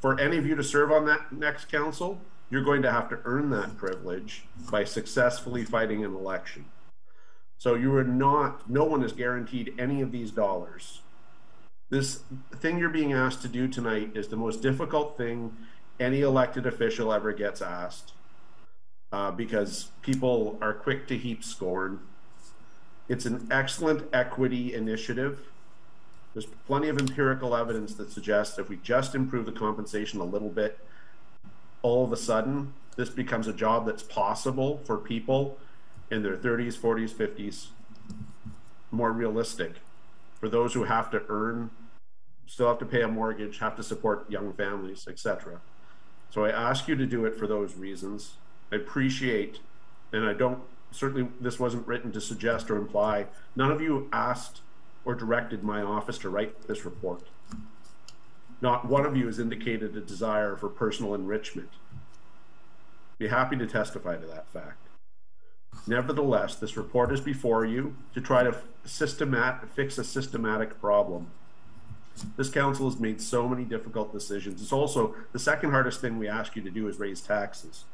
for any of you to serve on that next council, you're going to have to earn that privilege by successfully fighting an election. So no one is guaranteed any of these dollars. This thing you're being asked to do tonight is the most difficult thing any elected official ever gets asked, because people are quick to heap scorn. It's an excellent equity initiative. There's plenty of empirical evidence that suggests if we just improve the compensation a little bit, all of a sudden, this becomes a job that's possible for people in their 30s, 40s, 50s, more realistic. For those who have to earn, still have to pay a mortgage, have to support young families, etc. So I ask you to do it for those reasons. I appreciate, and I don't, certainly this wasn't written to suggest or imply, none of you asked or directed my office to write this report. Not one of you has indicated a desire for personal enrichment. Be happy to testify to that fact. Nevertheless, this report is before you to try to fix a systematic problem. This council has made so many difficult decisions. It's also the second hardest thing we ask you to do is raise taxes.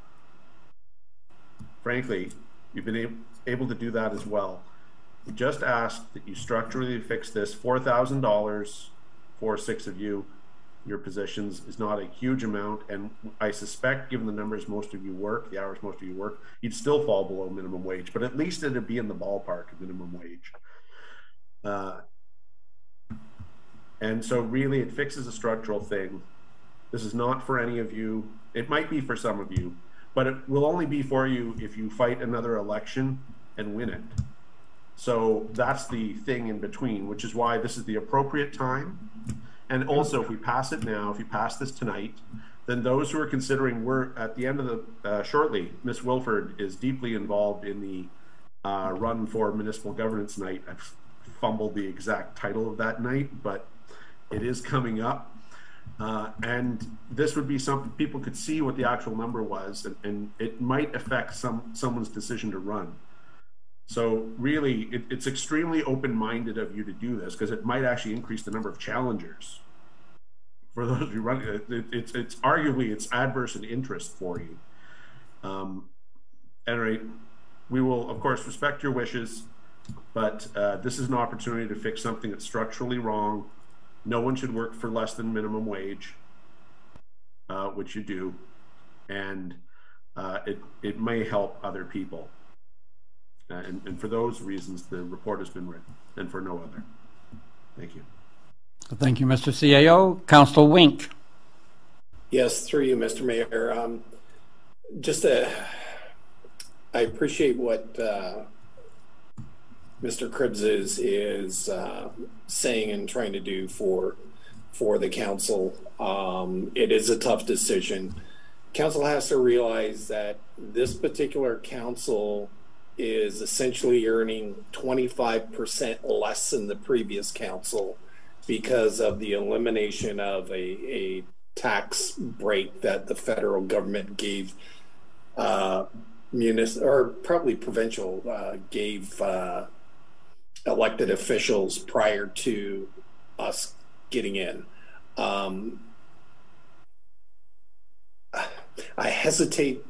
Frankly, you've been able to do that as well. We just ask that you structurally fix this. $4,000 for 6 of you, your positions, is not a huge amount, and I suspect, given the numbers most of you work, the hours most of you work, you'd still fall below minimum wage, but at least it'd be in the ballpark of minimum wage. And so really it fixes a structural thing. This is not for any of you. It might be for some of you, but it will only be for you if you fight another election and win it. So that's the thing in between, which is why this is the appropriate time. And also, if we pass it now, if you pass this tonight, then those who are considering, we're at the end of the, shortly, Ms. Wilford is deeply involved in the run for municipal governance night. I've fumbled the exact title of that night, but it is coming up. And this would be something people could see what the actual number was, and it might affect someone's decision to run. So really, it's extremely open-minded of you to do this, because it might actually increase the number of challengers. For those who run, it's arguably it's adverse in interest for you. At any rate, we will of course respect your wishes, but this is an opportunity to fix something that's structurally wrong. No one should work for less than minimum wage, which you do, and it may help other people. And for those reasons, the report has been written, and for no other. Thank you. Thank you, Mr. CAO. Councillor Wink. Yes, through you, Mr. Mayor. I appreciate what Mr. Cribbs is saying and trying to do for the council. It is a tough decision. Council has to realize that this particular council is essentially earning 25% less than the previous council because of the elimination of a tax break that the federal government gave probably provincial gave elected officials prior to us getting in. I hesitate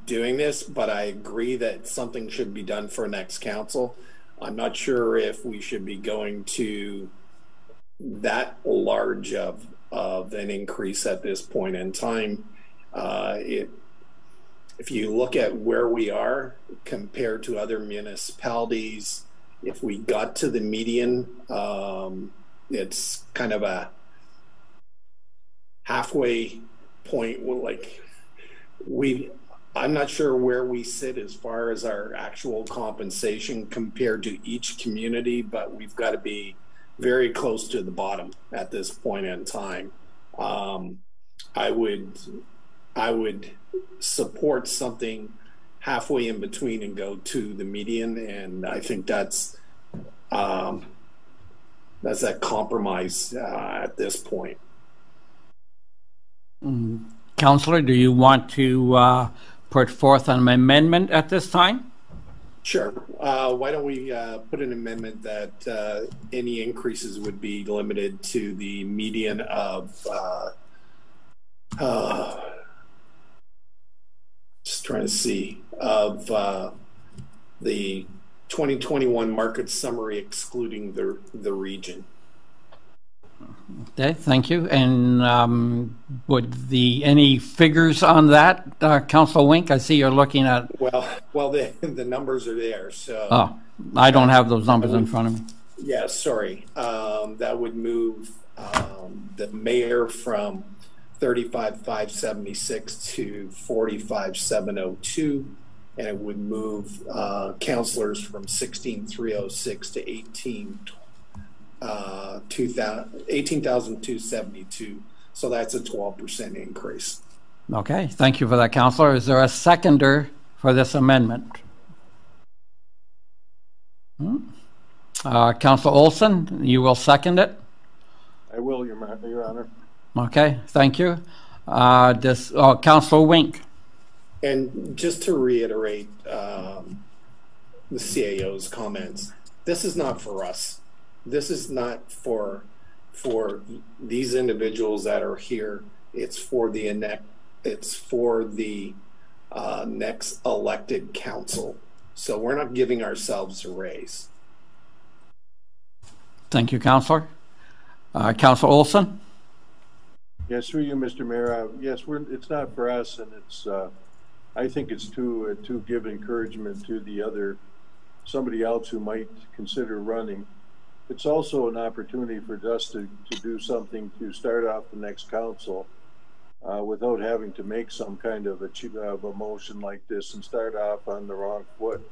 doing this, but I agree that something should be done for next council. I'm not sure if we should be going to that large of an increase at this point in time. If you look at where we are compared to other municipalities, if we got to the median, it's kind of a halfway point. I'm not sure where we sit as far as our actual compensation compared to each community, but we've got to be very close to the bottom at this point in time. I would support something halfway in between and go to the median, and I think that's that compromise at this point. Councillor, do you want to put forth an amendment at this time? Sure. Why don't we put an amendment that any increases would be limited to the median of just trying to see, of the 2021 market summary excluding the region. Okay, thank you. And would any figures on that, Councillor Wink? I see you're looking at. Well, the numbers are there. So. Oh, I don't have those numbers in front of me. Yeah, sorry. That would move the mayor from 35,576 to 45,702, and it would move councillors from 16,306 to 18,272. So that's a 12% increase. Okay, thank you for that, Councillor. Is there a seconder for this amendment? Councillor Olson, you will second it? I will, Your Honor. Okay, thank you. Councillor Wink. And just to reiterate the CAO's comments, this is not for us. This is not for these individuals that are here. It's for the next elected council. So we're not giving ourselves a raise. Thank you, Councillor. Councillor Olson. Yes, through you, Mr. Mayor. Yes, it's not for us, and it's. I think it's to give encouragement to somebody else who might consider running. It's also an opportunity for us to do something to start off the next council without having to make some kind of a motion like this and start off on the wrong foot.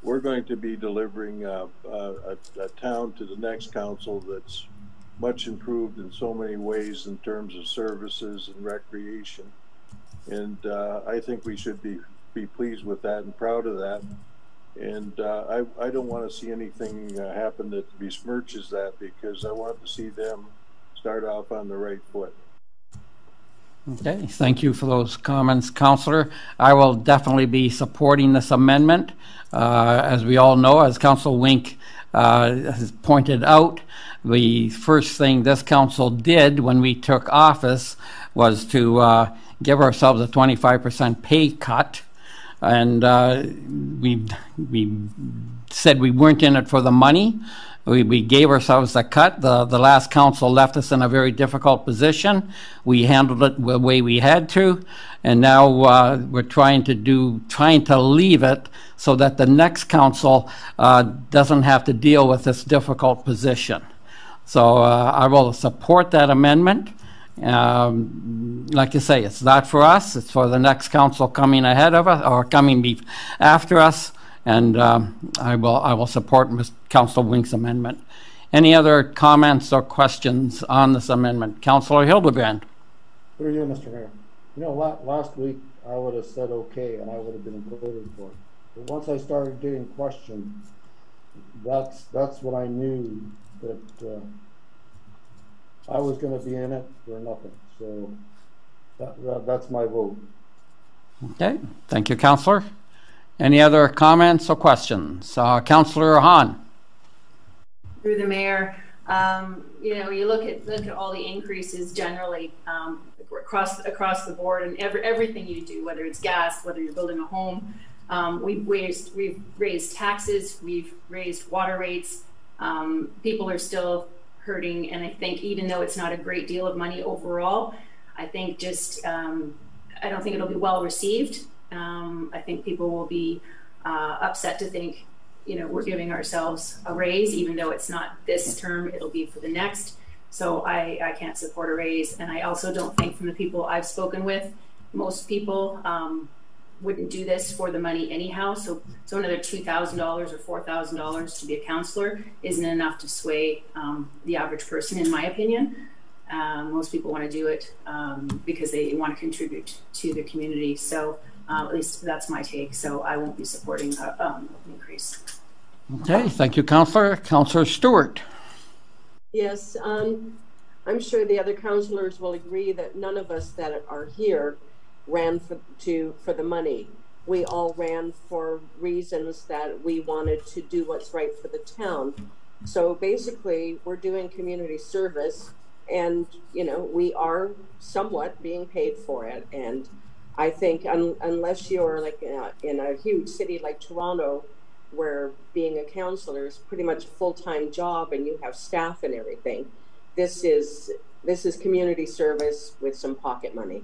We're going to be delivering a town to the next council that's much improved in so many ways in terms of services and recreation. And I think we should be pleased with that and proud of that. And I don't want to see anything happen that besmirches that, because I want to see them start off on the right foot. Okay, thank you for those comments, Councillor. I will definitely be supporting this amendment. As we all know, as Councillor Wink has pointed out, the first thing this council did when we took office was to give ourselves a 25% pay cut. And we said we weren't in it for the money. We gave ourselves a cut. The last council left us in a very difficult position. We handled it the way we had to, and now we're trying to leave it so that the next council doesn't have to deal with this difficult position. So I will support that amendment. Like you say, it's not for us, it's for the next council coming ahead of us or coming after us, and I will support Councillor Wink's amendment. Any other comments or questions on this amendment? Councillor Hildebrand. Through you, Mr. Mayor. You know, last week I would have said okay and I would have been voted for it. But once I started getting questioned, that's when I knew that I was going to be in it for nothing. So that's my vote. Okay, thank you, Councillor. Any other comments or questions? Councillor Hahn. Through the mayor, you know, you look at all the increases generally across the board, and everything you do, whether it's gas, whether you're building a home, we've raised taxes, we've raised water rates. People are still hurting, and I think even though it's not a great deal of money overall, I think just I don't think it'll be well received. I think people will be upset to think, you know, we're giving ourselves a raise, even though it's not this term, it'll be for the next. So I can't support a raise, and I also don't think, from the people I've spoken with, most people wouldn't do this for the money anyhow. So another $2,000 or $4,000 to be a councillor isn't enough to sway the average person, in my opinion. Most people want to do it because they want to contribute to the community. So at least that's my take. So I won't be supporting an increase. Okay, thank you, Councillor. Councillor Stewart. Yes, I'm sure the other councillors will agree that none of us that are here ran for the money. We all ran for reasons that we wanted to do what's right for the town. So basically, we're doing community service, and you know, we are somewhat being paid for it. And I think unless you're like in a huge city like Toronto, where being a councillor is pretty much a full-time job and you have staff and everything, this is community service with some pocket money.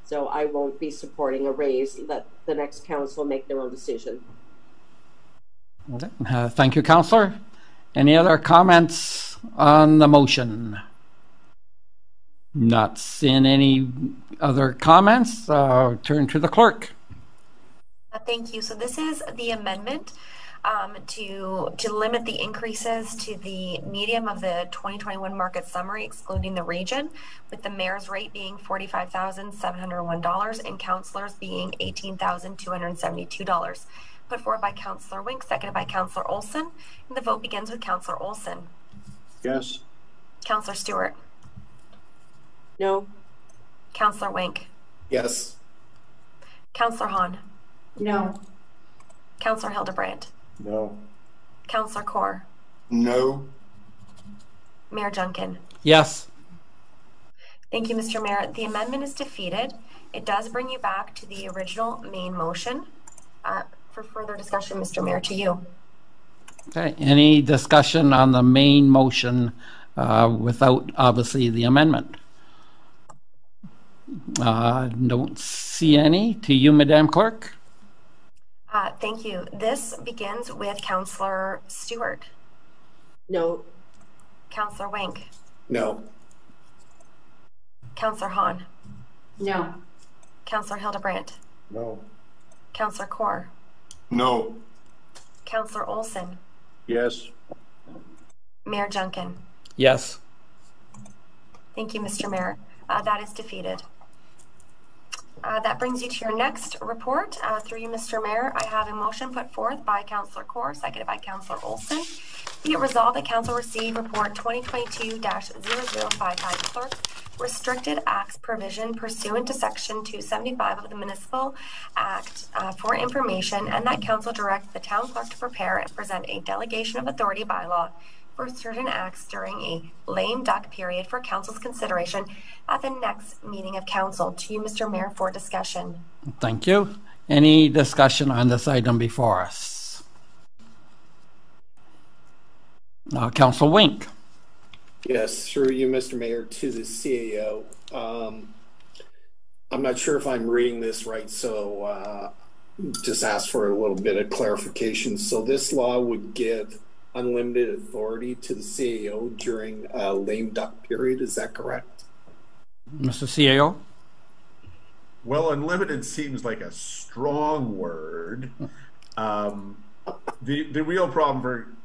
So I won't be supporting a raise. Let the next council make their own decision. Okay. Thank you, Councillor. Any other comments on the motion? Not seeing any other comments. Turn to the clerk. Thank you. So this is the amendment to limit the increases to the medium of the 2021 market summary, excluding the region, with the mayor's rate being $45,701 and councillors being $18,272. Put forward by Councillor Wink, seconded by Councillor Olson. And the vote begins with Councillor Olson. Yes. Councillor Stewart. No. Councillor Wink. Yes. Councillor Hahn. No. Councillor Hildebrand. No. Councillor Kaur. No. Mayor Junkin. Yes. Thank you, Mr. Mayor. The amendment is defeated. It does bring you back to the original main motion. For further discussion, Mr. Mayor, to you. Okay. Any discussion on the main motion without, obviously, the amendment? Don't see any. To you, Madam Clerk. Thank you. This begins with Councillor Stewart. No. Councillor Wink. No. Councillor Hahn. No. Councillor Hildebrand. No. Councillor Kaur. No. Councillor Olson. Yes. Mayor Junkin. Yes. Thank you, Mr. Mayor. That is defeated. That brings you to your next report. Through you, Mr. Mayor, I have a motion put forth by Councillor Kaur, seconded by Councillor Olson, Be it resolved that Council receive report 2022-0055 clerk's restricted acts provision pursuant to Section 275 of the Municipal Act for information, and that Council direct the Town Clerk to prepare and present a delegation of authority bylaw for certain acts during a lame duck period for Council's consideration at the next meeting of Council. To you, Mr. Mayor, for discussion. Thank you. Any discussion on this item before us? Council Wink. Yes, through you, Mr. Mayor, to the CAO. I'm not sure if I'm reading this right, so just ask for a little bit of clarification. So this law would give unlimited authority to the CAO during a lame duck period, is that correct? Mr. CAO? Well, unlimited seems like a strong word. The real problem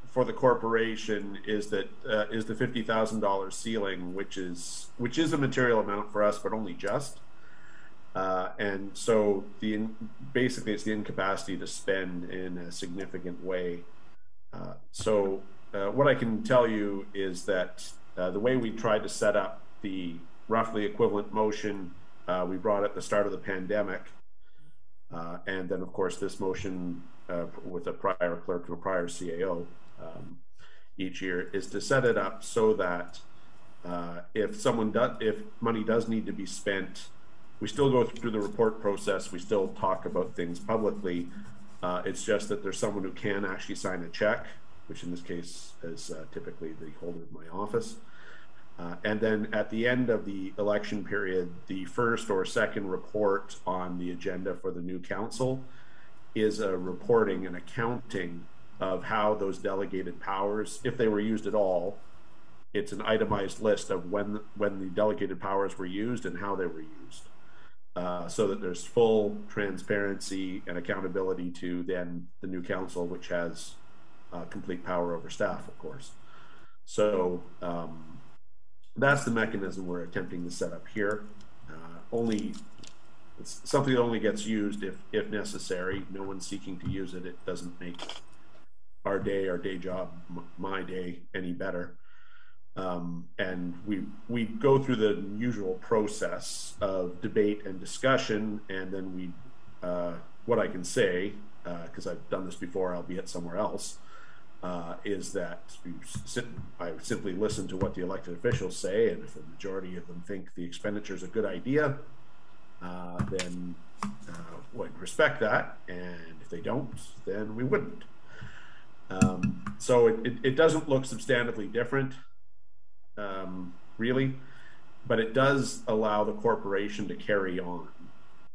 for the corporation is that is the $50,000 ceiling, which is a material amount for us, but only just. And so basically it's the incapacity to spend in a significant way. So what I can tell you is that the way we tried to set up the roughly equivalent motion we brought at the start of the pandemic, and then of course this motion with a prior clerk and a prior CAO each year, is to set it up so that if money does need to be spent, we still go through the report process, we still talk about things publicly. It's just that there's someone who can actually sign a check, which in this case is typically the holder of my office. And then at the end of the election period, the first or second report on the agenda for the new council is a reporting and accounting of how those delegated powers, if they were used at all, it's an itemized list of when the delegated powers were used and how they were used. So that there's full transparency and accountability to then the new council, which has complete power over staff, of course. So that's the mechanism we're attempting to set up here. It's something that only gets used if necessary. No one's seeking to use it. It doesn't make our day job, my day, any better. And we go through the usual process of debate and discussion, and then what I can say, because I've done this before, albeit somewhere else, is that I simply listen to what the elected officials say, and if the majority of them think the expenditure is a good idea, then we'd respect that, and if they don't, then we wouldn't. So it doesn't look substantively different, really, but it does allow the corporation to carry on,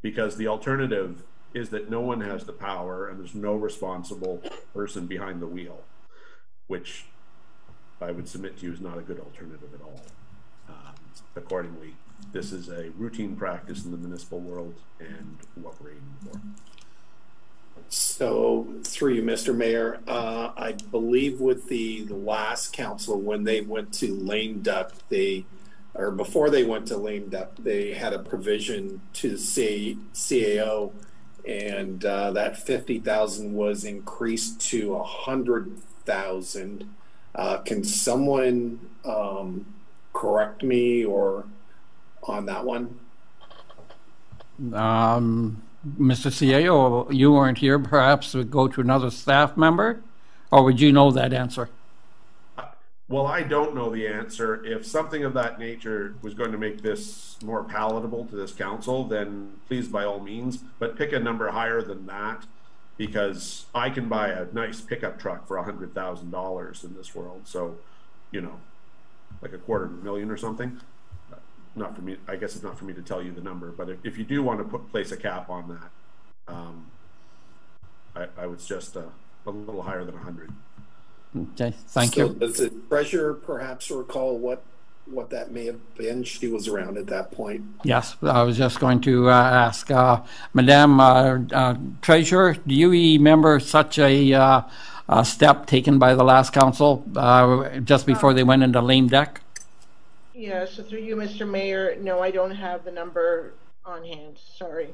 because the alternative is that no one has the power and there's no responsible person behind the wheel, which I would submit to you is not a good alternative at all. Accordingly, this is a routine practice in the municipal world and what we're aiming for. So through you, Mr. Mayor, I believe with the last council, when they went to lame duck, before they went to lame duck, they had a provision to CAO, and that 50,000 was increased to 100,000. Can someone correct me or on that one? Mr. CAO, you weren't here. Perhaps we go to another staff member, or would you know that answer? Well, I don't know the answer. If something of that nature was going to make this more palatable to this council, then please, by all means, but pick a number higher than that, because I can buy a nice pickup truck for $100,000 in this world. So, you know, like $250,000 or something. Not for me, I guess it's not for me to tell you the number, but if you do want to place a cap on that, I would suggest a little higher than 100. Okay, thank you. Does the treasurer perhaps recall what that may have been? She was around at that point. Yes, I was just going to ask, Madam Treasurer, do you remember such a step taken by the last council just before they went into lame duck? Yeah, so through you, Mr. Mayor, no, I don't have the number on hand. Sorry.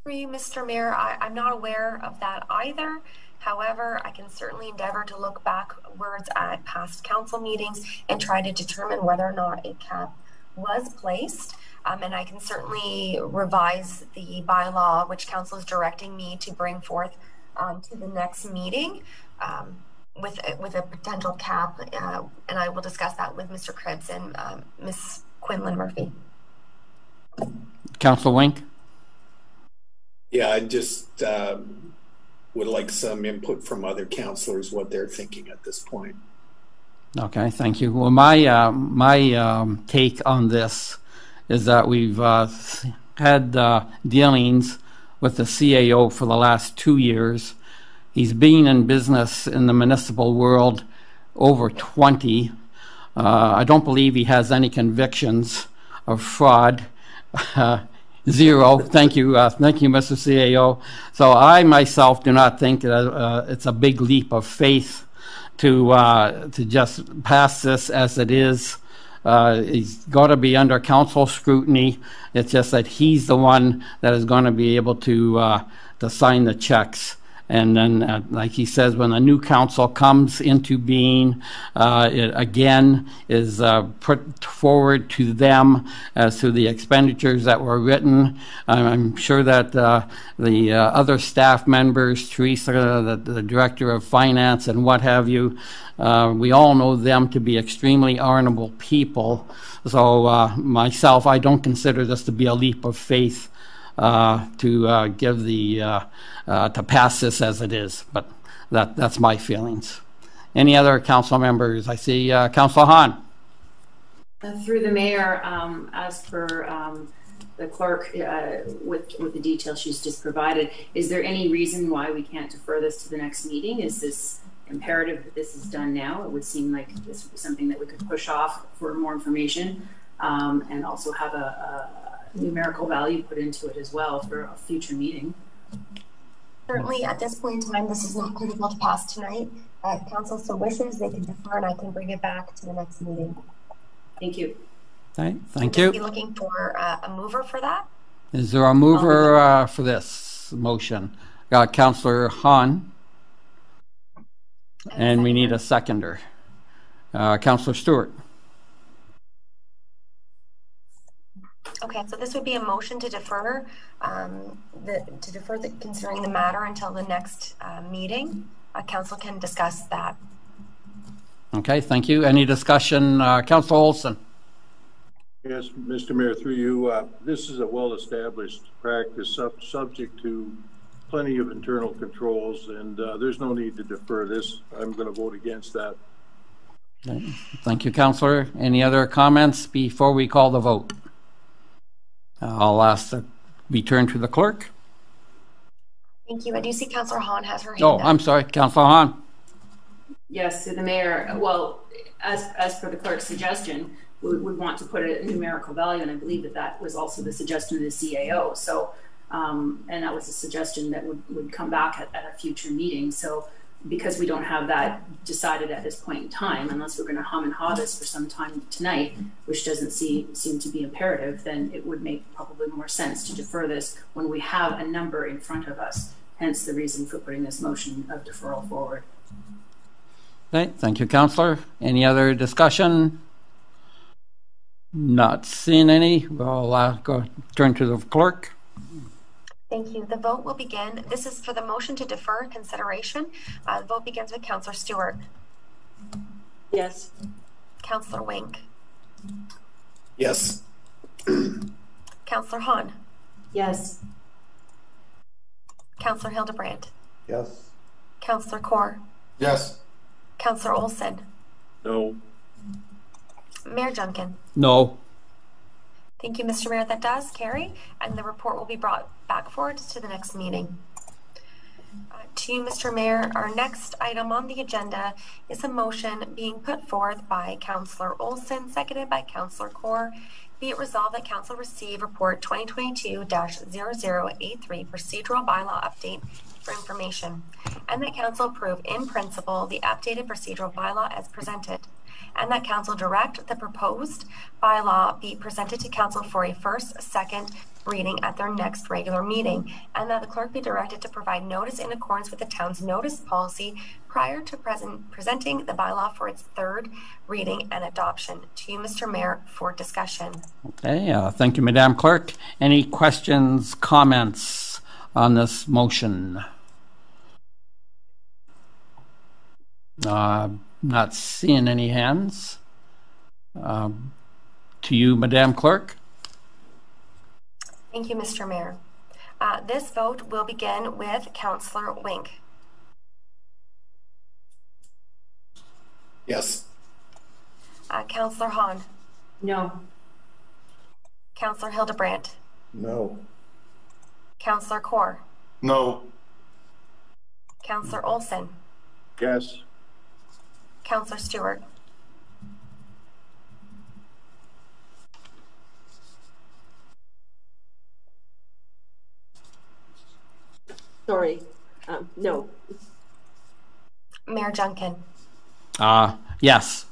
Through you, Mr. Mayor, I'm not aware of that either. However, I can certainly endeavor to look backwards at past council meetings and try to determine whether or not a cap was placed. And I can certainly revise the bylaw, which council is directing me to bring forth to the next meeting with a potential cap. And I will discuss that with Mr. Cribbs and Ms. Quinlan Murphy. Councillor Wink? Yeah, I just would like some input from other councillors, what they're thinking at this point. Okay, thank you. Well, my take on this is that we've had dealings with the CAO for the last 2 years. He's been in business in the municipal world over 20. I don't believe he has any convictions of fraud. Zero. Thank you, Mr. CAO. So I myself do not think that it's a big leap of faith to just pass this as it is. He's got to be under council scrutiny. It's just that he's the one that is going to be able to sign the checks. And then, like he says, when a new council comes into being, it again is put forward to them as to the expenditures that were written. I'm sure that the other staff members, Teresa, the Director of Finance and what have you, we all know them to be extremely honorable people. So myself, I don't consider this to be a leap of faith to give the to pass this as it is, but that's my feelings. Any other council members? I see Councillor Hahn. Through the mayor, as per the clerk, with the details she's just provided, is there any reason why we can't defer this to the next meeting? Is this imperative that this is done now? It would seem like this would be something that we could push off for more information, and also have a numerical value put into it as well for a future meeting. Certainly, at this point in time, this is not critical to pass tonight. If council so wishes, they can defer and I can bring it back to the next meeting. Thank you. Okay, thank you. Be looking for a mover for that. Is there a mover for this motion? Got Councillor Hahn, and we need a seconder. Councillor Stewart. Okay, so this would be a motion to defer, considering the matter until the next meeting. Council can discuss that. Okay, thank you. Any discussion, Councillor Olson? Yes, Mr. Mayor, through you. This is a well-established practice, subject to plenty of internal controls, and there's no need to defer this. I'm going to vote against that. Okay. Thank you, Councillor. Any other comments before we call the vote? I'll ask that we turn to the clerk. Thank you. I do see Councillor Hahn has her hand up. Oh, I'm sorry, Councillor Hahn. Yes, through the mayor. Well, as per the clerk's suggestion, we would want to put a numerical value, and I believe that was also the suggestion of the CAO. So, and that was a suggestion that would come back at a future meeting. So, because we don't have that decided at this point in time, unless we're going to hum and haw this for some time tonight, which doesn't seem to be imperative, then it would make probably more sense to defer this when we have a number in front of us. Hence the reason for putting this motion of deferral forward. Okay, thank you, Councillor. Any other discussion? Not seeing any. We'll go turn to the clerk. Thank you. The vote will begin. This is for the motion to defer consideration. The vote begins with Councillor Stewart. Yes. Councillor Wink. Yes. Councillor Hahn. Yes. Councillor Hildebrandt. Yes. Councillor Kaur. Yes. Councillor Olson. No. Mayor Junkin. No. Thank you, Mr. Mayor. That does carry, and the report will be brought back forward to the next meeting. To you, Mr. Mayor, our next item on the agenda is a motion being put forth by Councillor Olson, seconded by Councillor Kaur. Be it resolved that Council receive Report 2022-0083 Procedural Bylaw Update for information, and that Council approve in principle the updated procedural bylaw as presented, and that council direct the proposed bylaw be presented to council for a first, second reading at their next regular meeting, and that the clerk be directed to provide notice in accordance with the town's notice policy prior to presenting the bylaw for its third reading and adoption. To you, Mr. Mayor, for discussion. Okay, thank you, Madam Clerk. Any questions, comments on this motion? Not seeing any hands. To you, Madam Clerk. Thank you, Mr. Mayor. This vote will begin with Councillor Wink. Yes. Councillor Hahn. No. Councillor Hildebrandt. No. Councillor Kaur. No. Councillor Olson. Yes. Councillor Stewart. Sorry, no. Mayor Junkin. Yes.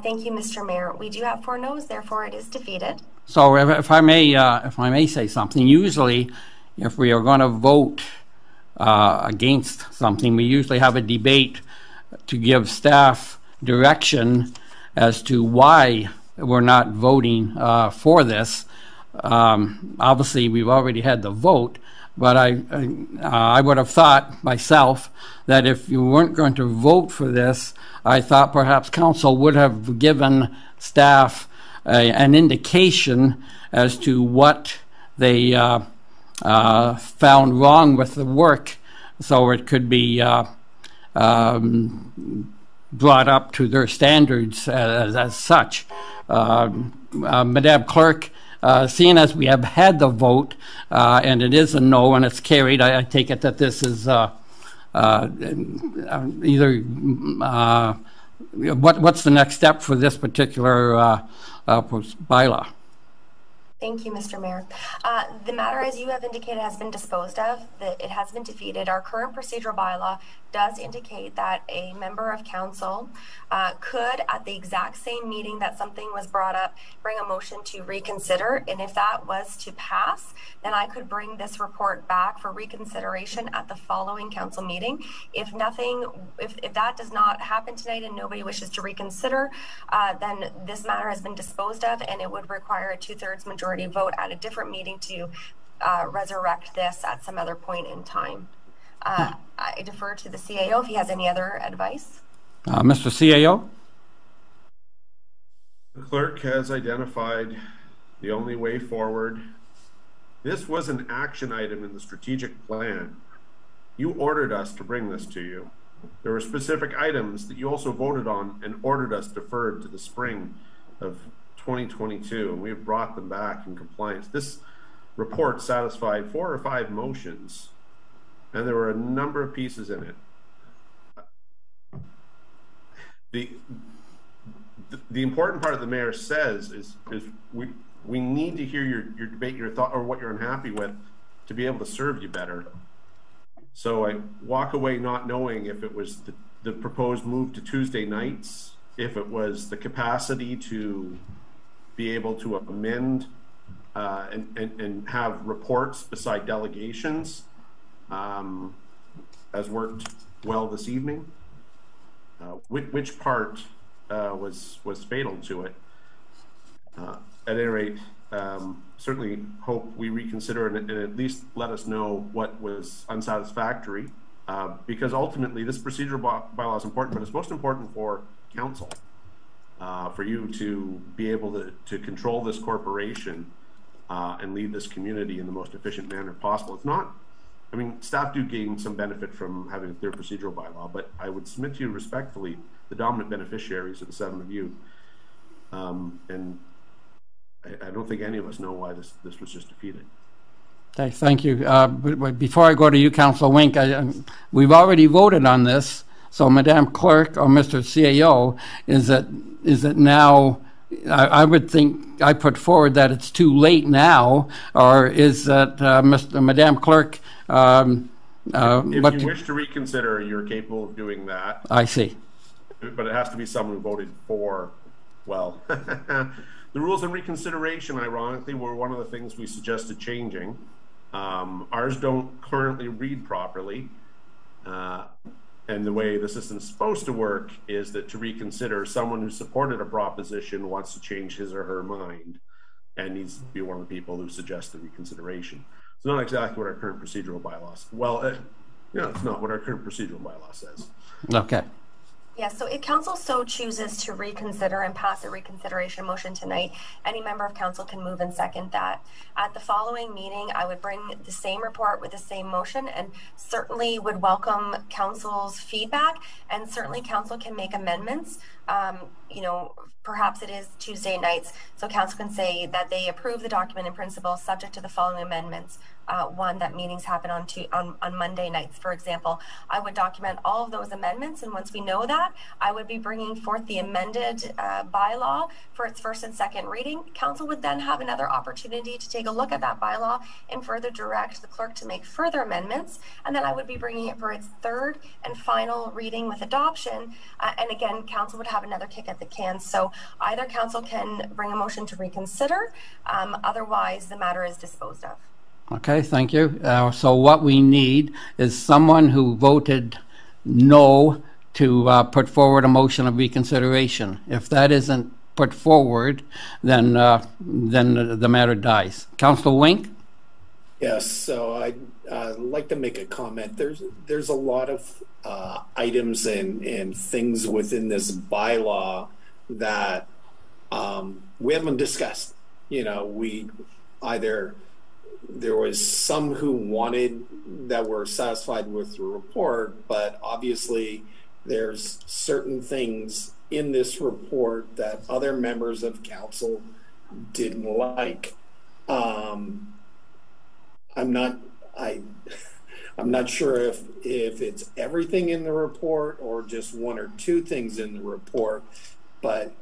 Thank you, Mr. Mayor. We do have 4 noes, therefore it is defeated. So if I may say something, usually if we are going to vote against something, we usually have a debate to give staff direction as to why we're not voting for this. Obviously, we've already had the vote, but I would have thought myself that if you weren't going to vote for this, I thought perhaps council would have given staff an indication as to what they found wrong with the work, so it could be brought up to their standards as such. Madam Clerk, seeing as we have had the vote and it is a no and it's carried, I take it that this is either what's the next step for this particular bylaw? Thank you, Mr. Mayor. The matter, as you have indicated, has been disposed of. It has been defeated. Our current procedural bylaw does indicate that a member of council could, at the exact same meeting that something was brought up, bring a motion to reconsider. And if that was to pass, then I could bring this report back for reconsideration at the following council meeting. If that does not happen tonight and nobody wishes to reconsider, then this matter has been disposed of, and it would require a 2/3 majority vote at a different meeting to resurrect this at some other point in time. I defer to the CAO if he has any other advice. Mr. CAO? The clerk has identified the only way forward. This was an action item in the strategic plan. You ordered us to bring this to you. There were specific items that you also voted on and ordered us deferred to the spring of 2022, and we have brought them back in compliance. This report satisfied 4 or 5 motions, and there were a number of pieces in it. The important part of the mayor says is we need to hear your debate, your thought, or what you're unhappy with, to be able to serve you better. So I walk away not knowing if it was the proposed move to Tuesday nights, if it was the capacity to be able to amend and have reports beside delegations, as worked well this evening. Which part was fatal to it? At any rate, certainly hope we reconsider and at least let us know what was unsatisfactory, because ultimately this procedural bylaw is important, but it's most important for council, for you to be able to control this corporation and lead this community in the most efficient manner possible. It's not, I mean, staff do gain some benefit from having a clear procedural bylaw, but I would submit to you respectfully, the dominant beneficiaries are the 7 of you. And I don't think any of us know why this was just defeated. Okay, thank you. But before I go to you, Councillor Wink, we've already voted on this. So, Madam Clerk or Mr. CAO, is it now? I would think I put forward that it's too late now, or is that Madam Clerk? If you wish to reconsider, you're capable of doing that. I see. but it has to be someone who voted for, well, the rules and reconsideration, ironically, were one of the things we suggested changing. Ours don't currently read properly. And the way the system's supposed to work is that to reconsider, someone who supported a proposition wants to change his or her mind and needs to be one of the people who suggest the reconsideration. It's not exactly what our current procedural bylaws, it's not what our current procedural bylaw says. Okay. Yeah, so if council so chooses to reconsider and pass a reconsideration motion tonight, any member of council can move and second that. At the following meeting, I would bring the same report with the same motion and certainly would welcome council's feedback, and certainly council can make amendments. Perhaps it is Tuesday nights, so council can say that they approve the document in principle subject to the following amendments. One, that meetings happen on Monday nights, for example. I would document all of those amendments, and once we know that, I would be bringing forth the amended bylaw for its first and second reading. Council would then have another opportunity to take a look at that bylaw and further direct the clerk to make further amendments, and then I would be bringing it for its third and final reading with adoption, and again, council would have another kick at the can. So either council can bring a motion to reconsider, otherwise the matter is disposed of. Okay, thank you. So what we need is someone who voted no to put forward a motion of reconsideration. If that isn't put forward, then the matter dies. Councillor Wink? Yes, so I'd like to make a comment. There's a lot of items and things within this bylaw that we haven't discussed. There was some who wanted that were satisfied with the report, but obviously there's certain things in this report that other members of council didn't like. I'm not sure if it's everything in the report or just one or two things in the report, but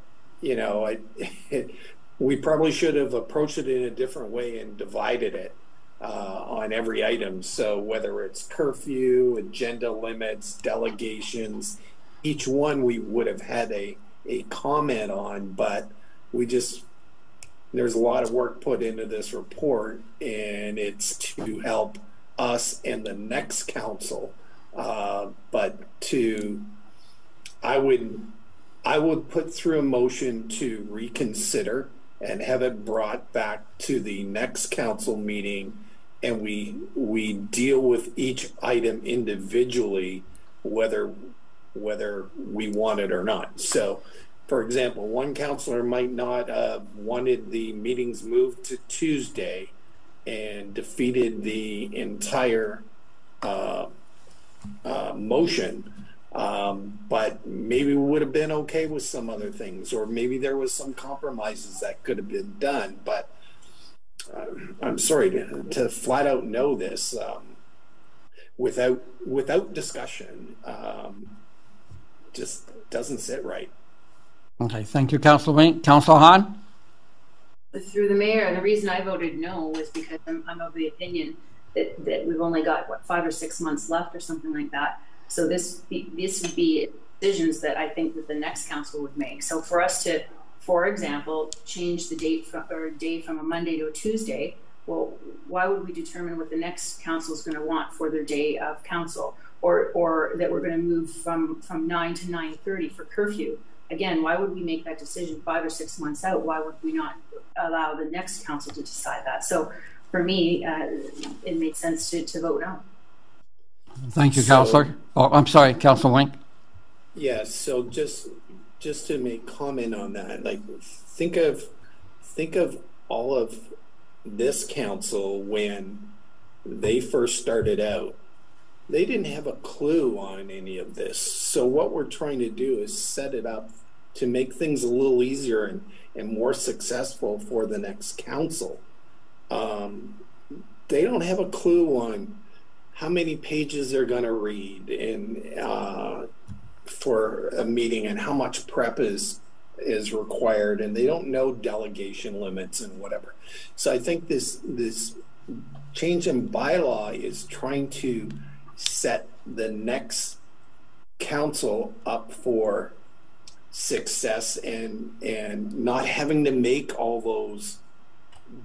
we probably should have approached it in a different way and divided it on every item. So whether it's curfew, agenda limits, delegations, each one we would have had a comment on, but there's a lot of work put into this report, and it's to help us and the next council. I would put through a motion to reconsider and have it brought back to the next council meeting, and we deal with each item individually, whether we want it or not. So, for example, one councillor might not have wanted the meetings moved to Tuesday and defeated the entire motion. But maybe we would have been okay with some other things, or maybe there was some compromises that could have been done. But I'm sorry to flat out know this without discussion. Just doesn't sit right. Okay, thank you, Councillor Wink. Councillor Hahn? Through the mayor, the reason I voted no was because I'm of the opinion that we've only got 5 or 6 months left or something like that. So this would be decisions that I think that the next council would make. So for us to, for example, change the date from a Monday to a Tuesday, well, why would we determine what the next council is going to want for their day of council, or that we're going to move from 9 to 9:30 for curfew? Again, why would we make that decision 5 or 6 months out? Why would we not allow the next council to decide that? So for me, it made sense to vote no. Thank you, Councillor. Oh, I'm sorry, Councillor Wink. Yeah, so just to make comment on that, like think of all of this council when they first started out. They didn't have a clue on any of this. So what we're trying to do is set it up to make things a little easier and more successful for the next council. They don't have a clue on how many pages they're going to read and for a meeting, and how much prep is required, and they don't know delegation limits and whatever. So I think this change in bylaw is trying to set the next council up for success and not having to make all those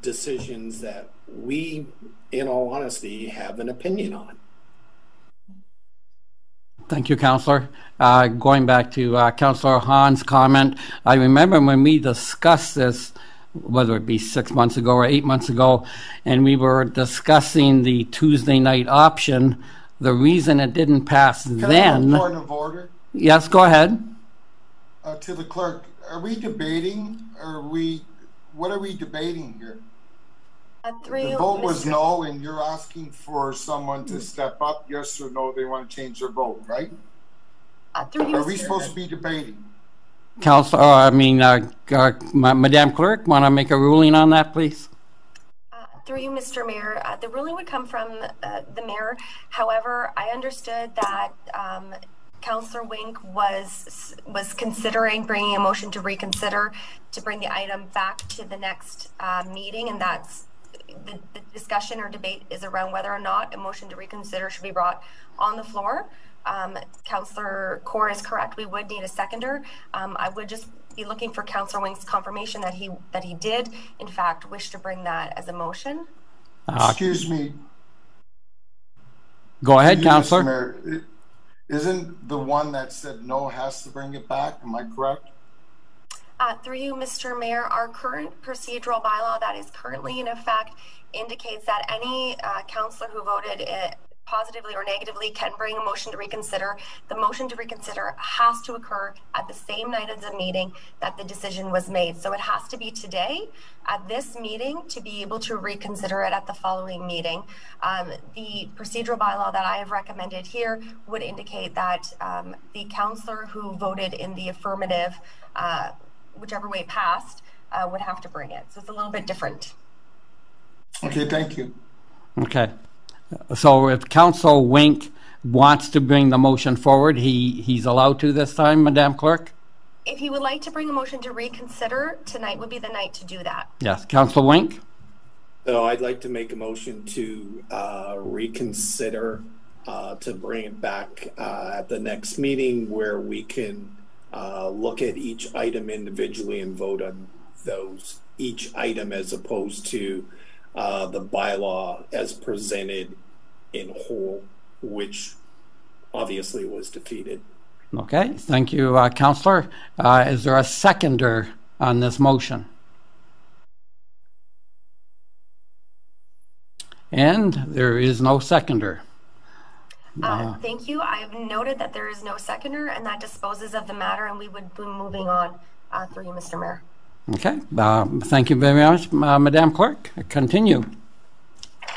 decisions that we, in all honesty, have an opinion on. Thank you, Councillor. Going back to Councillor Hahn's comment, I remember when we discussed this, whether it be 6 months ago or 8 months ago, and we were discussing the Tuesday night option, the reason it didn't pass then... Can I have a point of order? Yes, go ahead. To the clerk, are we debating, or what are we debating here? The vote was no, and you're asking for someone to step up, yes or no, they want to change their vote, right? Are we supposed to be debating? Councillor, Madam Clerk, want to make a ruling on that, please? Through you, Mr. Mayor, the ruling would come from the mayor. However, I understood that Councillor Wink was considering bringing a motion to reconsider to bring the item back to the next meeting, and that's the discussion or debate is around whether or not a motion to reconsider should be brought on the floor. Councillor Kaur is correct. We would need a seconder. I would just be looking for Councillor Wink's confirmation that he did, in fact, wish to bring that as a motion. Excuse me. Go ahead, Councillor. Isn't the one that said no has to bring it back? Am I correct? Through you, Mr. Mayor, our current procedural bylaw that is currently in effect indicates that any councillor who voted positively or negatively can bring a motion to reconsider. The motion to reconsider has to occur at the same night as the meeting that the decision was made. So it has to be today at this meeting to be able to reconsider it at the following meeting. The procedural bylaw that I have recommended here would indicate that the councillor who voted in the affirmative, whichever way passed, would have to bring it. So it's a little bit different. Okay, thank you. Okay. So if Councillor Wink wants to bring the motion forward, he's allowed to this time, Madam Clerk? If you would like to bring a motion to reconsider, tonight would be the night to do that. Yes. Councillor Wink? So I'd like to make a motion to reconsider to bring it back at the next meeting where we can look at each item individually and vote on each item as opposed to the bylaw as presented in whole, which obviously was defeated. Okay, thank you, Councillor. Is there a seconder on this motion? And there is no seconder. Thank you. I have noted that there is no seconder, and that disposes of the matter, and we would be moving on through you, Mr. Mayor. Okay, thank you very much, Madam Clerk. Continue.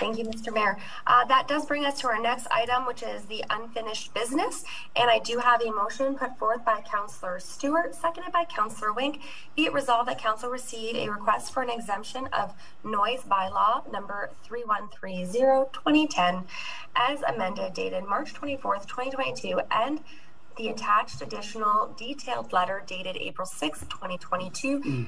Thank you, Mr. Mayor. That does bring us to our next item, which is the unfinished business. And I do have a motion put forth by Councillor Stewart, seconded by Councillor Wink. Be it resolved that Council receive a request for an exemption of noise bylaw number 3130-2010 as amended, dated March 24th, 2022, and the attached additional detailed letter dated April 6th, 2022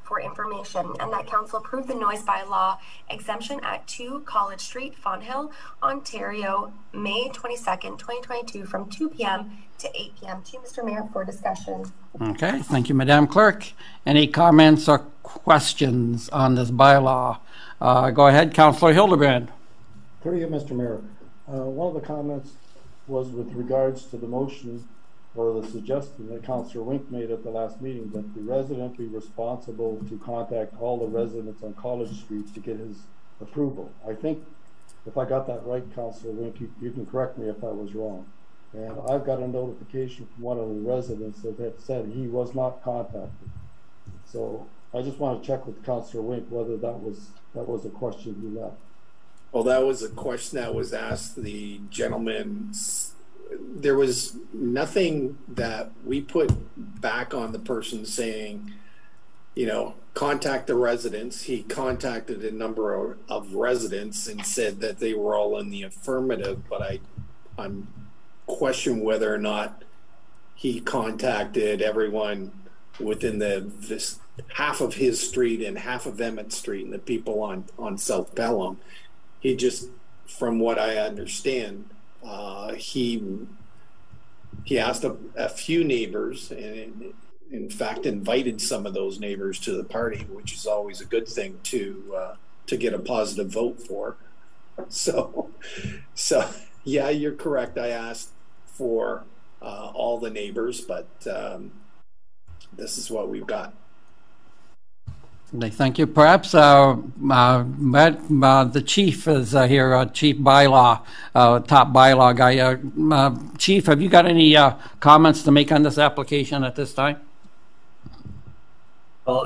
for information, and that Council approve the noise bylaw exemption at 2 College Street, Fonthill, Ontario, May 22nd, 2022 from 2 p.m. to 8 p.m. To Mr. Mayor for discussion. Okay, thank you, Madam Clerk. Any comments or questions on this bylaw? Go ahead, Councillor Hildebrand. Through you, Mr. Mayor. One of the comments was with regards to the motion or the suggestion that Councillor Wink made at the last meeting that the resident be responsible to contact all the residents on College Street to get his approval. I think if I got that right, Councillor Wink, you can correct me if I was wrong. And I've got a notification from one of the residents that said he was not contacted. So I just want to check with Councillor Wink whether that was a question he left. Well, that was a question that was asked the gentleman. There was nothing that we put back on the person saying, you know, contact the residents. He contacted a number of residents and said that they were all in the affirmative, but I'm questioning whether or not he contacted everyone within this half of his street and half of Emmett Street and the people on South Pelham. He just, from what I understand, he asked a few neighbors, and in fact, invited some of those neighbors to the party, which is always a good thing to get a positive vote for. So yeah, you're correct. I asked for all the neighbors, but this is what we've got. Thank you. Perhaps the chief is here, chief bylaw, top bylaw guy. Chief, have you got any comments to make on this application at this time? Well,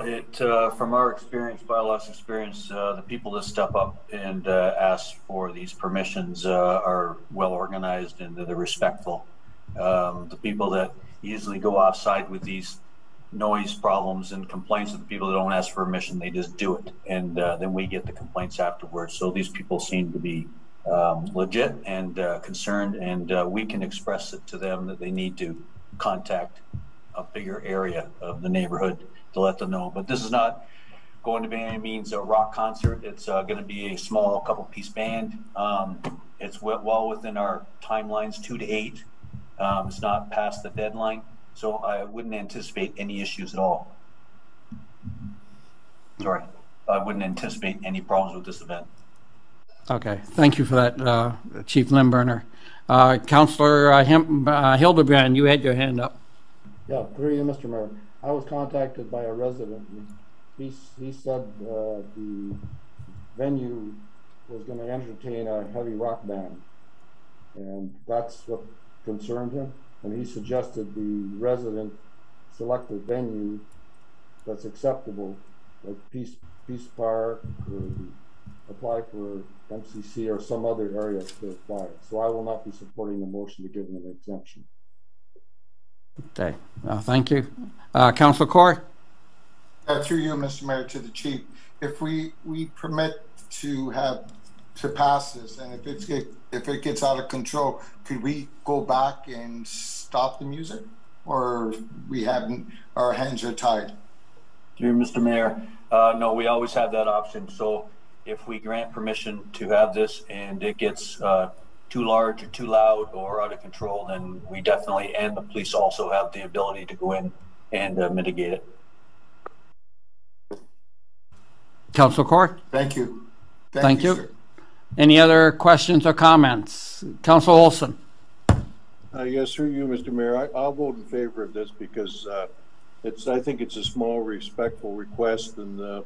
from our experience, bylaws experience, the people that step up and ask for these permissions are well organized and they're respectful. The people that easily go offside with these noise problems and complaints of the people that don't ask for permission, they just do it, and then we get the complaints afterwards. So these people seem to be legit and concerned, and we can express it to them that they need to contact a bigger area of the neighborhood to let them know. But this is not going to be any means a rock concert. It's going to be a small couple-piece band. It's well within our timelines, 2 to 8. It's not past the deadline. So I wouldn't anticipate any issues at all. Sorry, I wouldn't anticipate any problems with this event. Okay, thank you for that, Chief Limburner. Councillor Hildebrand, you had your hand up. Yeah, through you, Mr. Mayor. I was contacted by a resident. He said the venue was going to entertain a heavy rock band, and that's what concerned him. And he suggested the resident select a venue that's acceptable, like Peace Park, or apply for MCC or some other area to apply. So I will not be supporting the motion to give them an exemption. Okay, thank you. Councillor Corr? Through you, Mr. Mayor, to the chief. If we permit to pass this, and if it gets out of control, could we go back and stop the music, or we haven't? Our hands are tied. Through Mr. Mayor, no, we always have that option. So if we grant permission to have this and it gets too large or too loud or out of control, then we definitely, and the police also have the ability to go in and mitigate it. Councillor Corr? Thank you. Thank you. Sir. Any other questions or comments? Councillor Olson? Yes, through you, Mr. Mayor. I'll vote in favor of this because I think it's a small, respectful request, and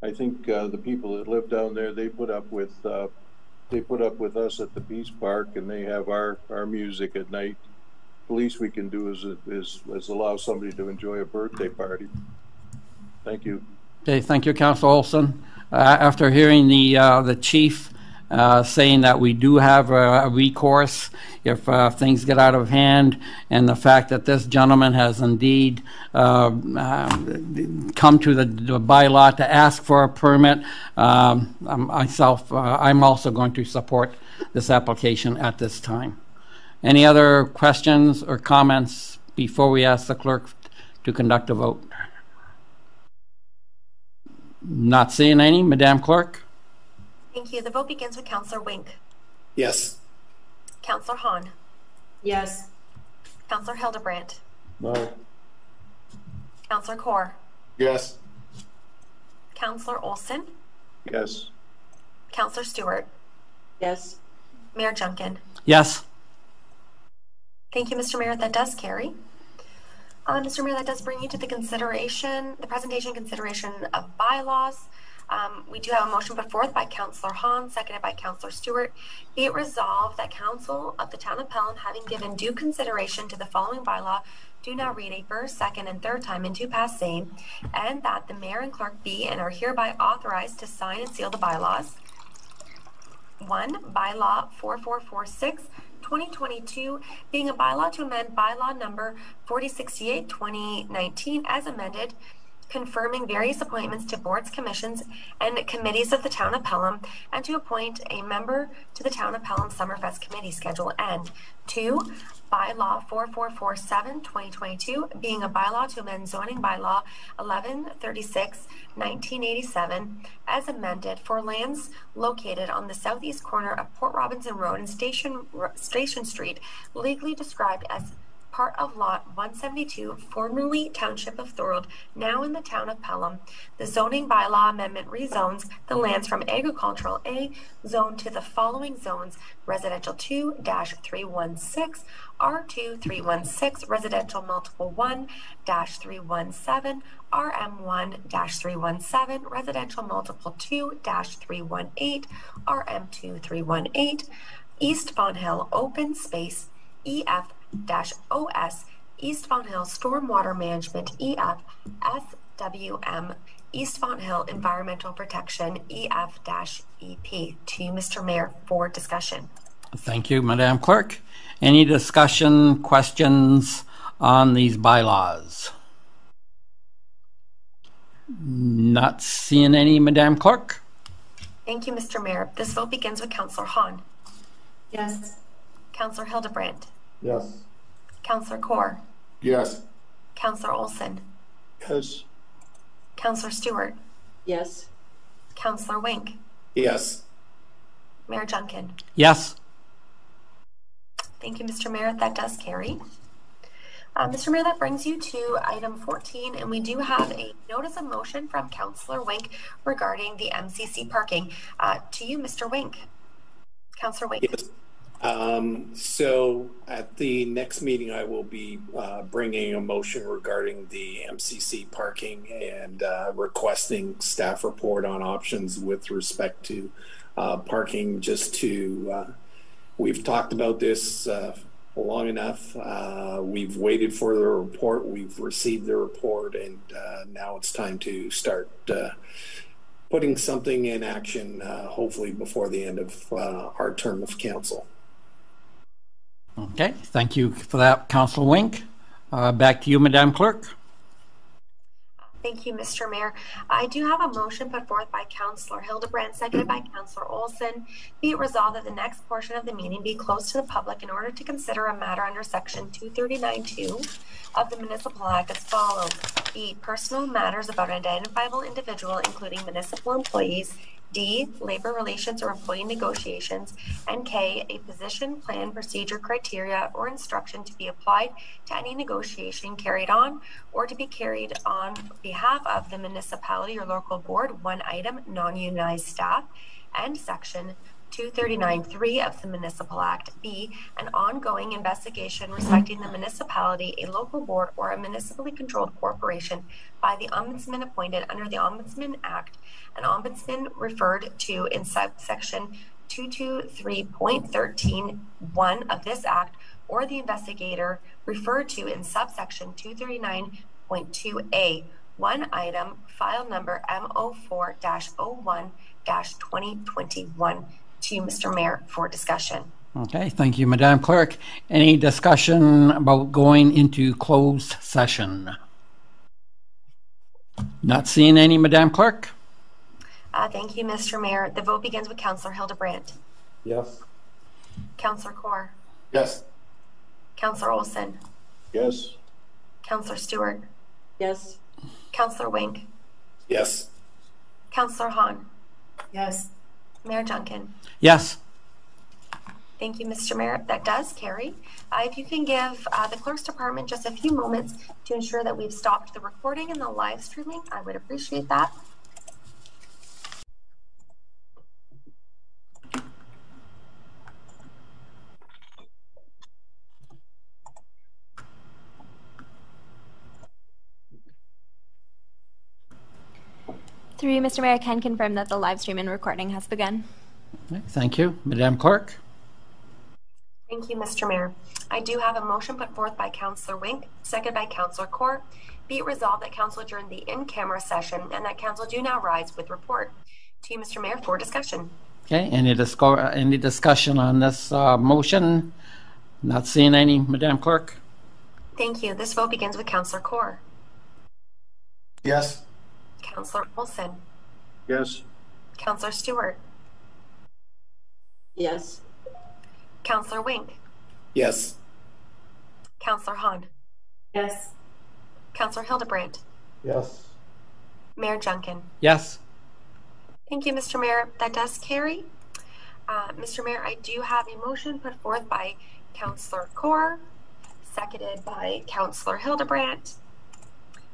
I think the people that live down there, they put up with us at the Peace Park, and they have our music at night. The least we can do is allow somebody to enjoy a birthday party. Thank you. Okay, thank you, Councillor Olson. After hearing the chief saying that we do have a recourse if things get out of hand, and the fact that this gentleman has indeed come to the bylaw to ask for a permit, I'm also going to support this application at this time. Any other questions or comments before we ask the clerk to conduct a vote? Not seeing any. Madam Clerk? Thank you. The vote begins with Councillor Wink. Yes. Councillor Hahn. Yes. Councillor Hildebrandt. No. Councillor Corr. Yes. Councillor Olson. Yes. Councillor Stewart. Yes. Mayor Junkin. Yes. Thank you, Mr. Mayor. That does carry. Mr. Mayor, that does bring you to the presentation consideration of bylaws. We do have a motion put forth by Councillor Hahn, seconded by Councillor Stewart. Be it resolved that Council of the Town of Pelham, having given due consideration to the following bylaw, do now read a first, second, and third time into pass same, and that the mayor and clerk be and are hereby authorized to sign and seal the bylaws. 1. Bylaw 4446. 2022 being a bylaw to amend bylaw number 4068/2019 as amended, confirming various appointments to boards, commissions, and committees of the Town of Pelham, and to appoint a member to the Town of Pelham Summerfest Committee Schedule N. 2. Bylaw 4447/2022 being a bylaw to amend zoning bylaw 1136/1987 as amended for lands located on the southeast corner of Port Robinson Road and Station Street, legally described as part of Lot 172, formerly Township of Thorold, now in the town of Pelham. The zoning bylaw amendment rezones the lands from agricultural A zone to the following zones: residential 2-316, R2 316, residential multiple 1-317, RM1-317, residential multiple 2-318, RM2 318, East Fawn Hill open space EF-OS, East Fawn Hill Stormwater Management EF-SWM, East Fawn Hill Environmental Protection EF-EP. To you, Mr. Mayor, for discussion. Thank you, Madam Clerk. Any discussion, questions on these bylaws? Not seeing any, Madam Clerk. Thank you, Mr. Mayor. This vote begins with Councillor Hahn. Yes. Councillor Hildebrandt. Yes. Councillor Kaur. Yes. Councillor Olson. Yes. Councillor Stewart. Yes. Councillor Wink. Yes. Mayor Junkin. Yes. Thank you, Mr. Mayor. That does carry. Mr. Mayor, that brings you to item 14, and we do have a notice of motion from Councillor Wink regarding the MCC parking. To you, Mr. Wink. Councillor Wink. Yes. So at the next meeting, I will be bringing a motion regarding the MCC parking and requesting staff report on options with respect to parking. Just to, we've talked about this long enough. We've waited for the report. We've received the report, and now it's time to start putting something in action, hopefully before the end of our term of council. Okay, thank you for that, Councillor Wink. Back to you, Madam Clerk. Thank you, Mr. Mayor. I do have a motion put forth by Councillor Hildebrandt, seconded by Councillor Olson. Be it resolved that the next portion of the meeting be closed to the public in order to consider a matter under Section 239(2) of the Municipal Act as follows. B, personal matters about an identifiable individual, including municipal employees. D, labor relations or employee negotiations. And K, a position, plan, procedure, criteria, or instruction to be applied to any negotiation carried on or to be carried on behalf of the municipality or local board, one item, non-unionized staff. And Section 239(3) of the Municipal Act. B, an ongoing investigation respecting the municipality, a local board, or a municipally controlled corporation by the ombudsman appointed under the Ombudsman Act, an ombudsman referred to in subsection 223.13(1) of this Act, or the investigator referred to in subsection 239.2a. One item, file number MO4-01-2021. To you, Mr. Mayor, for discussion. Okay, thank you, Madam Clerk. Any discussion about going into closed session? Not seeing any, Madam Clerk. Thank you, Mr. Mayor. The vote begins with Councillor Hildebrandt. Yes. Councillor Kaur. Yes. Councillor Olson. Yes. Councillor Stewart. Yes. Councillor Wink. Yes. Councillor Hahn. Yes. Mayor Junkin. Yes. Thank you, Mr. Mayor. That does carry. If you can give the Clerk's Department just a few moments to ensure that we've stopped the recording and the live streaming, I would appreciate that. Through you, Mr. Mayor, I can confirm that the live stream and recording has begun. Okay, thank you, Madam Clerk. Thank you, Mr. Mayor. I do have a motion put forth by Councillor Wink, seconded by Councillor Kaur. Be it resolved that Council adjourn the in-camera session and that Council do now rise with report. To you, Mr. Mayor, for discussion. Okay, any discussion on this motion? Not seeing any, Madam Clerk. Thank you. This vote begins with Councillor Kaur. Yes. Councillor Olson. Yes. Councillor Stewart. Yes. Councillor Wink. Yes. Councillor Hahn. Yes. Councillor Hildebrandt. Yes. Mayor Junkin. Yes. Thank you, Mr. Mayor. That does carry. Mr. Mayor, I do have a motion put forth by Councillor Kaur, seconded by Councillor Hildebrandt.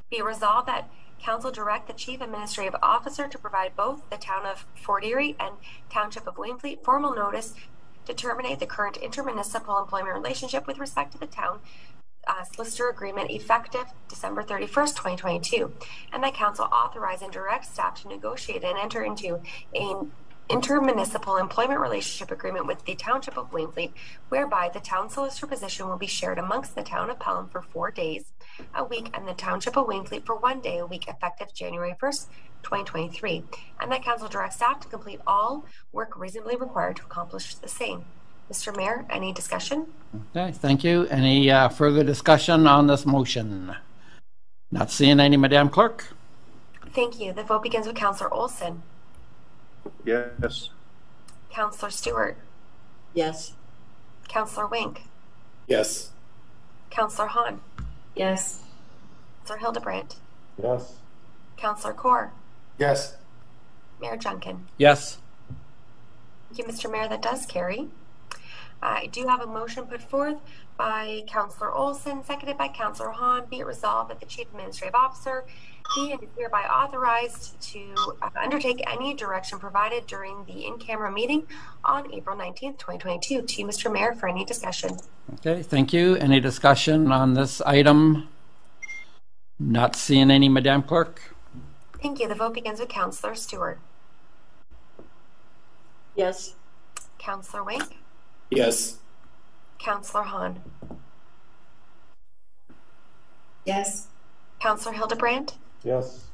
Be it resolved that Council direct the Chief Administrative Officer to provide both the Town of Fort Erie and Township of Wainfleet formal notice to terminate the current intermunicipal employment relationship with respect to the town solicitor agreement effective December 31st, 2022, and that Council authorize and direct staff to negotiate and enter into an intermunicipal employment relationship agreement with the Township of Wainfleet, whereby the town solicitor position will be shared amongst the Town of Pelham for 4 days a week and the Township of Wainfleet for 1 day a week effective January 1st, 2023, and that Council directs staff to complete all work reasonably required to accomplish the same. Mr. Mayor, any discussion? Okay, thank you. Any further discussion on this motion? Not seeing any, Madam Clerk. Thank you. The vote begins with Councillor Olson. Yes. Councillor Stewart. Yes. Councillor Wink. Yes. Councillor Hahn. Yes. Councillor Hildebrandt. Yes. Councillor Kaur. Yes. Mayor Junkin. Yes. Thank you, Mr. Mayor. That does carry. I do have a motion put forth by Councillor Olson, seconded by Councillor Hahn. Be it resolved that the Chief Administrative Officer be and is hereby authorized to undertake any direction provided during the in-camera meeting on April 19th, 2022. To you, Mr. Mayor, for any discussion. Okay, thank you. Any discussion on this item? Not seeing any, Madam Clerk. Thank you. The vote begins with Councillor Stewart. Yes. Councillor Wink. Yes. Councillor Hahn. Yes. Councillor Hildebrandt. Yes.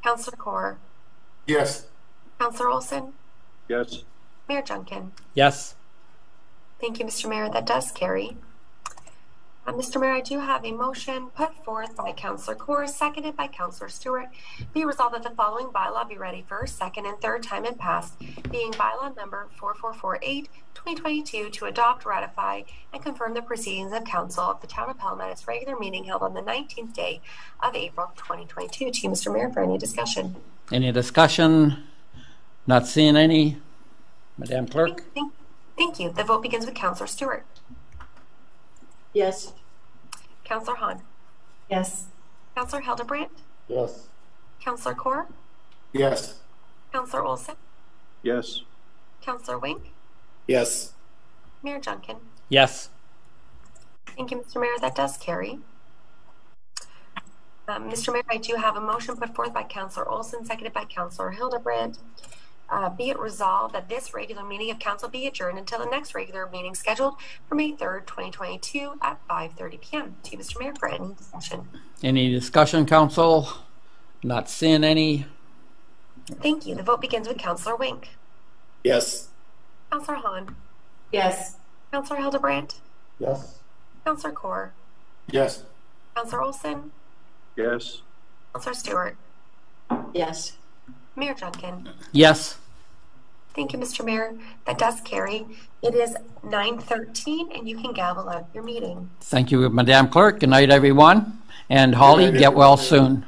Councillor Kaur. Yes. Councillor Olson. Yes. Mayor Junkin. Yes. Thank you, Mr. Mayor. That does carry. Mr. Mayor, I do have a motion put forth by Councillor Kaur, seconded by Councillor Stewart. Be resolved that the following bylaw be ready first, second, and third time and passed, being bylaw number 4448, 2022, to adopt, ratify, and confirm the proceedings of Council of the Town of Pelham at its regular meeting held on the 19th day of April 2022. To you, Mr. Mayor, for any discussion. Any discussion? Not seeing any, Madam Clerk. Thank you. The vote begins with Councillor Stewart. Yes. Councillor Hahn. Yes. Councillor Hildebrandt. Yes. Councillor Kaur. Yes. Councillor Olson. Yes. Councillor Wink. Yes. Mayor Junkin. Yes. Thank you, Mr. Mayor. That does carry. Mr. Mayor, I do have a motion put forth by Councillor Olson, seconded by Councillor Hildebrandt. Be it resolved that this regular meeting of Council be adjourned until the next regular meeting scheduled for May 3rd, 2022 at 5:30 p.m. To you, Mr. Mayor, for any discussion. Any discussion, Council? Not seeing any. Thank you. The vote begins with Councillor Wink. Yes. Councillor Hahn. Yes. Councillor Hildebrandt. Yes. Councillor Kaur. Yes. Councillor Olson. Yes. Councillor Stewart. Yes. Mayor Junkin. Yes. Thank you, Mr. Mayor. That does carry. It is 9:13, and you can gavel out your meeting. Thank you, Madam Clerk. Good night, everyone. And Holly, get well soon.